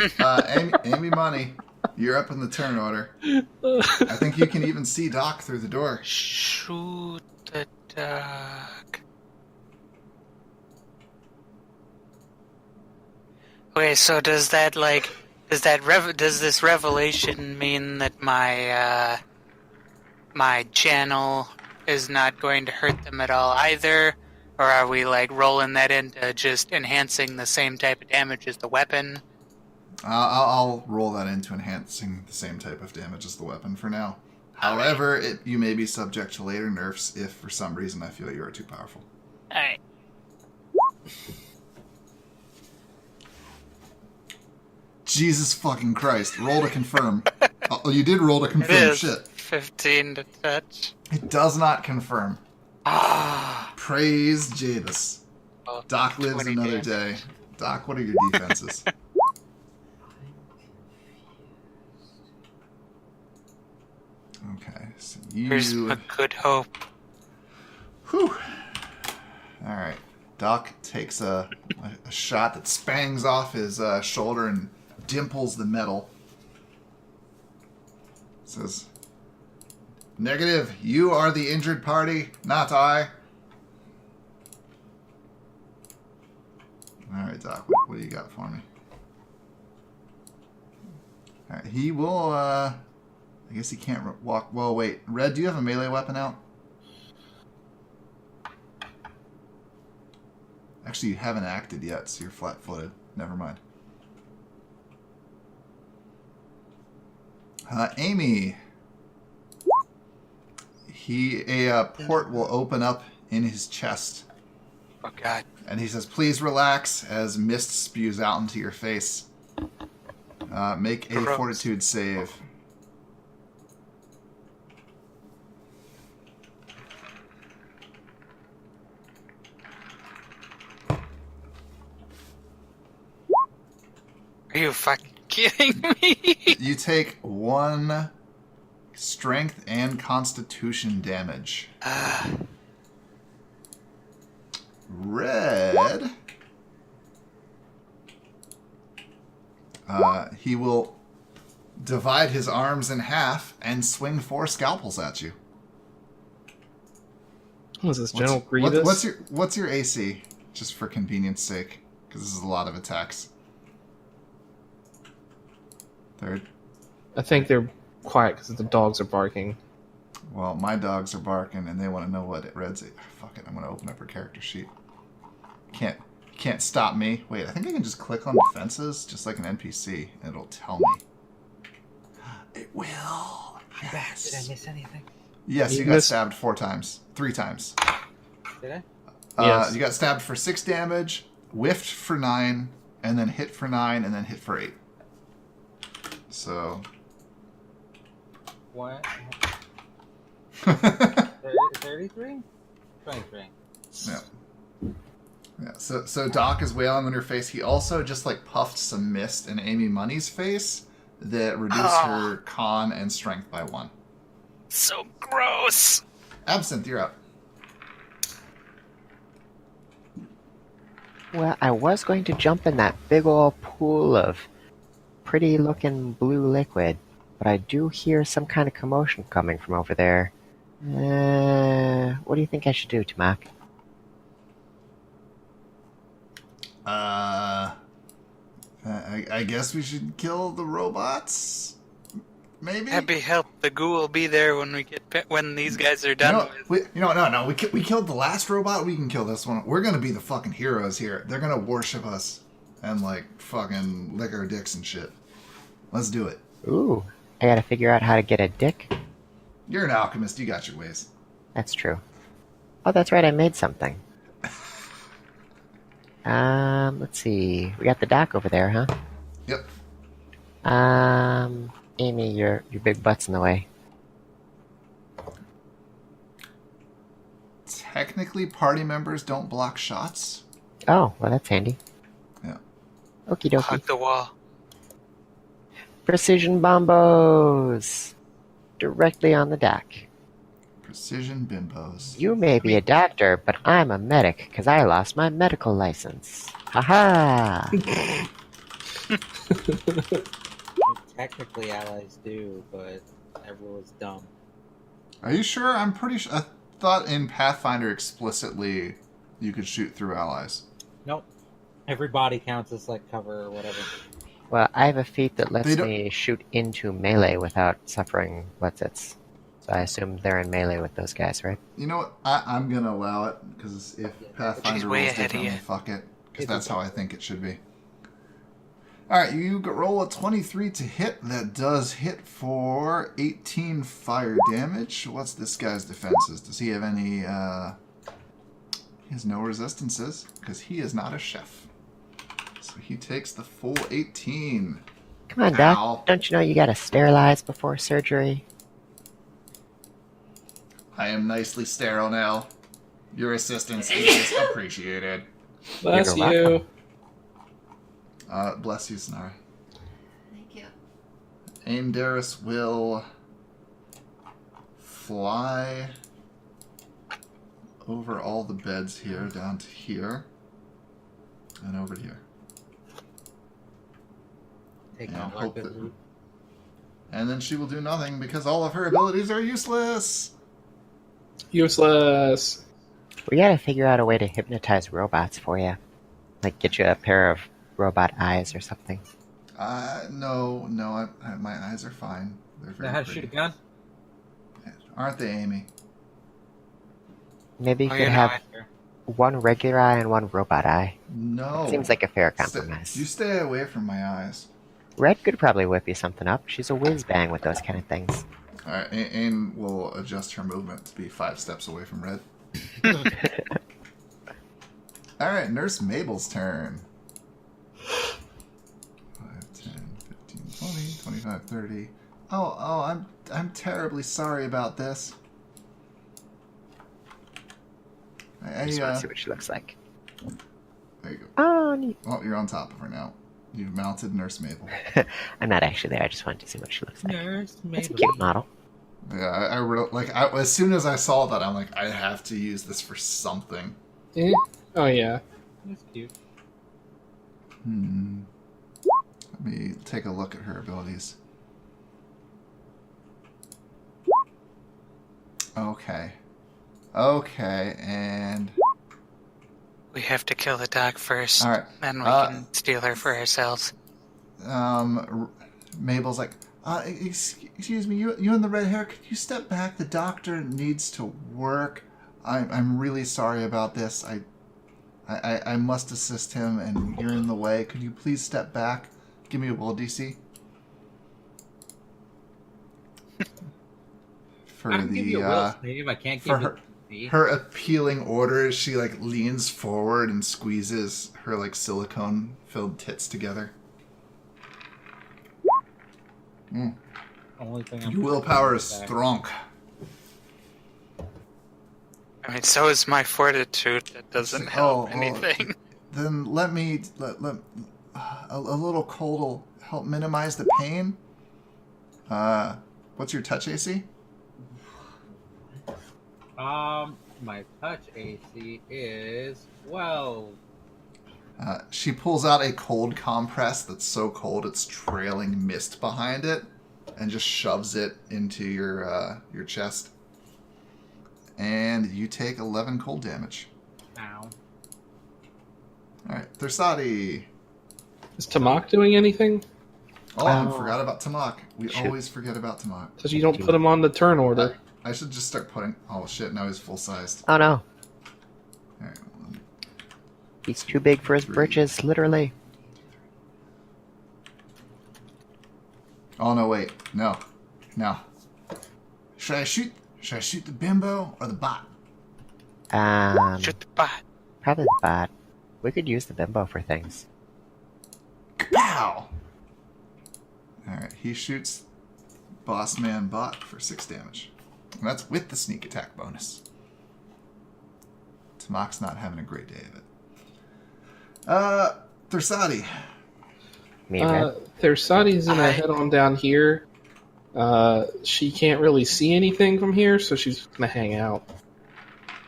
Amy Money, you're up in the turn order. I think you can even see Doc through the door. Shoot the dog. Okay, so does this revelation mean that my channel is not going to hurt them at all either? Or are we rolling that into just enhancing the same type of damage as the weapon? I'll roll that into enhancing the same type of damage as the weapon for now. However, you may be subject to later nerfs if for some reason I feel you are too powerful. Alright. Jesus fucking Christ. Roll to confirm. Oh, you did roll to It confirm. is Shit. 15 to touch. It does not confirm. Ah. Praise Javis. Well, Doc lives 20 another damage. day. Doc, what are your defenses? Okay, so Here's you... a good hope. Whew. Alright. Doc takes a shot that spangs off his shoulder and dimples the metal. Says, "Negative, you are the injured party, not I." Alright, Doc, what do you got for me? Alright, he will I guess he can't walk. Well, wait. Red, do you have a melee weapon out? Actually, you haven't acted yet, so you're flat-footed. Never mind. Amy. A port will open up in his chest. Oh, God. And he says, please relax, as mist spews out into your face. Make a Gross. fortitude save. Are you fucking kidding me? You take 1 strength and constitution damage. Red. He will divide his arms in half and swing 4 scalpels at you. Was this General Grievous? What's your AC? Just for convenience sake, because this is a lot of attacks. Third. I think they're quiet because the dogs are barking. Well, my dogs are barking, and they want to know what Red's. Fuck it, I'm going to open up her character sheet. Can't stop me. Wait, I think I can just click on defenses, just like an NPC, and it'll tell me. It will. Yes. Did I miss anything? Yes, you got stabbed 3 times. Did I? Yes. You got stabbed for 6 damage, whiffed for 9, and then hit for 9, and then hit for 8. So. What? 33? 23. Yeah. Yeah. So Doc is wailing on her face. He also just like puffed some mist in Amy Money's face that reduced her con and strength by 1. So gross. Absinthe, you're up. Well, I was going to jump in that big old pool of pretty looking blue liquid, but I do hear some kind of commotion coming from over there. What do you think I should do, Tamak? I guess we should kill the robots. Maybe. Happy help. The goo will be there when these guys are done. No. We killed the last robot. We can kill this one. We're gonna be the fucking heroes here. They're gonna worship us and like fucking lick our dicks and shit. Let's do it. Ooh, I gotta figure out how to get a dick. You're an alchemist. You got your ways. That's true. Oh, that's right. I made something. Let's see. We got the dock over there, huh? Yep. Amy, your big butt's in the way. Technically, party members don't block shots. Oh, well, that's handy. Yeah. Okie dokie. Hug the wall. Precision bombos! Directly on the dock. Precision bimbos. You may be a doctor, but I'm a medic, because I lost my medical license. Haha! Technically, allies do, but that rule is dumb. Are you sure? I'm pretty sure. I thought in Pathfinder explicitly you could shoot through allies. Nope. Every body counts as like cover or whatever. Well, I have a feat that lets me shoot into melee without suffering what's-its. So I assume they're in melee with those guys, right? You know what? I'm going to allow it, because if Pathfinder She's way rules ahead of differently, you. fuck it. Because that's how I think it should be. Alright, you roll a 23 to hit. That does hit for 18 fire damage. What's this guy's defenses? Does he have any, He has no resistances, because he is not a chef. So he takes the full 18. Come on, Doc. Ow. Don't you know you gotta sterilize before surgery? I am nicely sterile now. Your assistance is appreciated. Bless You're you. welcome. Bless you, Snara. Thank you. Aimdaris will fly over all the beds here, down to here, and over to here. Take And out hope weapon that- loot. And then she will do nothing because all of her abilities are useless. Useless. We gotta figure out a way to hypnotize robots for you. Like get you a pair of robot eyes or something. No, my eyes are fine. They're Know very how to shoot a pretty. gun? Aren't they, Amy? Maybe you Oh, could you know have it. one regular eye and one robot eye. No. Seems like a fair You compromise. stay away from my eyes. Red could probably whip you something up. She's a whiz bang with those kind of things. All right, Aim will adjust her movement to be 5 steps away from Red. All right, Nurse Mabel's turn. 5, 10, 15, 20, 25, 30. Oh, I'm terribly sorry about this. I just want to see what she looks like. There you go. Oh, neat. Oh, you're on top of her now. You've mounted Nurse Mabel. I'm not actually there. I just wanted to see what she looks like. Nurse That's a Mabel. cute model. Yeah, I really as soon as I saw that, I'm like, I have to use this for something. Oh yeah. That's cute. Let me take a look at her abilities. Okay, and We have to kill the dog first. all right. Then we can steal her for ourselves. Mabel's like, excuse me, you and the red hair, could you step back? The doctor needs to work. I'm really sorry about this. I must assist him, and you're in the way. Could you please step back? Give me a will DC. For I can give you a will save. I can't give for you her appealing order, she like leans forward and squeezes her like silicone filled tits together. Only thing I'm Your willpower is strong. I mean, so is my fortitude. That doesn't help anything. Then let a little cold will help minimize the pain. What's your touch AC? My touch AC is 12. She pulls out a cold compress that's so cold it's trailing mist behind it, and just shoves it into your chest. And you take 11 cold damage. Ow. Alright, Thursadi. Is Tamak doing anything? Oh, I forgot about Tamak. We Shoot. always forget about Tamak. Because you don't put him on the turn order. I should just start putting... Oh shit, now he's full-sized. Oh no. Alright, He's too big for his britches, literally. oh no, wait. No. Should I shoot the bimbo or the bot? Shoot the bot. Probably the bot. We could use the bimbo for things. Pow! Alright, he shoots Boss Man Bot for 6 damage. And that's with the sneak attack bonus. Tamak's not having a great day of it. Thursadi. Me and Red. Thersadi's gonna head on down here. She can't really see anything from here, so she's just gonna hang out.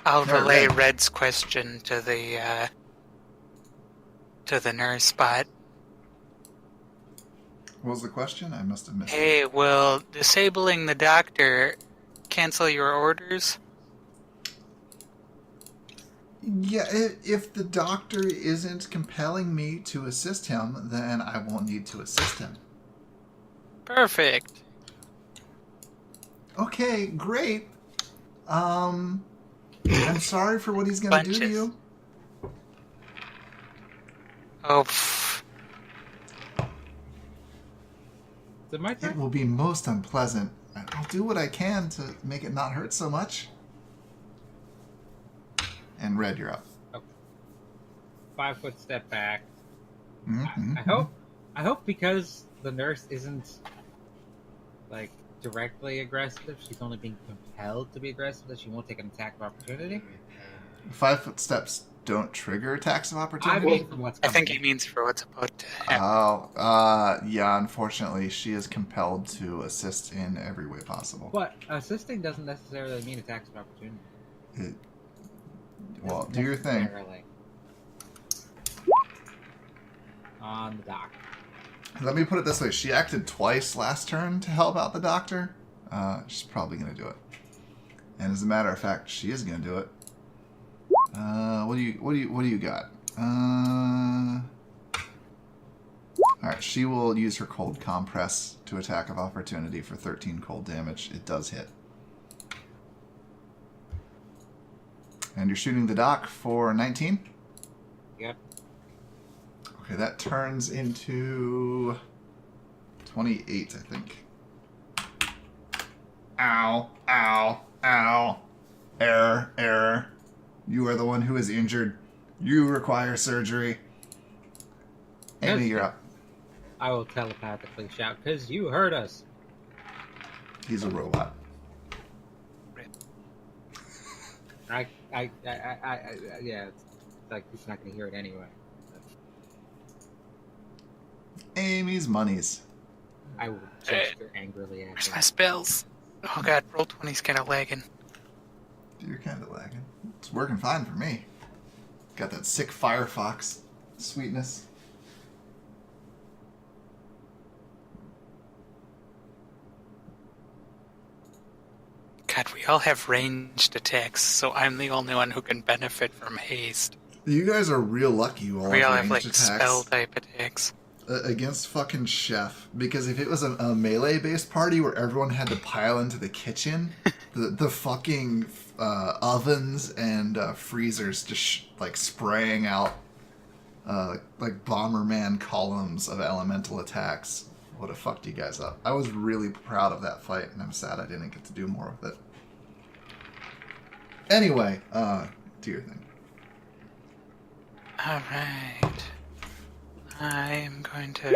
I'll Yeah, relay Red. Red's question to the nurse bot. What was the question? I must have missed it. Hey, will disabling the doctor cancel your orders? Yeah, if the doctor isn't compelling me to assist him, then I won't need to assist him. Perfect. Okay, great. I'm sorry for what he's gonna do to Bunches. you. Oh, Is it my It turn? will be most unpleasant. I'll do what I can to make it not hurt so much. And Red, you're up. 5-foot step back. Mm-hmm. I hope because the nurse isn't like directly aggressive, she's only being compelled to be aggressive, that she won't take an attack of opportunity. 5-foot steps don't trigger attacks of I opportunity. mean, from what's I coming. think he means for what's about to happen. Yeah, unfortunately, she is compelled to assist in every way possible. But assisting doesn't necessarily mean attacks of opportunity. Well, Doesn't do your thing. necessarily. On the dock. Let me put it this way. She acted twice last turn to help out the doctor. She's probably going to do it. And as a matter of fact, she is going to do it. What do you got? Alright, she will use her cold compress to attack of opportunity for 13 cold damage. It does hit. And you're shooting the doc for 19? Yep. Okay, that turns into 28, I think. Ow, ow, ow. Error. You are the one who is injured. You require surgery. Amy, you're up. I will telepathically shout, because you heard us. He's a robot. Yeah, it's like he's not going to hear it anyway. Amy's monies. I will gesture angrily at Where's him. my spells? Oh god, roll 20's kind of lagging. You're kind of lagging. It's working fine for me. Got that sick Firefox sweetness. God, we all have ranged attacks, so I'm the only one who can benefit from haste. You guys are real lucky you all We all have have like ranged attacks spell type attacks. against fucking Chef. Because if it was a melee-based party where everyone had to pile into the kitchen, the fucking ovens and freezers just like spraying out like Bomberman columns of elemental attacks would have fucked you guys up. I was really proud of that fight, and I'm sad I didn't get to do more with it. Anyway, do your thing. Alright. I'm going to...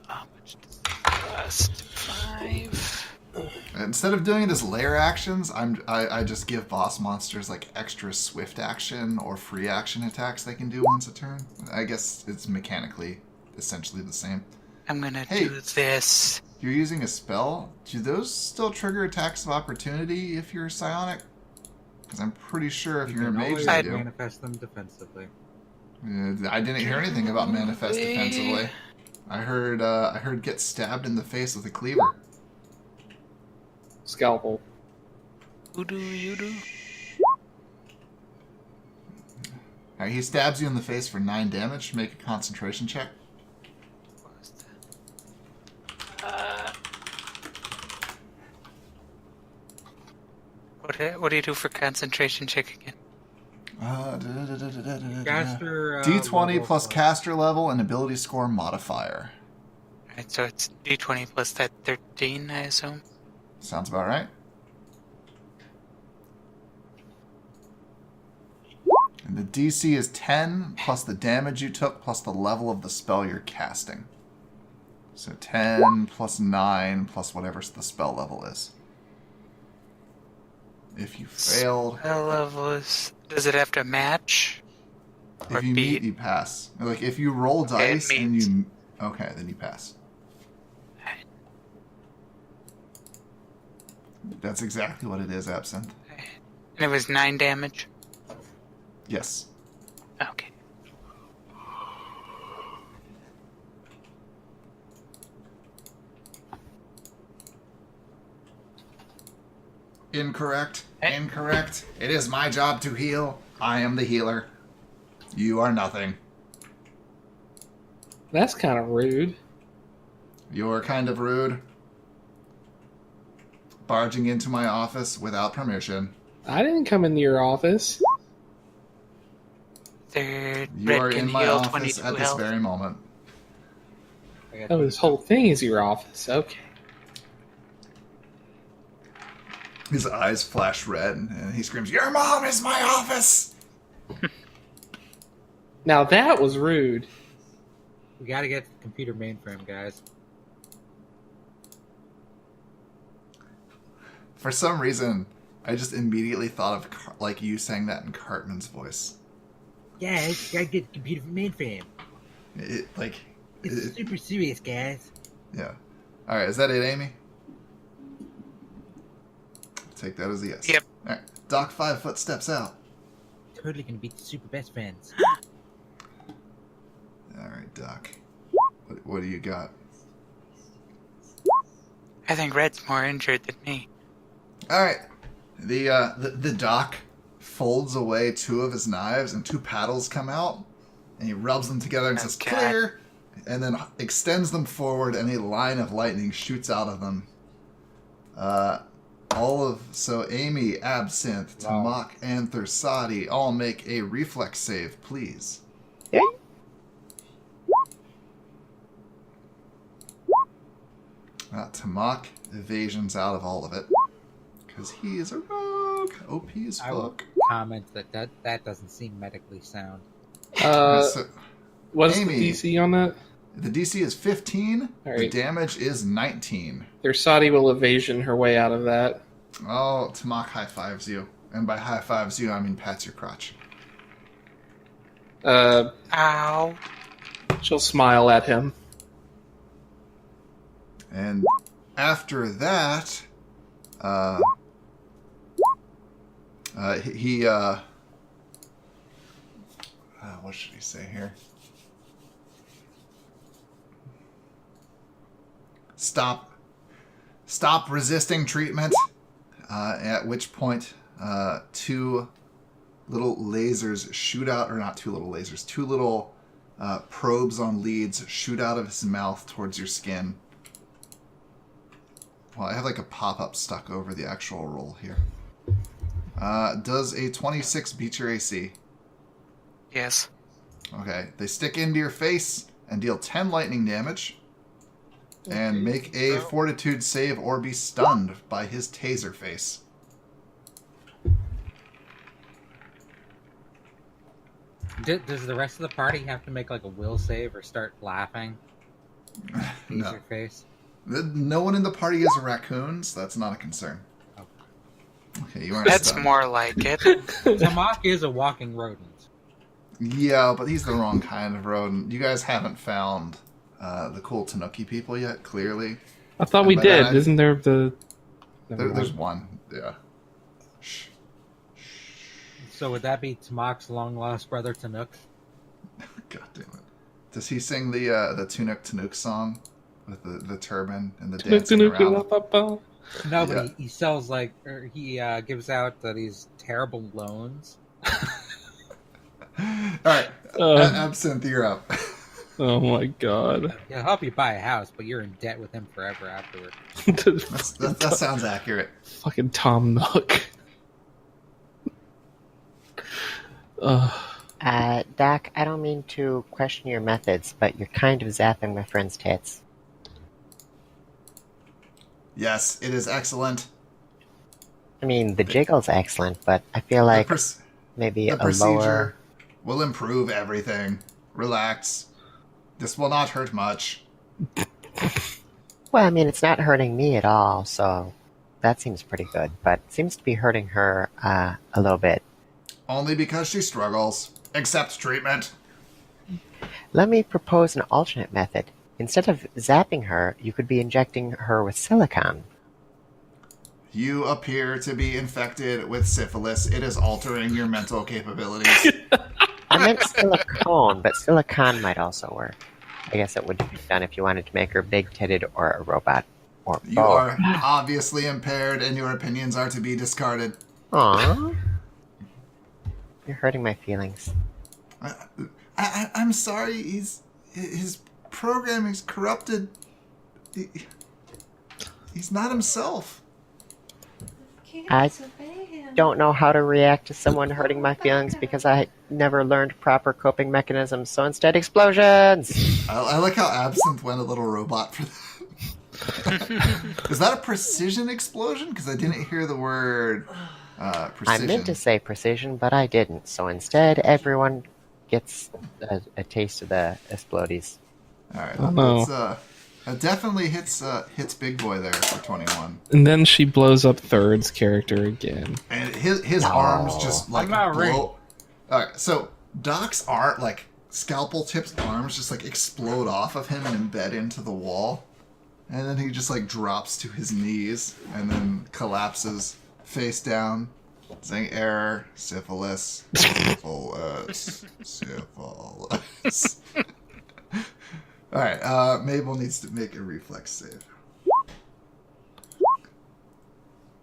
how much does it cost? 5. Instead of doing it as layer actions, I just give boss monsters like extra swift action or free action attacks they can do once a turn. I guess it's mechanically essentially the same. I'm gonna Hey. do this. You're using a spell. Do those still trigger attacks of opportunity if you're psionic? Because I'm pretty sure if You you're a can mage, always they do. manifest them defensively. I didn't hear anything about manifest defensively. I heard get stabbed in the face with a cleaver. Scalpel. You do. Alright, he stabs you in the face for 9 damage. Make a concentration check. What do you do for concentration check again? Caster, D20 level plus caster level and ability score modifier. Alright, so it's D20 plus that 13, I assume? Sounds about right. And the DC is 10 plus the damage you took plus the level of the spell you're casting. So 10 plus 9 plus whatever the spell level is. If you failed, Spell level is... Does it have to match? Or if you beat? meet, you pass. Like if you roll Okay, it dice and meets. you... Okay, then you pass. That's exactly what it is, Absinthe. And it was 9 damage? Yes. Okay. Incorrect. Incorrect. It is my job to heal. I am the healer. You are nothing. That's kind of rude. You're kind of rude. Barging into my office without permission. I didn't come into your office. Third, You Red are can in my heal office 22 at this health. very moment. Oh, this whole thing is your office. Okay. His eyes flash red, and he screams, "Your mom is my office!" Now that was rude. We gotta get the computer mainframe, guys. For some reason, I just immediately thought of like you saying that in Cartman's voice. Guys, gotta get the computer mainframe. It's Super serious, guys. yeah. All right, is that it, Amy? Take that as a yes. Yep. All right. Doc 5 steps out. Totally gonna be the super best friends. All right, Doc. What do you got? I think Red's more injured than me. All right. The Doc folds away 2 of his knives, and 2 paddles come out, And he rubs them together and says, clear! And then extends them forward, and a line of lightning shoots out of them. So Amy, Absinthe, Tamak, and Thursadi all make a reflex save, please. Tamak evasions out of all of it. Because he is a rogue. OP as fuck. I will comment that doesn't seem medically sound. What's Amy, the DC on that? The DC is 15. Right. The damage is 19. Thursadi will evasion her way out of that. Oh, Tamak high fives you. And by high fives you, I mean pats your crotch. Ow. She'll smile at him. And after that, what should he say here? Stop resisting treatment. At which point, two little lasers shoot out, or not two little lasers, two little probes on leads shoot out of his mouth towards your skin. Well, I have like a pop-up stuck over the actual roll here. Does a 26 beat your AC? Yes. Okay. They stick into your face and deal 10 lightning damage. And make a fortitude save or be stunned by his taser face. Does the rest of the party have to make like a will save or start laughing? No. Your face. No one in the party is a raccoon, so that's not a concern. Okay, you aren't That's stunned. more like it. Tamak is a walking rodent. Yeah, but he's the wrong kind of rodent. You guys haven't found the cool Tanuki people yet, clearly. I thought we did. Isn't there the... There's one, yeah. Shh. So would that be Tamak's long-lost brother Tanuk? God damn it. Does he sing the Tunuk Tanuk song? With the turban and the dancing around? No, but he sells he gives out these terrible loans. Alright, Absinthe, you're up. Oh my god. He'll help you buy a house, but you're in debt with him forever afterward. that sounds accurate. Fucking Tom Nook. Doc, I don't mean to question your methods, but you're kind of zapping my friend's tits. Yes, it is excellent. I mean, the jiggle's excellent, but I feel like maybe the a lower... will improve everything. Relax. This will not hurt much. Well, I mean, it's not hurting me at all, so that seems pretty good, but it seems to be hurting her a little bit. Only because she struggles. Accept treatment. Let me propose an alternate method. Instead of zapping her, you could be injecting her with silicone. You appear to be infected with syphilis. It is altering your mental capabilities. I meant silicone, but silicone might also work. I guess it would be done if you wanted to make her big-titted or a robot. Or you are obviously impaired, and your opinions are to be discarded. Aww. You're hurting my feelings. I'm sorry. His program is corrupted. He's not himself. I don't know how to react to someone hurting my feelings because I never learned proper coping mechanisms, so instead explosions! I like how Absinthe went a little robot for that. Is that a precision explosion? Because I didn't hear the word precision. I meant to say precision, but I didn't, so instead everyone gets a taste of the explodies. Alright, Oh. That definitely hits Big Boy there for 21. And then she blows up Third's character again. And his arms just like blow. Alright, so Doc's scalpel tipped arms just like explode off of him and embed into the wall. And then he just like drops to his knees and then collapses face down, saying error, syphilis, syphilis, syphilis. Alright, Mabel needs to make a reflex save.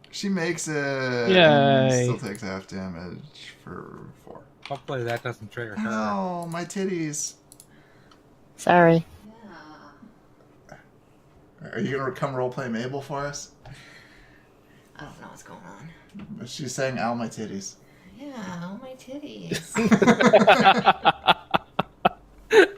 She makes it. Yay. Still takes half damage for 4. Hopefully that doesn't trigger her. Oh, my titties. Sorry. Yeah. Are you gonna come roleplay Mabel for us? I don't know what's going on. She's saying, "Ow, my titties." Yeah, oh my titties. It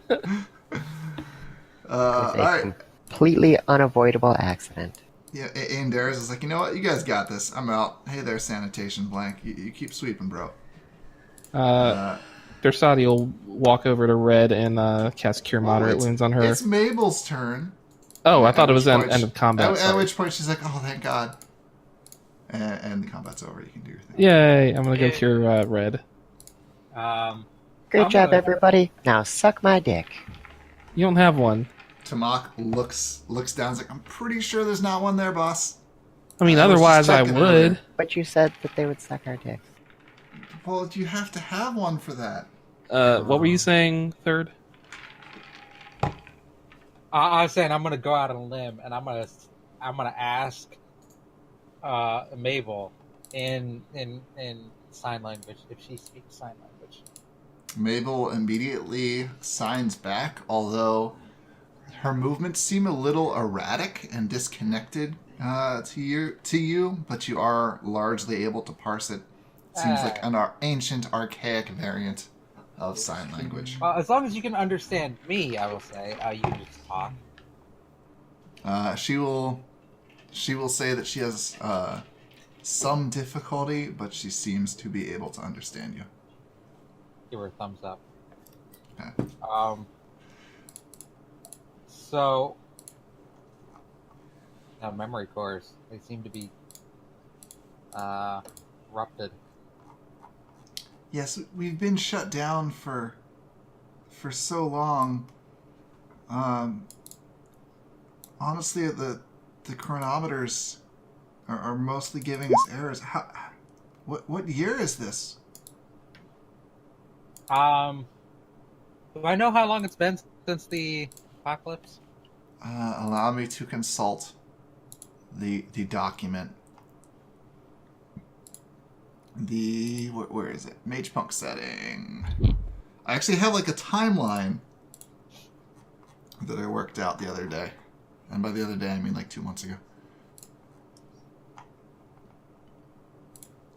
was All a right. completely unavoidable accident. Yeah, Darius is like, you know what? You guys got this. I'm out. Hey there, sanitation blank. You keep sweeping, bro. Dersati will walk over to Red and cast Cure Moderate Wounds on her. It's Mabel's turn. Oh, I thought it At was which end point of combat. At sorry. which point she's like, oh, thank God. And the combat's over. You can do your thing. Yay! I'm gonna go cure Red. Great I'm job, gonna- everybody. Now suck my dick. You don't have one. Tamak looks down. Is like, I'm pretty sure there's not one there, boss. I mean, I was just otherwise I checking would. earlier. But you said that they would suck our dicks. Well, you have to have one for that. What were you saying, Third? I was saying I'm gonna go out on a limb and I'm gonna ask Mabel in sign language if she speaks sign language. Mabel immediately signs back, although her movements seem a little erratic and disconnected to you, but you are largely able to parse it. Seems like an ancient, archaic variant of sign language. As long as you can understand me, I will say you can just talk. She will say that she has some difficulty, but she seems to be able to understand you. Give her a thumbs up. Okay. So, memory cores, they seem to be corrupted. Yes, we've been shut down for so long. Honestly, the chronometers are mostly giving us errors. What year is this? Do I know how long it's been since the apocalypse? Allow me to consult the document. Where is it? Magepunk setting. I actually have like a timeline that I worked out the other day. And by the other day, I mean like 2 months ago.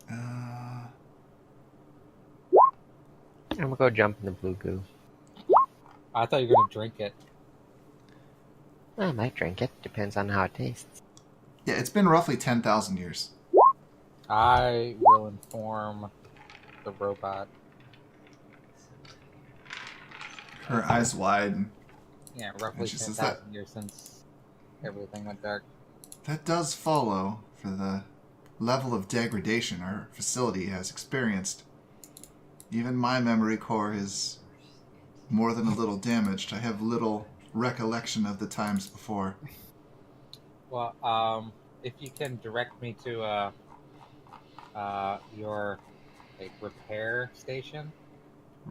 I'm gonna go jump in the blue goo. I thought you were going to drink it. I might drink it. Depends on how it tastes. Yeah, it's been roughly 10,000 years. I will inform the robot. Her eyes widen. Yeah, roughly And she says 10,000 years since everything went dark. That does follow for the level of degradation our facility has experienced. Even my memory core is more than a little damaged. I have little recollection of the times before. Well, if you can direct me to your repair station,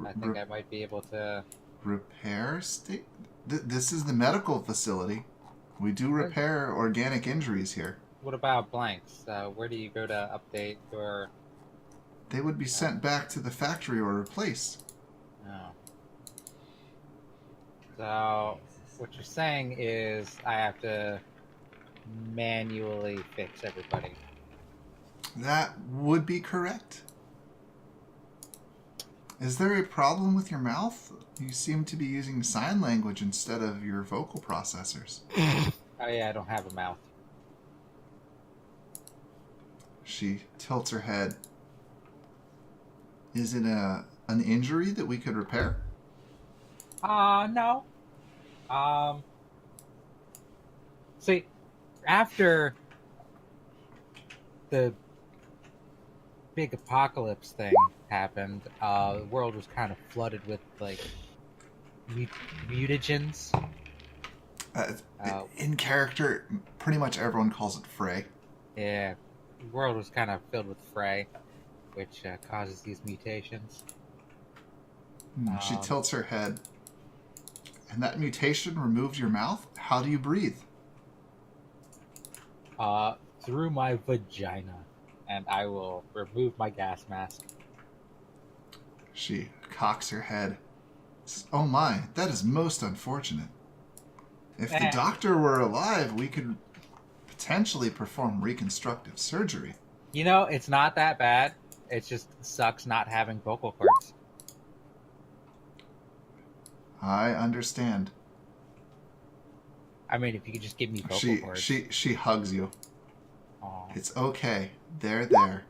I think I might be able to. Repair state? This is the medical facility. We do repair organic injuries here. What about blanks? Where do you go to update your? They would be sent back to the factory or replaced. Oh. So, what you're saying is I have to manually fix everybody. That would be correct. Is there a problem with your mouth? You seem to be using sign language instead of your vocal processors. Oh yeah, I don't have a mouth. She tilts her head. Is it an injury that we could repair? No. See, after the big apocalypse thing happened, the world was kind of flooded with mutagens. In character, pretty much everyone calls it fray. Yeah, the world was kind of filled with fray, which causes these mutations. She tilts her head. And that mutation removed your mouth? How do you breathe? Through my vagina, and I will remove my gas mask. She cocks her head. Oh my, that is most unfortunate. If the doctor were alive, we could potentially perform reconstructive surgery. You know, it's not that bad. It just sucks not having vocal cords. I understand. I mean, if you could just give me vocal cords. She hugs you. Aww. It's okay. They're there.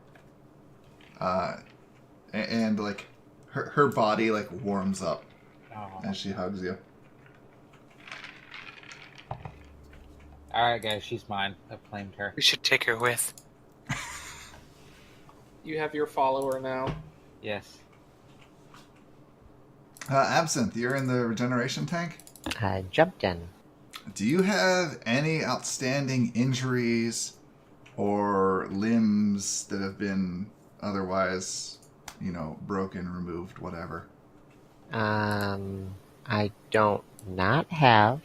And like her body like warms up as she hugs you. Alright, guys, she's mine. I've claimed her. We should take her with. You have your follower now. Yes. Absinthe, you're in the regeneration tank? I jumped in. Do you have any outstanding injuries or limbs that have been otherwise, broken, removed, whatever? I don't not have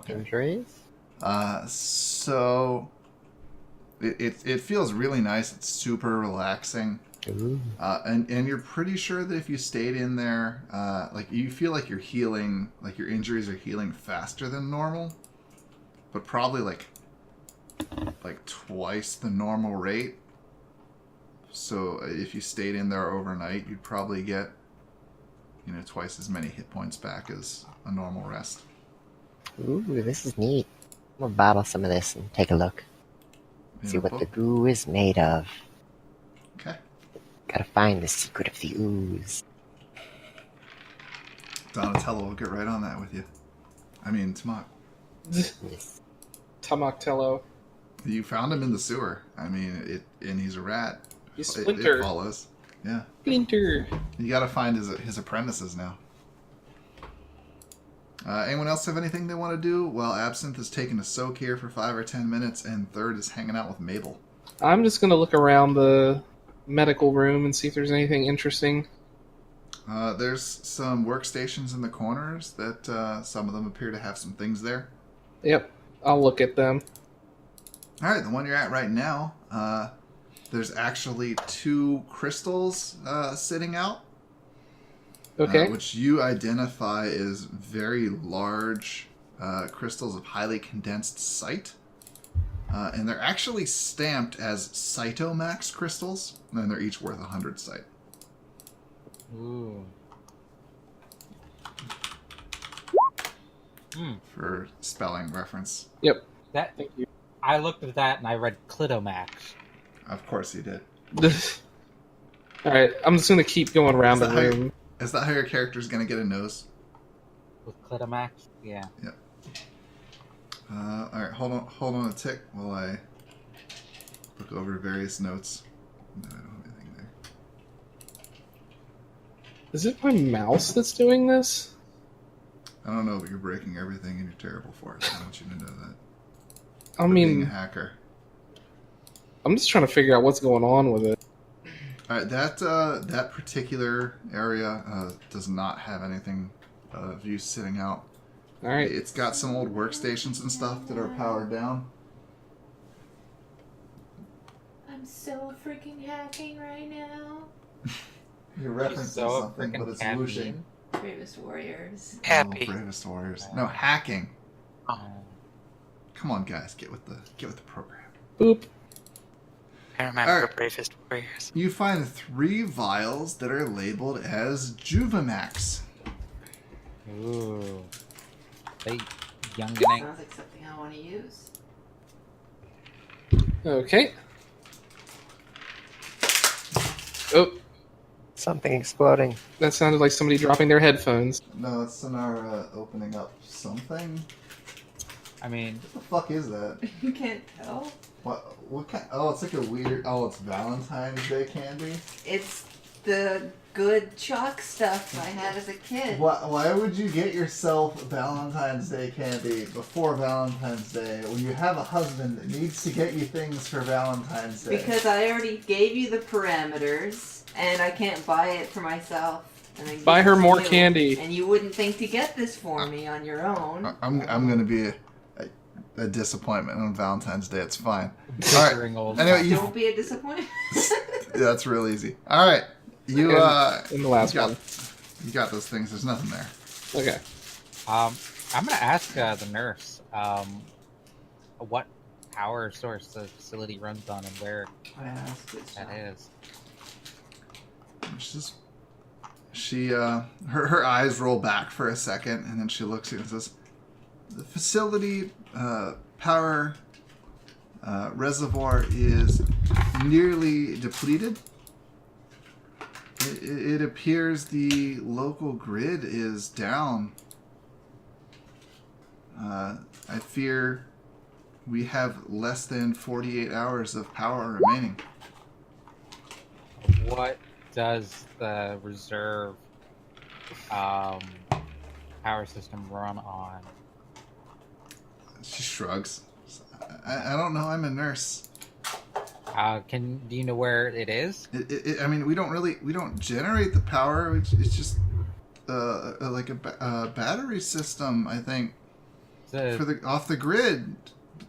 injuries. So it feels really nice. It's super relaxing. Ooh. And you're pretty sure that if you stayed in there, you feel like you're healing, like your injuries are healing faster than normal, but probably like twice the normal rate. So if you stayed in there overnight, you'd probably get, twice as many hit points back as a normal rest. Ooh, this is neat. I'm gonna bottle some of this and take a look. See what the goo is made of. Okay. Gotta find the secret of the ooze. Donatello will get right on that with you. I mean, Tamak. Yes. Tamaktello. You found him in the sewer. I mean, and he's a rat. He's It Splinter. follows. Yeah. Splinter. You gotta find his apprentices now. Anyone else have anything they want to do? Well, Absinthe is taking a soak here for 5 or 10 minutes, and Third is hanging out with Mabel. I'm just gonna look around the medical room and see if there's anything interesting. There's some workstations in the corners that some of them appear to have some things there. Yep, I'll look at them. All right, the one you're at right now, there's actually 2 crystals sitting out. Okay. Which you identify as very large crystals of highly condensed site. And they're actually stamped as Cytomax crystals, and they're each worth 100 site. Ooh. For spelling reference. Yep. That Thank you. I looked at that and I read Clitomax. Of course you did. Alright, I'm just gonna keep going around the Is that how room. Is that how your character's going to get a nose? With Clitomax? Yeah. Yep. Alright, hold on a tick while I look over various notes. No, I don't have anything there. Is it my mouse that's doing this? I don't know, but you're breaking everything and you're terrible for it. I want you to know that. I For being a mean, hacker. I'm just trying to figure out what's going on with it. Alright, that particular area does not have anything of use sitting out. Alright. It's got some old workstations and stuff that are powered down. I'm so freaking hacking right now. You're referencing so something, frickin' but it's happy. whooshing. Bravest warriors. Happy. Oh, Bravest Warriors. No, hacking. Oh. Come on, guys, get with the program. Boop. I remember Alright. Bravest Warriors. You find 3 vials that are labeled as Juvamax. Ooh. Hey, youngening. Sounds like something I want to use. Okay. Oh, Something exploding. that sounded like somebody dropping their headphones. No, it's Sonara opening up something. I mean, What the fuck is that? You can't tell. What kind? Oh, it's like a weird. Oh, it's Valentine's Day candy. It's the good chalk stuff I had as a kid. Why would you get yourself Valentine's Day candy before Valentine's Day when you have a husband that needs to get you things for Valentine's Day? Because I already gave you the parameters, and I can't buy it for myself. And I give Buy it her to more you, candy. And you wouldn't think to get this for me on your own. I'm gonna be a disappointment on Valentine's Day. It's fine. All right. bickering old. Anyway, Don't be a disappointment. That's real easy. All right. You in the last one. You got those things. There's nothing there. Okay. I'm gonna ask the nurse what power source the facility runs on and where I asked it. that is. Her eyes roll back for a second, and then she looks at you and says, "The facility power reservoir is nearly depleted. It appears the local grid is down. I fear we have less than 48 hours of power remaining." What does the reserve power system run on? She shrugs. I don't know. I'm a nurse. Do you know where it is? I mean, we don't generate the power. It's just like a battery system, I think, for off the grid.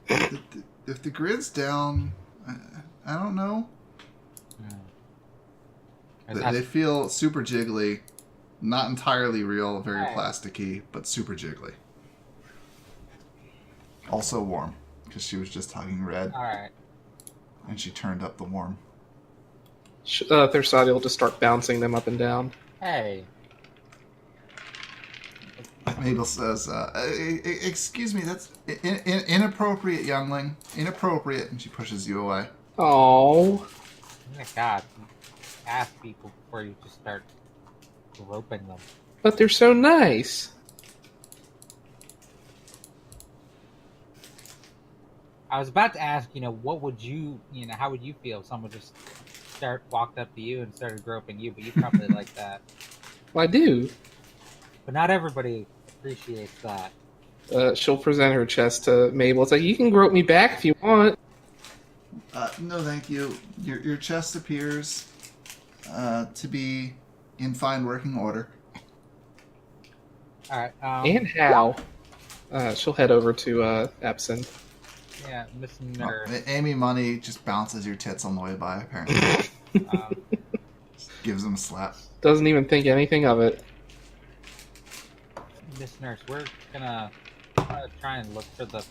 If the grid's down, I don't know. They feel super jiggly, not entirely real, very plasticky, but super jiggly. Also warm, because she was just hugging Red. All right. And she turned up the warm. Thersadi will just start bouncing them up and down. Hey. Mabel says, "Excuse me, that's inappropriate, youngling. Inappropriate." And she pushes you away. Oh. Oh my God. Ask people before you just start groping them. But they're so nice. I was about to ask, what would how would you feel if someone just walked up to you and started groping you, but you probably like that. Well, I do. But not everybody appreciates that. She'll present her chest to Mabel. It's like, you can grope me back if you want. No, thank you. Your chest appears to be in fine working order. All right. And how? She'll head over to Epson. Yeah, Miss Nurse. Amy Money just bounces your tits on the way by, apparently. Just gives them a slap. Doesn't even think anything of it. Miss Nurse, we're gonna try and look for the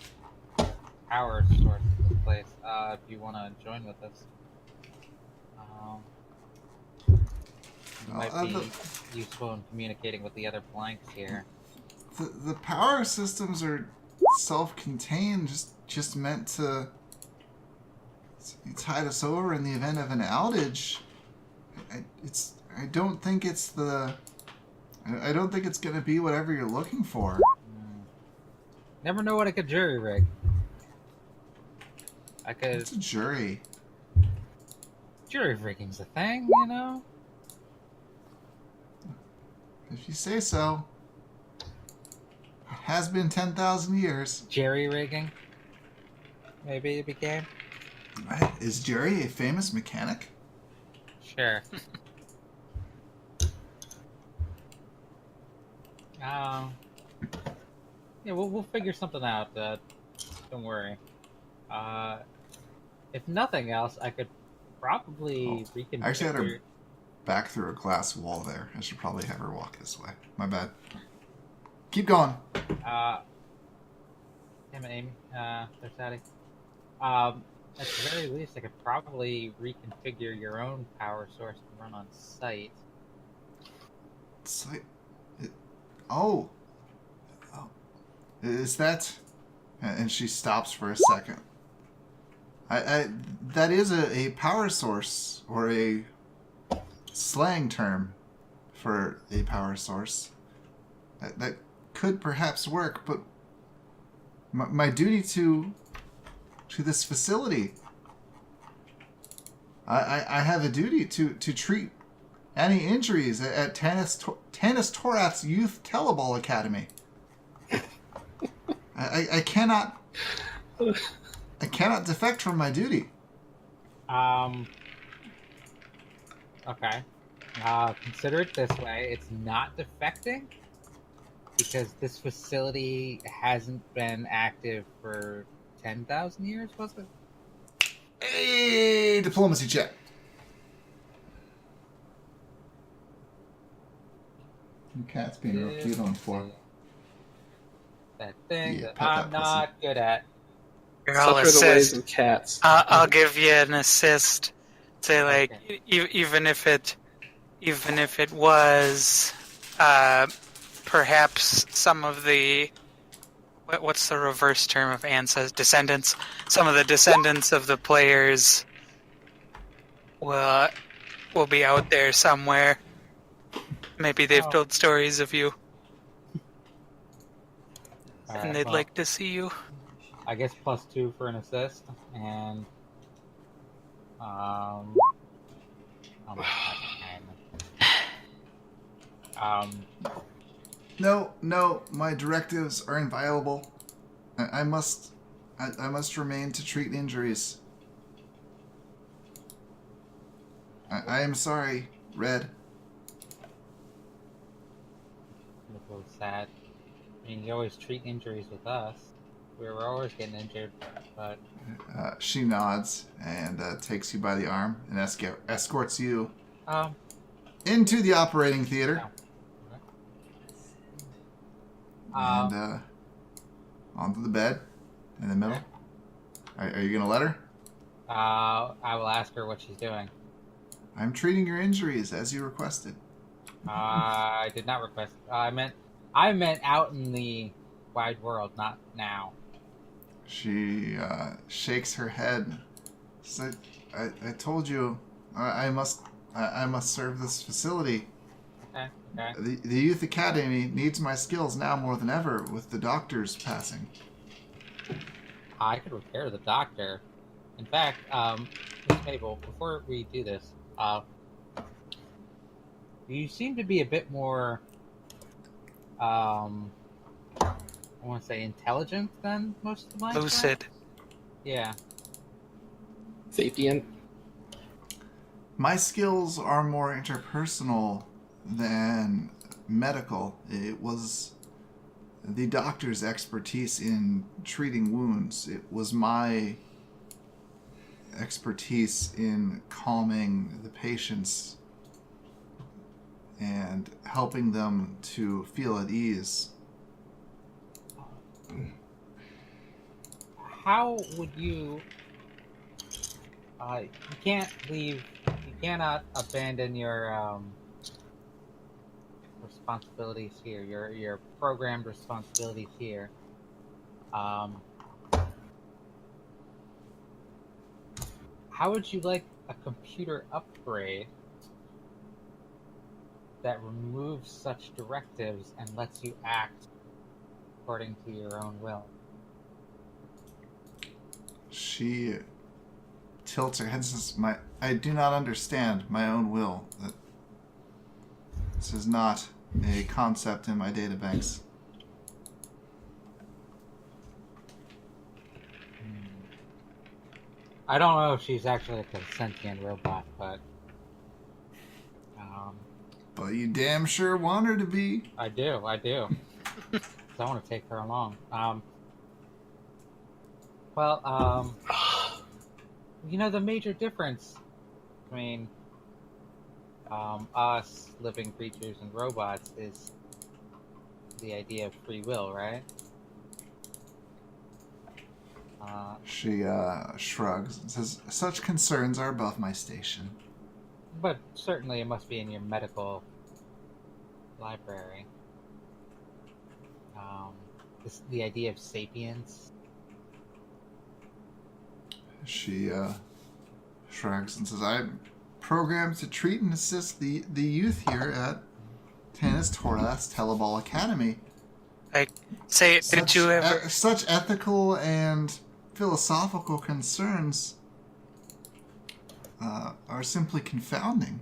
power source of this place. If you want to join with us, it might be useful in communicating with the other blanks here. The power systems are self-contained, just meant to tide us over in the event of an outage. I don't think it's going to be whatever you're looking for. Never know what I could jury rig. It's a jury. Jury rigging's a thing, If you say so. It has been 10,000 years. Jerry rigging? Maybe it became? Is Jerry a famous mechanic? Sure. Yeah, we'll figure something out. Don't worry. If nothing else, I could probably reconfigure. I actually had her back through a glass wall there. I should probably have her walk this way. My bad. Keep going. Damn it, Amy. Thersadi. At the very least, I could probably reconfigure your own power source to run on site. Site? Oh. Is that... And she stops for a second. That is a power source, or a slang term for a power source. That could perhaps work, but my duty to this facility, I have a duty to treat any injuries at Tanis Torath's Youth Teleball Academy. I cannot defect from my duty. Okay. Consider it this way. It's not defecting because this facility hasn't been active for 10,000 years, was it? Hey, diplomacy check. Cat's being real cute on the floor. That thing Yeah, that pet I'm that not good at. Here, I'll Such are the ways assist. of cats. I'll give you an assist. Say like Okay. even if it was perhaps some of the what's the reverse term of ancestors, descendants? Some of the descendants of the players will be out there somewhere. Maybe they've Oh. told stories of you, All and right, they'd well, like to see you. I guess +2 for an assist, and oh my God. No, my directives are inviolable. I must remain to treat injuries. I am sorry, Red. It's a little sad. I mean, you always treat injuries with us. We were always getting injured, but She nods and takes you by the arm and escorts you into the operating theater. And onto the bed in the middle. Are you going to let her? I will ask her what she's doing. I'm treating your injuries as you requested. I did not request. I meant out in the wide world, not now. She shakes her head. So I told you I must serve this facility. Okay. The Youth Academy needs my skills now more than ever with the doctors passing. I could repair the doctor. In fact, Miss Mabel, before we do this, you seem to be a bit more, I want to say intelligent than most of my staff. Lucid. Yeah. Sapient. My skills are more interpersonal than medical. It was the doctor's expertise in treating wounds. It was my expertise in calming the patients and helping them to feel at ease. How would you? You can't leave. You cannot abandon your responsibilities here. Your programmed responsibilities here. How would you like a computer upgrade that removes such directives and lets you act according to your own will? She tilts her head and says, I do not understand my own will. This is not a concept in my databanks. I don't know if she's actually like a sentient robot, but But you damn sure want her to be. I do. 'Cause I want to take her along. The major difference between us living creatures and robots is the idea of free will, right? She shrugs and says, such concerns are above my station. But certainly it must be in your medical library. The idea of sapience. She shrugs and says, I'm programmed to treat and assist the youth here at Tanis Tordas Teleball Academy. Did you ever... Such ethical and philosophical concerns are simply confounding.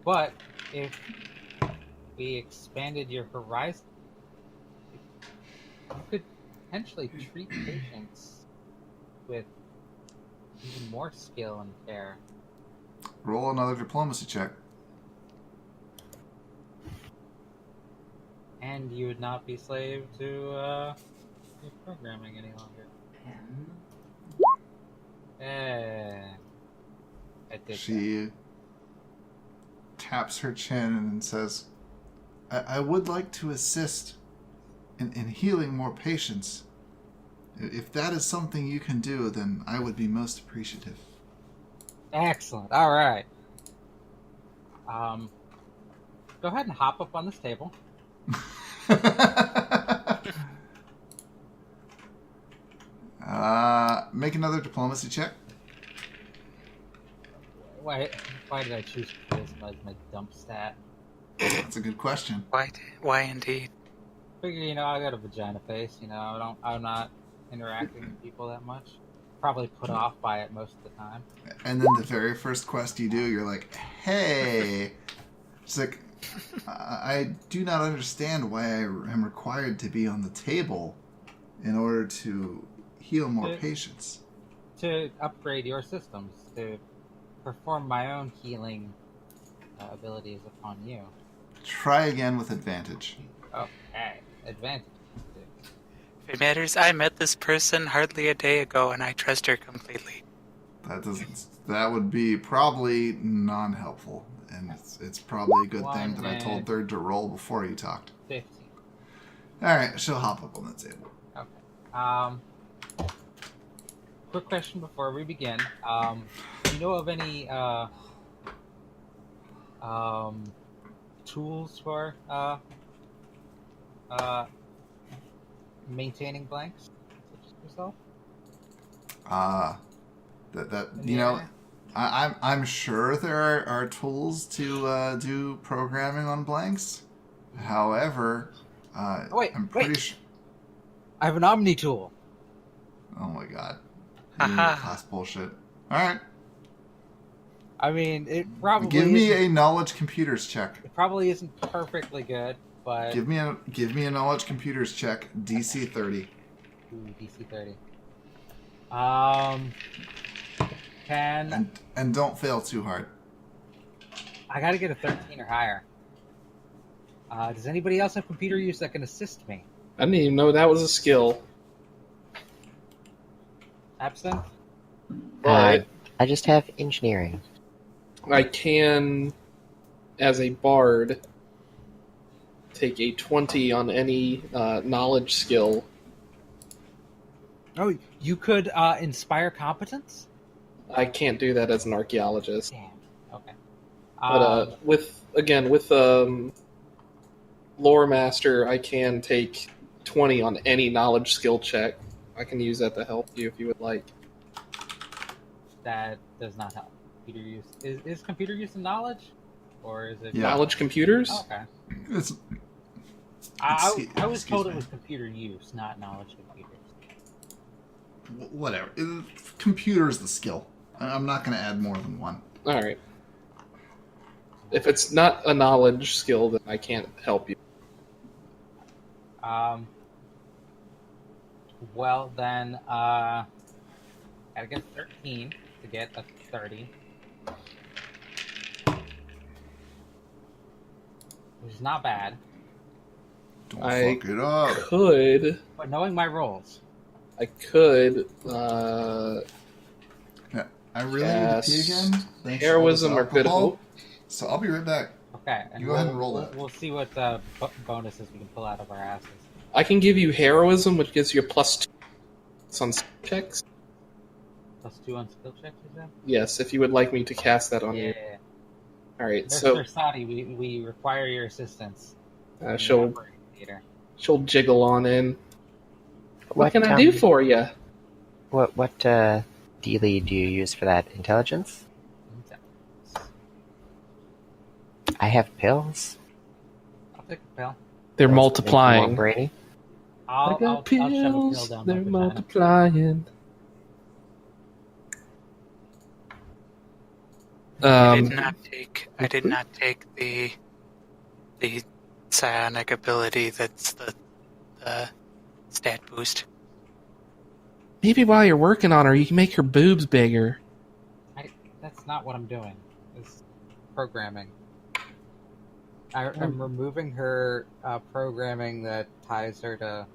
But if we expanded your horizon, you could potentially treat patients with even more skill and care. Roll another diplomacy check. And you would not be slave to your programming any longer. I did She taps her chin and says, I would like to assist in healing more patients. If that is something you can do, then I would be most appreciative. Excellent. All right. Go ahead and hop up on this table. Make another diplomacy check. Why did I choose charisma as my dump stat? That's a good question. Why indeed? Figure, I got a vagina face. I'm not interacting with people that much. Probably put off by it most of the time. And then the very first quest you do, you're like, hey. It's like, I do not understand why I am required to be on the table in order to heal more patients. To upgrade your systems, to perform my own healing abilities upon you. Try again with advantage. Okay, advantage. If it matters, I met this person hardly a day ago, and I trust her completely. That would be probably non-helpful, and it's probably a good thing that I told Third to roll before you talked. 15. All right, she'll hop up on the table. Okay. Quick question before we begin. Do you know of any tools for maintaining blanks, such as yourself? I'm sure there are tools to do programming on blanks. However, I'm pretty sure. I have an Omni tool. Oh my god. Class bullshit. All right. I mean, it probably give me a knowledge computers check. It probably isn't perfectly good, but give me a knowledge computers check. DC 30. Ooh, DC 30. 10. And don't fail too hard. I got to get a 13 or higher. Does anybody else have computer use that can assist me? I didn't even know that was a skill. Absinthe? But I just have engineering. I can, as a bard, take a 20 on any knowledge skill. Oh, you could inspire competence? I can't do that as an archaeologist. Damn. Okay. But with Lore Master, I can take 20 on any knowledge skill check. I can use that to help you if you would like. That does not help. Computer use is computer use in knowledge, or is it knowledge computers? Oh, okay. I was told it was computer use, not knowledge computers. Whatever. Computer is the skill. I'm not going to add more than one. All right. If it's not a knowledge skill, then I can't help you. Well then, gotta get 13 to get a 30. Which is not bad. Don't fuck it up. Could. But knowing my rolls. I could. I really need to pee again. Thanks Heroism or critical. So I'll be right back. Okay. And you go ahead and roll that. We'll see what bonuses we can pull out of our asses. I can give you heroism, which gives you a +2 on skill checks. +2 on skill checks, is that? Yes, if you would like me to cast that on you. Yeah. All right, Mr. Sadi, we require your assistance. She'll jiggle on in. What can I do for you? What dealie do you use for that? Intelligence? I have pills. I'll take a pill. They're multiplying. Brady. I'll shove a pill down they're my multiplying. I did not take the psionic ability that's the stat boost. Maybe while you're working on her, you can make her boobs bigger. That's not what I'm doing. It's programming. I'm removing her programming that ties her to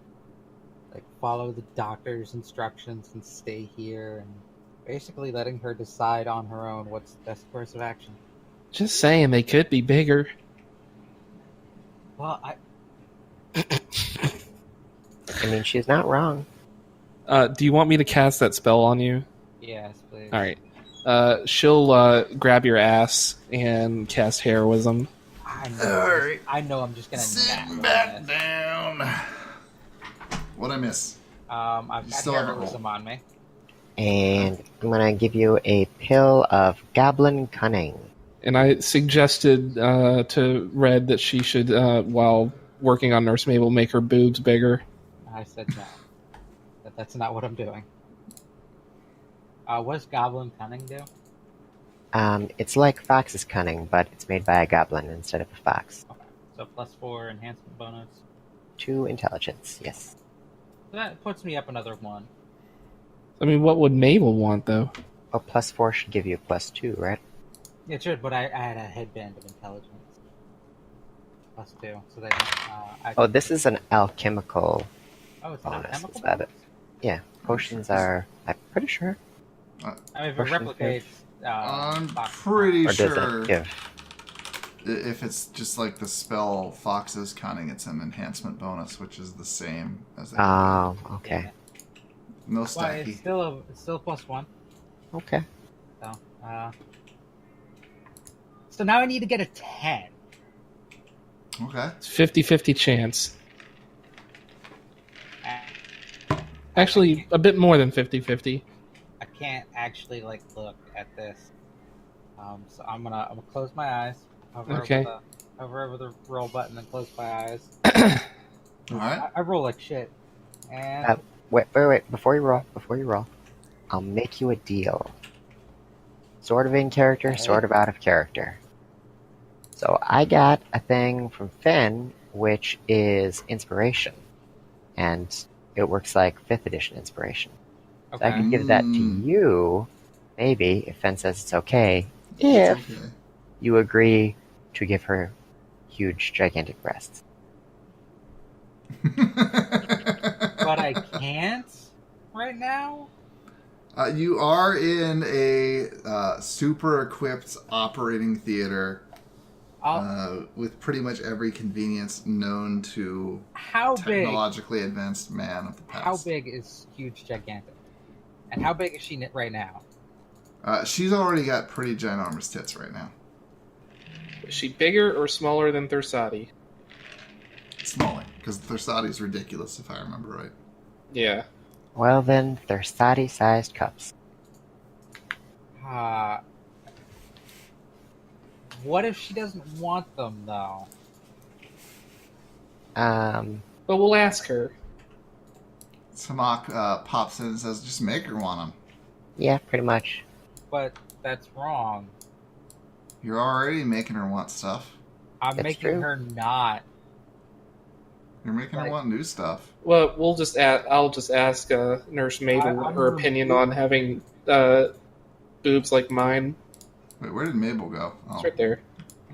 follow the doctor's instructions and stay here, and basically letting her decide on her own what's the best course of action. Just saying, they could be bigger. Well, I mean, she's not wrong. Do you want me to cast that spell on you? yes, please. All right. She'll grab your ass and cast heroism. Alright. I know I'm just gonna Sitting nap back on this. down. What'd I miss? I've You got still haven't heroism on me. And I'm gonna give you a pill of goblin cunning. And I suggested to Red that she should, while working on Nurse Mabel, make her boobs bigger. I said no. That's not what I'm doing. What does Goblin Cunning do? It's like Fox's cunning, but it's made by a goblin instead of a fox. Okay. So +4 enhancement bonus. 2 intelligence, yes. So that puts me up another 1. I mean, what would Mabel want, though? Oh, +4 should give you a +2, right? It should, but I had a headband of intelligence. +2. So then, Oh, this is an alchemical Oh, it's not bonus. chemical Is that bonus? it? Yeah, potions are... I'm pretty sure. I mean, if it Potion replicates... I'm Fox- pretty Or does sure it give? if it's just like the spell Fox's Cunning, it's an enhancement bonus, which is the same as the Oh, okay. no Well, stacky. it's still +1. Okay. So now I need to get a 10. Okay. It's 50-50 chance. And Actually, a bit more than 50-50. I can't actually look at this. So I'm gonna close my eyes. Okay. Hover over the roll button and close my eyes. All right. I roll like shit. And Wait. Before you roll, I'll make you a deal. Sort of in character, sort of out of character. So I got a thing from Finn, which is inspiration. And it works like 5th edition inspiration. So I okay. could give that to you, maybe, if Finn says it's okay, It's if okay. you agree to give her huge, gigantic breasts. But I can't right now. You are in a super equipped operating theater with pretty much every convenience known to How big? technologically advanced man of the past. How big is huge, gigantic? And how big is she right now? She's already got pretty ginormous tits right now. Is she bigger or smaller than Thursadi? Smalling, because Thursadi's ridiculous, if I remember right. Yeah. Well then, they're Sadi-sized cups. What if she doesn't want them though? But we'll ask her. Samak pops in and says, just make her want them. Yeah, pretty much. But that's wrong. You're already making her want stuff. I'm That's making true. her not. You're making her Right. want new stuff. Well, we'll just I'll just ask Nurse Mabel I'm her opinion on having boobs like mine. Wait, where did Mabel go? Oh, It's right there.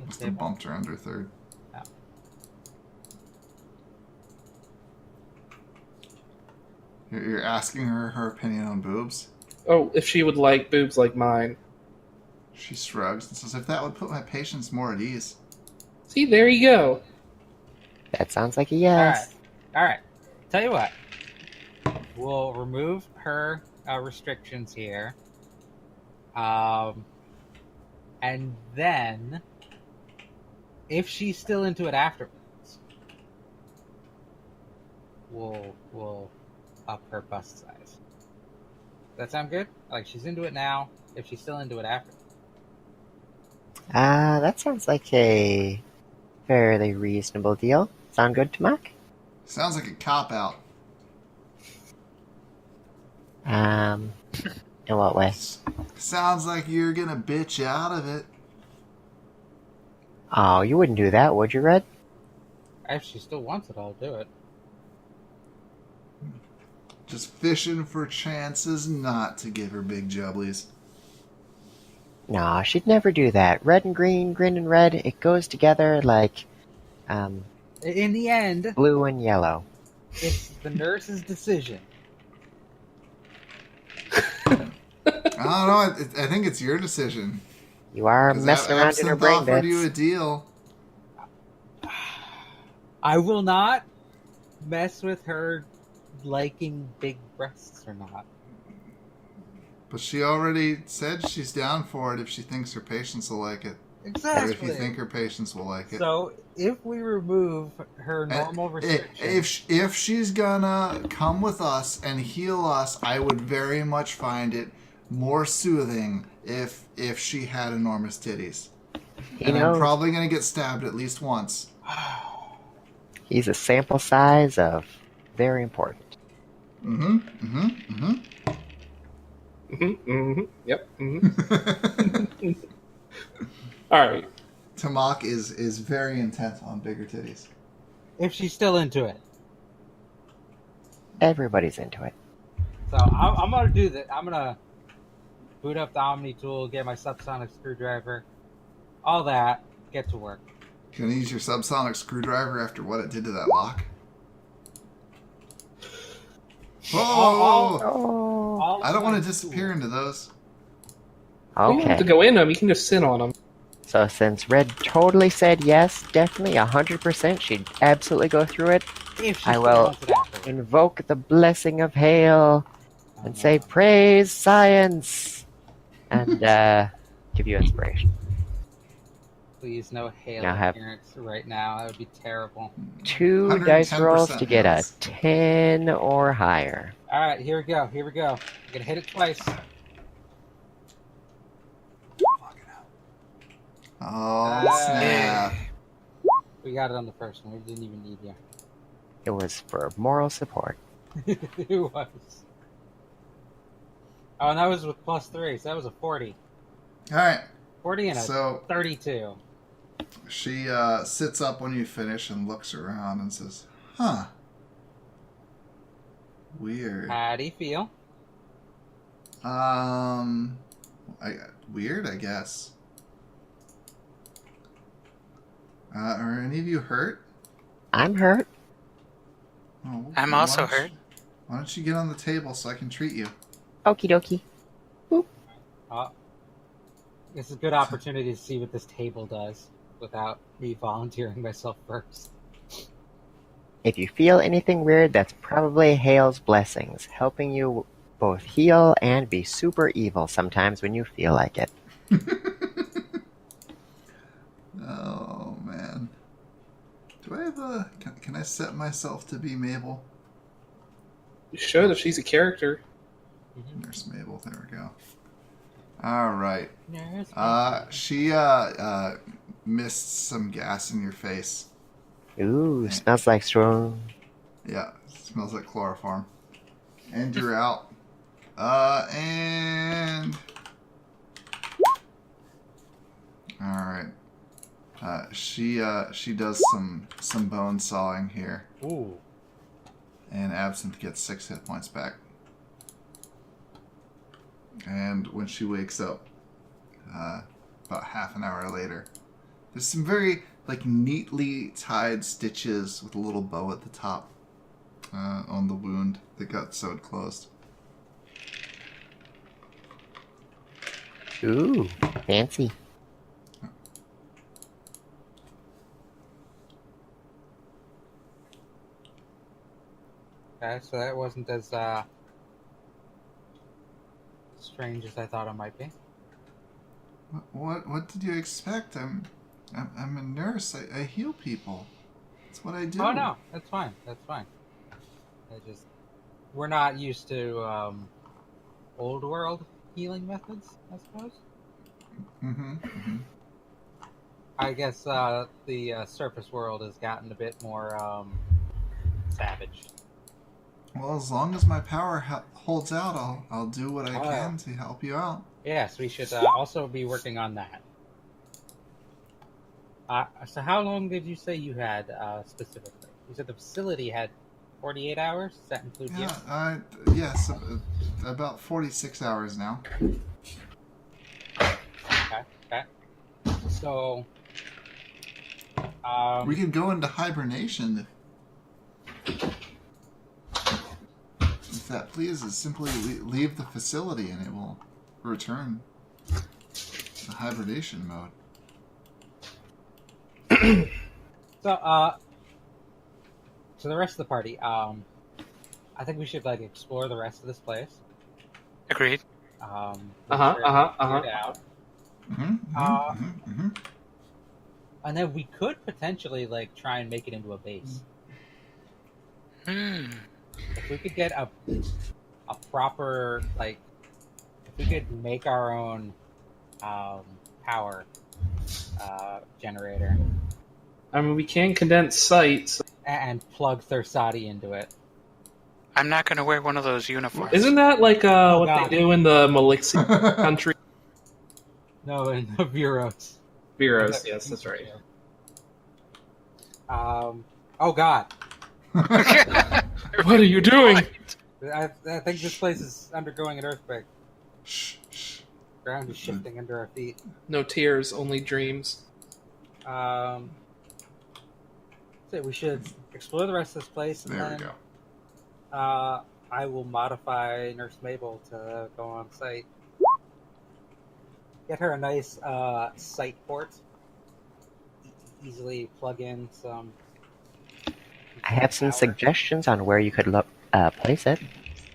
must have bumped her under third. Oh. You're asking her her opinion on boobs? Oh, if she would like boobs like mine. She shrugs and says, if that would put my patients more at ease. See, there you go. That sounds like a yes. All right. Tell you what. We'll remove her restrictions here. And then, if she's still into it afterwards, we'll up her bust size. Does that sound good? Like, she's into it now. If she's still into it after. That sounds like a fairly reasonable deal. Sound good to Mac? Sounds like a cop-out. In what way? Sounds like you're gonna bitch out of it. Oh, you wouldn't do that, would you, Red? If she still wants it, I'll do it. Just fishing for chances not to give her big jubblies. No, she'd never do that. Red and green, green and red, it goes together like, In the end, blue and yellow. it's the nurse's decision. I don't know. I think it's your decision. You are 'Cause messing around in her Absinthe brain offered you a bits. deal. I will not mess with her liking big breasts or not. But she already said she's down for it if she thinks her patients will like it. Exactly. Or if you think her patients will like it. So if we remove her normal restrictions, If she's gonna come with us and heal us, I would very much find it more soothing if she had enormous titties. He And knows. I'm probably gonna get stabbed at least once. He's a sample size of very important. Yep. All right. Tamak is very intent on bigger titties. if she's still into it. Everybody's into it. So I'm gonna do that. I'm gonna boot up the Omni tool, get my subsonic screwdriver, all that, get to work. Gonna use your subsonic screwdriver after what it did to that lock? Whoa! Oh. I don't want to disappear into those. You don't have to Okay. go in them. You can just sit on them. So since Red totally said yes, definitely 100%, she'd absolutely go through it. If she I still will wants it after. invoke the blessing of hail and say praise science and give you inspiration. Please, no hail Now have- appearance right now. That would be terrible. 2 dice rolls 110% to get a hails. 10 or higher. All right, here we go. Here we go. I'm gonna hit it twice. Oh, snap. We got it on the first one. We didn't even need you. It was for moral support. It was. Oh, and that was with +3, so that was a 40. Alright, 40 and a so 32. she sits up when you finish and looks around and says, huh. Weird. How do you feel? Weird, I guess. Are any of you hurt? I'm hurt. Oh, I'm why also don't you- hurt. Why don't you get on the table so I can treat you? Okie dokie. It's a good opportunity to see what this table does without me volunteering myself first. If you feel anything weird, that's probably Hale's blessings, helping you both heal and be super evil sometimes when you feel like it. Oh, man. Do I have a... Can I set myself to be Mabel? You should if she's a character. Nurse Mabel, there we go. Alright. Nurse She missed some gas in your face. Ooh, smells like strong. Yeah, smells like chloroform. And you're out. And... Alright. She does some bone sawing here. Ooh. And Absinthe gets 6 hit points back. And when she wakes up, about half an hour later, there's some very neatly tied stitches with a little bow at the top on the wound that got sewed closed. Ooh, fancy. Okay, so that wasn't as strange as I thought it might be. What did you expect? I'm a nurse. I heal people. That's what I do. Oh no, that's fine. That's fine. We're not used to old world healing methods, I suppose. Mm-hmm. I guess the surface world has gotten a bit more savage. Well, as long as my power holds out, I'll do what I can to help you out. Yes, we should also be working on that. So how long did you say you had specifically? You said the facility had 48 hours? Does that include you? Yes, about 46 hours now. Okay. So... we could go into hibernation if that pleases. Simply leave the facility and it will return to hibernation mode. So, to the rest of the party, I think we should like explore the rest of this place. Agreed. Make sure everything's cleared out. And then we could potentially like try and make it into a base. If we could get a proper like, if we could make our own power generator. I mean, we can condense sites. And plug Thursadi into it. I'm not going to wear one of those uniforms. Isn't that like what God. they do in the Malixi country? No, in the Bureaus. Bureaus, yes, that's right. Oh God. What are you doing? I think this place is undergoing an earthquake. Shh, shh. Ground is shifting under our feet. No tears, only dreams. So we should explore the rest of this place, and There then we go. I will modify Nurse Mabel to go on site. Get her a nice site port. Easily plug in some. I have some power. suggestions on where you could place it.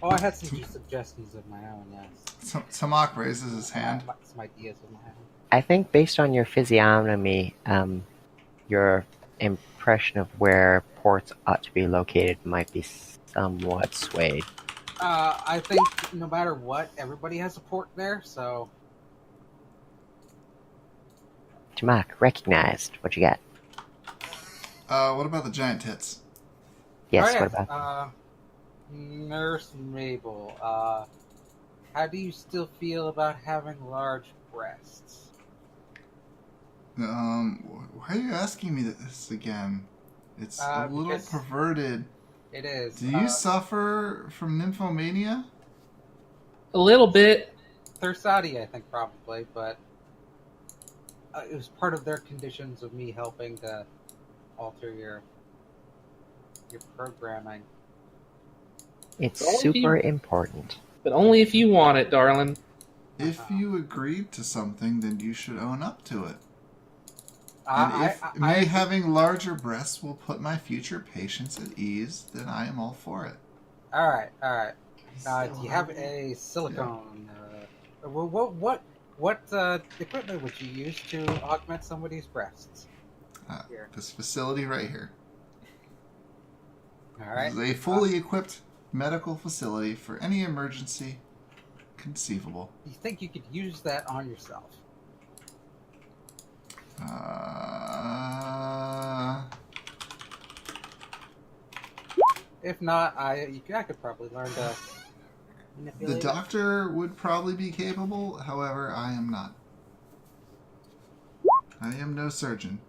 Oh, I had some suggestions of my own. Yes. Tamak raises his hand. Some ideas of my own. I think based on your physiognomy, your impression of where ports ought to be located might be somewhat swayed. I think no matter what, everybody has a port there, so... Tamak, recognized. What you got? What about the giant tits? Yes, Alright, what about Nurse Mabel, how do you still feel about having large breasts? Why are you asking me this again? It's a little Because perverted. It is. Do you suffer from nymphomania? A little bit. Thursadi, I think, probably, but it was part of their conditions of me helping to alter your programming. It's Only if super you- important. But only if you want it, darling. If you agreed to something, then you should own up to it. I, And if me having larger breasts will put my future patients at ease, then I am all for it. all right. Do you have a silicone? What equipment would you use to augment somebody's breasts? Here. This facility right here. All right. This is a fully equipped medical facility for any emergency conceivable. You think you could use that on yourself? If not, I could probably learn to The manipulate it. doctor would probably be capable, however, I am not. I am no surgeon.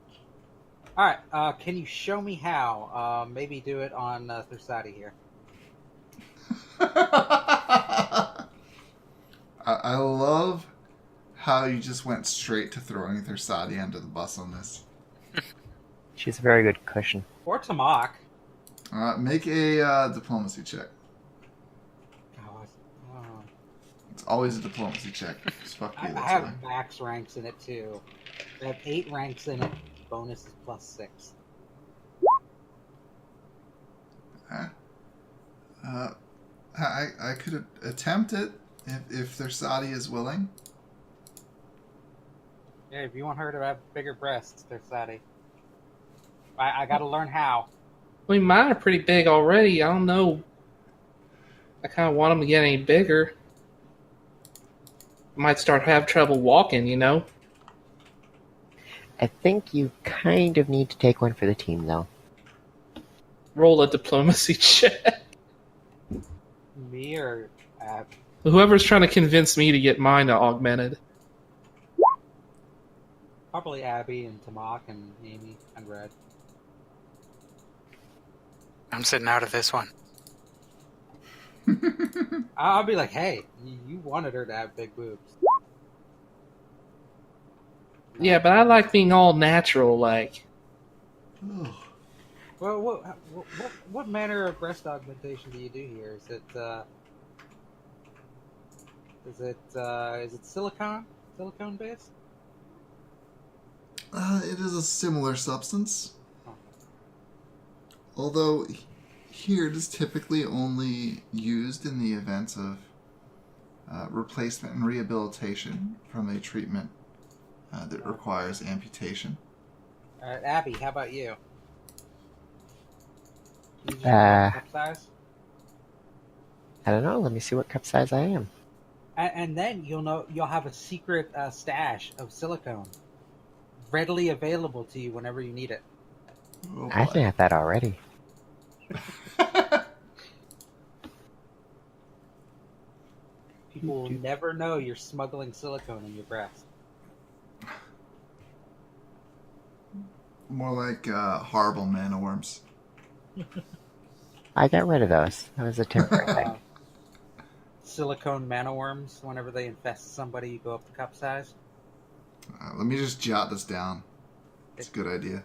All right. Can you show me how? Maybe do it on Thursadi here. I love how you just went straight to throwing Thursadi under the bus on this. She's a very good cushion. Or Tamak. Make a diplomacy check. Oh, It's always a diplomacy check. Just fuck you, I that's have why. max ranks in it too. I have 8 ranks in it. Bonus is +6. I could attempt it if Thursadi is willing. Yeah, if you want her to have bigger breasts, Thursadi. I gotta learn how. I mean, mine are pretty big already. I don't know. I kind of want them to get any bigger. Might start have trouble walking, you know? I think you kind of need to take one for the team, though. Roll a diplomacy check. Me or Whoever's trying to convince me to get mine augmented. probably Abby and Tamak and Amy and Red. I'm sitting out of this one. I'll be like, hey, you wanted her to have big boobs. Yeah, but I like being all natural, like. Ugh. Well, what manner of breast augmentation do you do here? Is it silicone based? It is a similar substance. Although here it is typically only used in the event of replacement and rehabilitation from a treatment that requires amputation. All right, Abby, how about you? You just cup size? I don't know. Let me see what cup size I am. And then you'll have a secret stash of silicone readily available to you whenever you need it. Oh, I think I have that already. People will never know you're smuggling silicone in your breast. More like horrible man-o-worms. I got rid of those. That was a temporary thing. Silicone man-o-worms, whenever they infest somebody, you go up to cup size. Let me just jot this down. It's a good idea.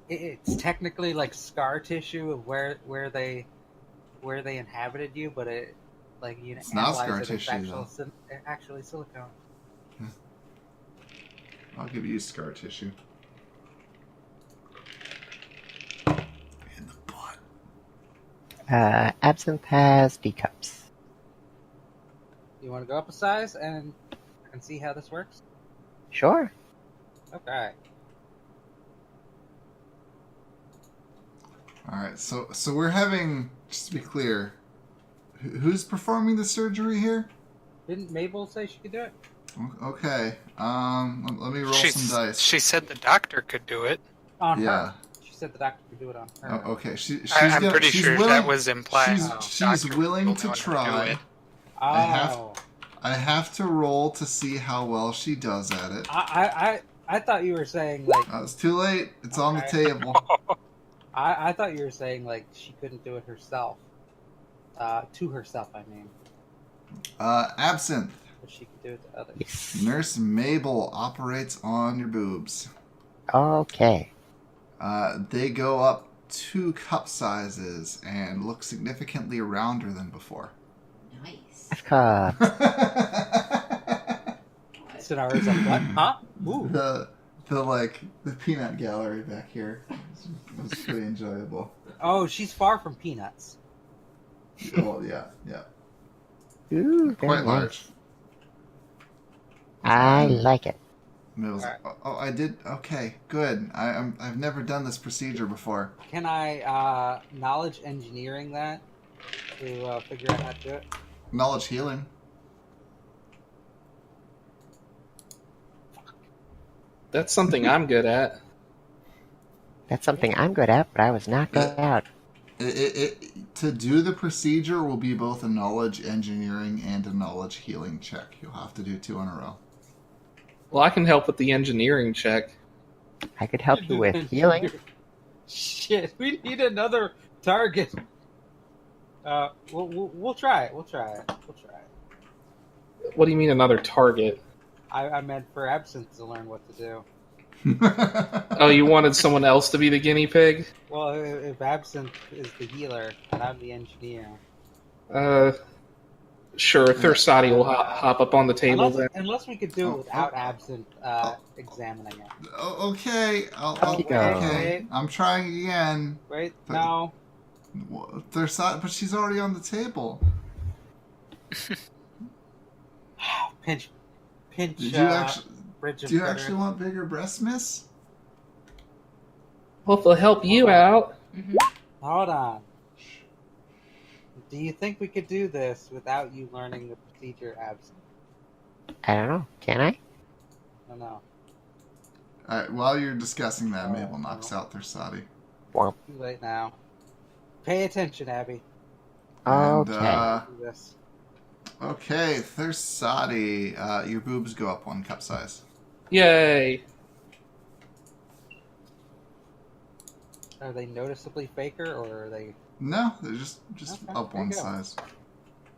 It's technically like scar tissue of where they inhabited you, but It's not scar tissue, though. Actually silicone. I'll give you scar tissue. In the butt. Absinthe has D cups. You want to go up a size and see how this works? Sure. Okay. Alright, so we're having, just to be clear, who's performing the surgery here? Didn't Mabel say she could do it? Okay, let me roll some dice. She said the doctor could do it. On Yeah. her. She said the doctor could do it on her. Oh, okay, I'm pretty sure willing, that was implied. She's willing to try. Oh. I have to roll to see how well she does at it. I thought you were saying like It's too late. It's on the table. I thought you were saying like she couldn't do it herself. To herself, I mean. Absinthe. But she could do it to others. Yes. Nurse Mabel operates on your boobs. Okay. They go up 2 cup sizes and look significantly rounder than before. Nice. 5 cups. Scenario's like what? Huh? Ooh. The peanut gallery back here was pretty enjoyable. Oh, she's far from peanuts. Oh yeah. Ooh, Quite very large. nice. I like it. Mabel's like, oh, I did. Okay, good. I've never done this procedure before. Can I knowledge engineering that to figure out how to do it? Knowledge healing. That's something I'm good at. That's something I'm good at, but I was knocked out. To do the procedure will be both a knowledge engineering and a knowledge healing check. You'll have to do 2 in a row. Well, I can help with the engineering check. I could help you with healing. Shit, we need another target. We'll try it. We'll try it. What do you mean another target? I meant for Absinthe to learn what to do. Oh, you wanted someone else to be the guinea pig? Well, if Absinthe is the healer and I'm the engineer. Sure, Thursati will hop up on the table then. Unless we could do it without Absinthe examining it. Okay, Okay. I'm trying again. Wait, no. But she's already on the table. Pinch. Do you actually want bigger breasts, miss? Well, if they'll help you out. Mm-hmm. Hold on. Do you think we could do this without you learning the procedure, Absinthe? I don't know. Can I? I don't know. Alright, while you're discussing that, Mabel knocks out Thursati. Well, Too late now. Pay attention, Abby. okay. Do this. Okay, Thursati, your boobs go up 1 cup size. Yay! Are they noticeably faker, or are they... No, they're just Okay, up there you 1 go.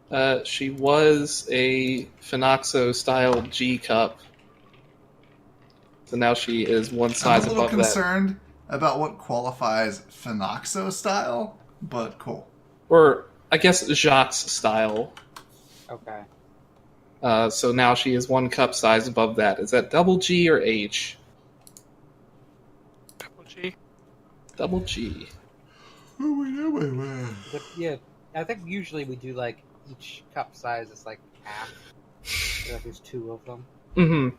size. She was a Phenoxo-style G cup. So now she is 1 size I'm a little above that. concerned about what qualifies Phenoxo style, but cool. Or, I guess, Jacques style. Okay. So now she is 1 cup size above that. Is that double G or H? Double G. Double G. But yeah, I think usually we do like each cup size is like half. So there's 2 of them. Mm-hmm.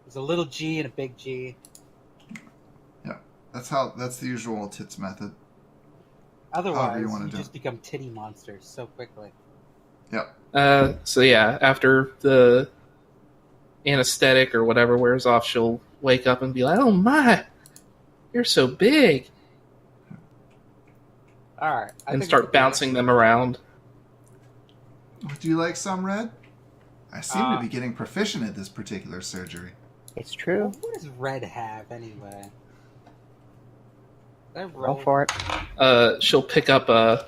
There's a little G and a big G. Yeah, that's the usual tits method. Otherwise, you wanna you do just become titty monsters so quickly. Yep. So yeah, after the anesthetic or whatever wears off, she'll wake up and be like, "Oh my, you're so big," All right, and start bouncing them around. Would you like some, Red? I seem to Uh, be getting proficient at this particular surgery. It's true. What does Red have anyway? Did I Roll for it. She'll pick up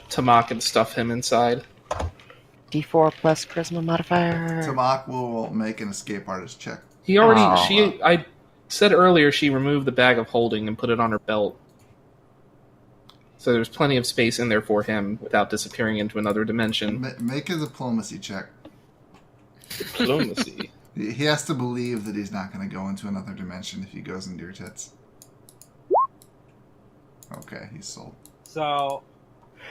Tamak and stuff him inside. D4 plus charisma modifier. Tamak will make an escape artist check. He already. Oh. I said earlier she removed the bag of holding and put it on her belt. So there's plenty of space in there for him without disappearing into another dimension. Make a diplomacy check. Diplomacy. He has to believe that he's not going to go into another dimension if he goes into your tits. Okay, he's sold. So,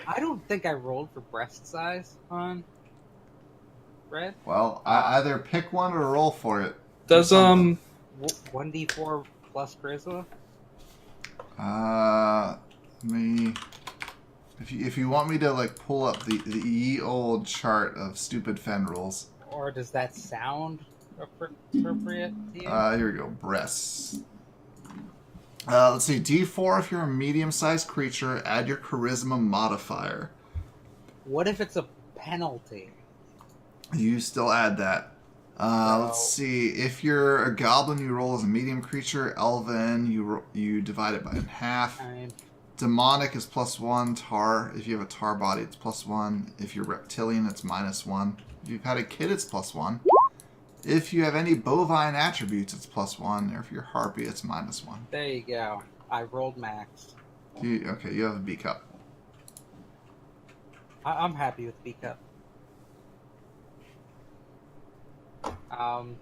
I don't think I rolled for breast size on Red. Well, I either pick one or roll for it. Does 1d4 plus charisma. If you want me to like pull up the ye old chart of stupid fen rolls. Or does that sound appropriate to you? Here we go. Breasts. Let's see. D4 if you're a medium-sized creature. Add your charisma modifier. What if it's a penalty? You still add that. Let's see. If you're a goblin, you roll as a medium creature. Elven, you divide it by in half. Demonic is +1. Tar, if you have a tar body, it's +1. If you're reptilian, it's -1. If you've had a kid, it's +1. If you have any bovine attributes, it's +1. Or if you're harpy, it's -1. There you go. I rolled max. Okay, you have a B cup. I'm happy with B cup. I'll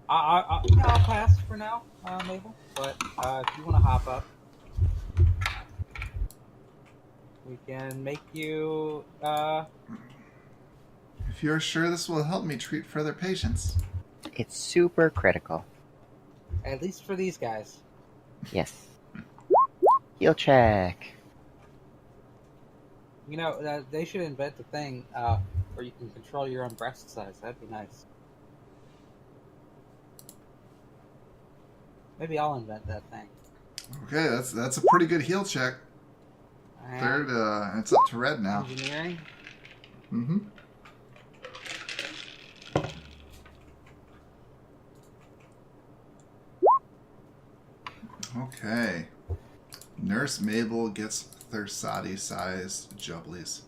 pass for now, Mabel. But if you want to hop up, we can make you. If you're sure this will help me treat further patients. It's super critical. At least for these guys. Yes. Heal check. You know, they should invent the thing where you can control your own breast size. That'd be nice. Maybe I'll invent that thing. Okay, that's a pretty good heal check. Third, it's up to Red now. Engineering. Mm-hmm. Okay. Nurse Mabel gets Thursati-sized jubblies.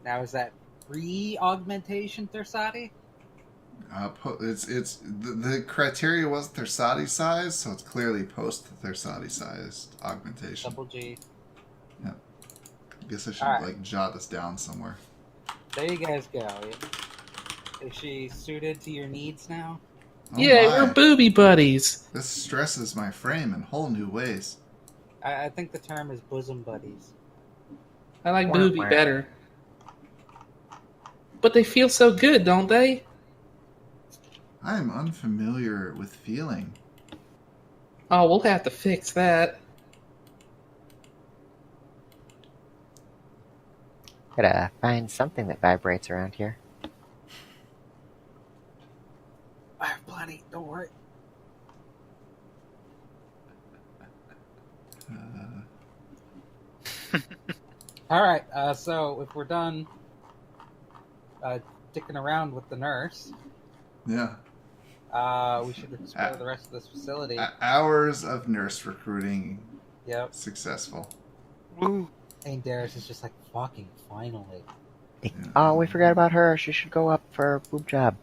Now is that pre-augmentation Thursati? It's the criteria was Thursati size, so it's clearly post Thursati sized augmentation. Double G. Yeah. I guess I should jot this down somewhere. There you guys go. Is she suited to your needs now? Oh yeah, my. we're booby buddies. This stresses my frame in whole new ways. I think the term is bosom buddies. I like booby better. But they feel so good, don't they? I am unfamiliar with feeling. Oh, we'll have to fix that. Gotta find something that vibrates around here. I have plenty. Don't worry. All right. So if we're done dicking around with the nurse, Yeah. we should explore the rest of this facility. Hours of nurse recruiting. Yep. Successful. Woo. And Darius is just like, fucking finally. Oh, we forgot about her. She should go up for a boob job.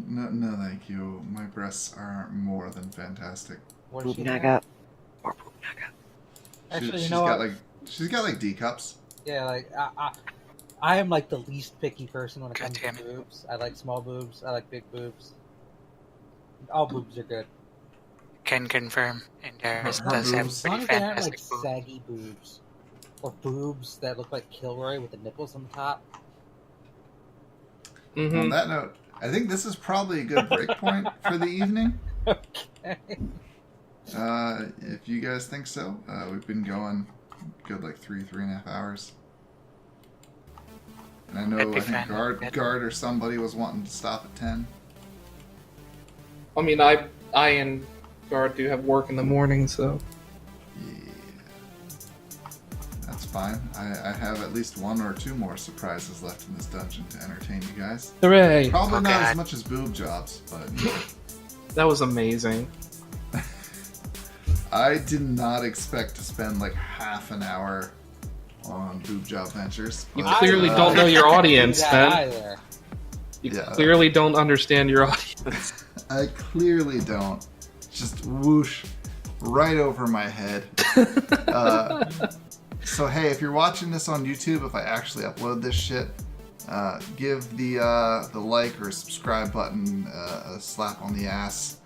No, thank you. My breasts are more than fantastic. What Boob she knock doing? up. Or boob knock up. Actually, she's you know got what? she's got like D cups. Yeah, like I am like the least picky person when it God comes damn to it. boobs. I like small boobs. I like big boobs. All boobs are good. Can confirm. And Darius Her does have boobs. As long pretty as they aren't like fantastic boobs. saggy boobs. Or boobs that look like Kilroy with the nipples on the top. On that note, I think this is probably a good break point for the evening. Okay. If you guys think so, we've been going good like 3.5 hours. And I know That'd be I think fine. guard or somebody was wanting to stop at 10. I mean, I and Guard do have work in the morning, so Yeah, that's fine. I have at least 1 or 2 more surprises left in this dungeon to entertain you guys. hooray! Probably not Okay. as much as boob jobs, but That was amazing. I did not expect to spend like half an hour on boob job ventures. You but, clearly don't know your audience, Do that man. either. You Yeah. clearly don't understand your audience. I clearly don't. Just whoosh right over my head. So hey, if you're watching this on YouTube, if I actually upload this shit, give the like or subscribe button a slap on the ass,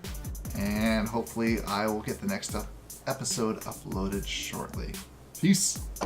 and hopefully I will get the next episode uploaded shortly. Peace.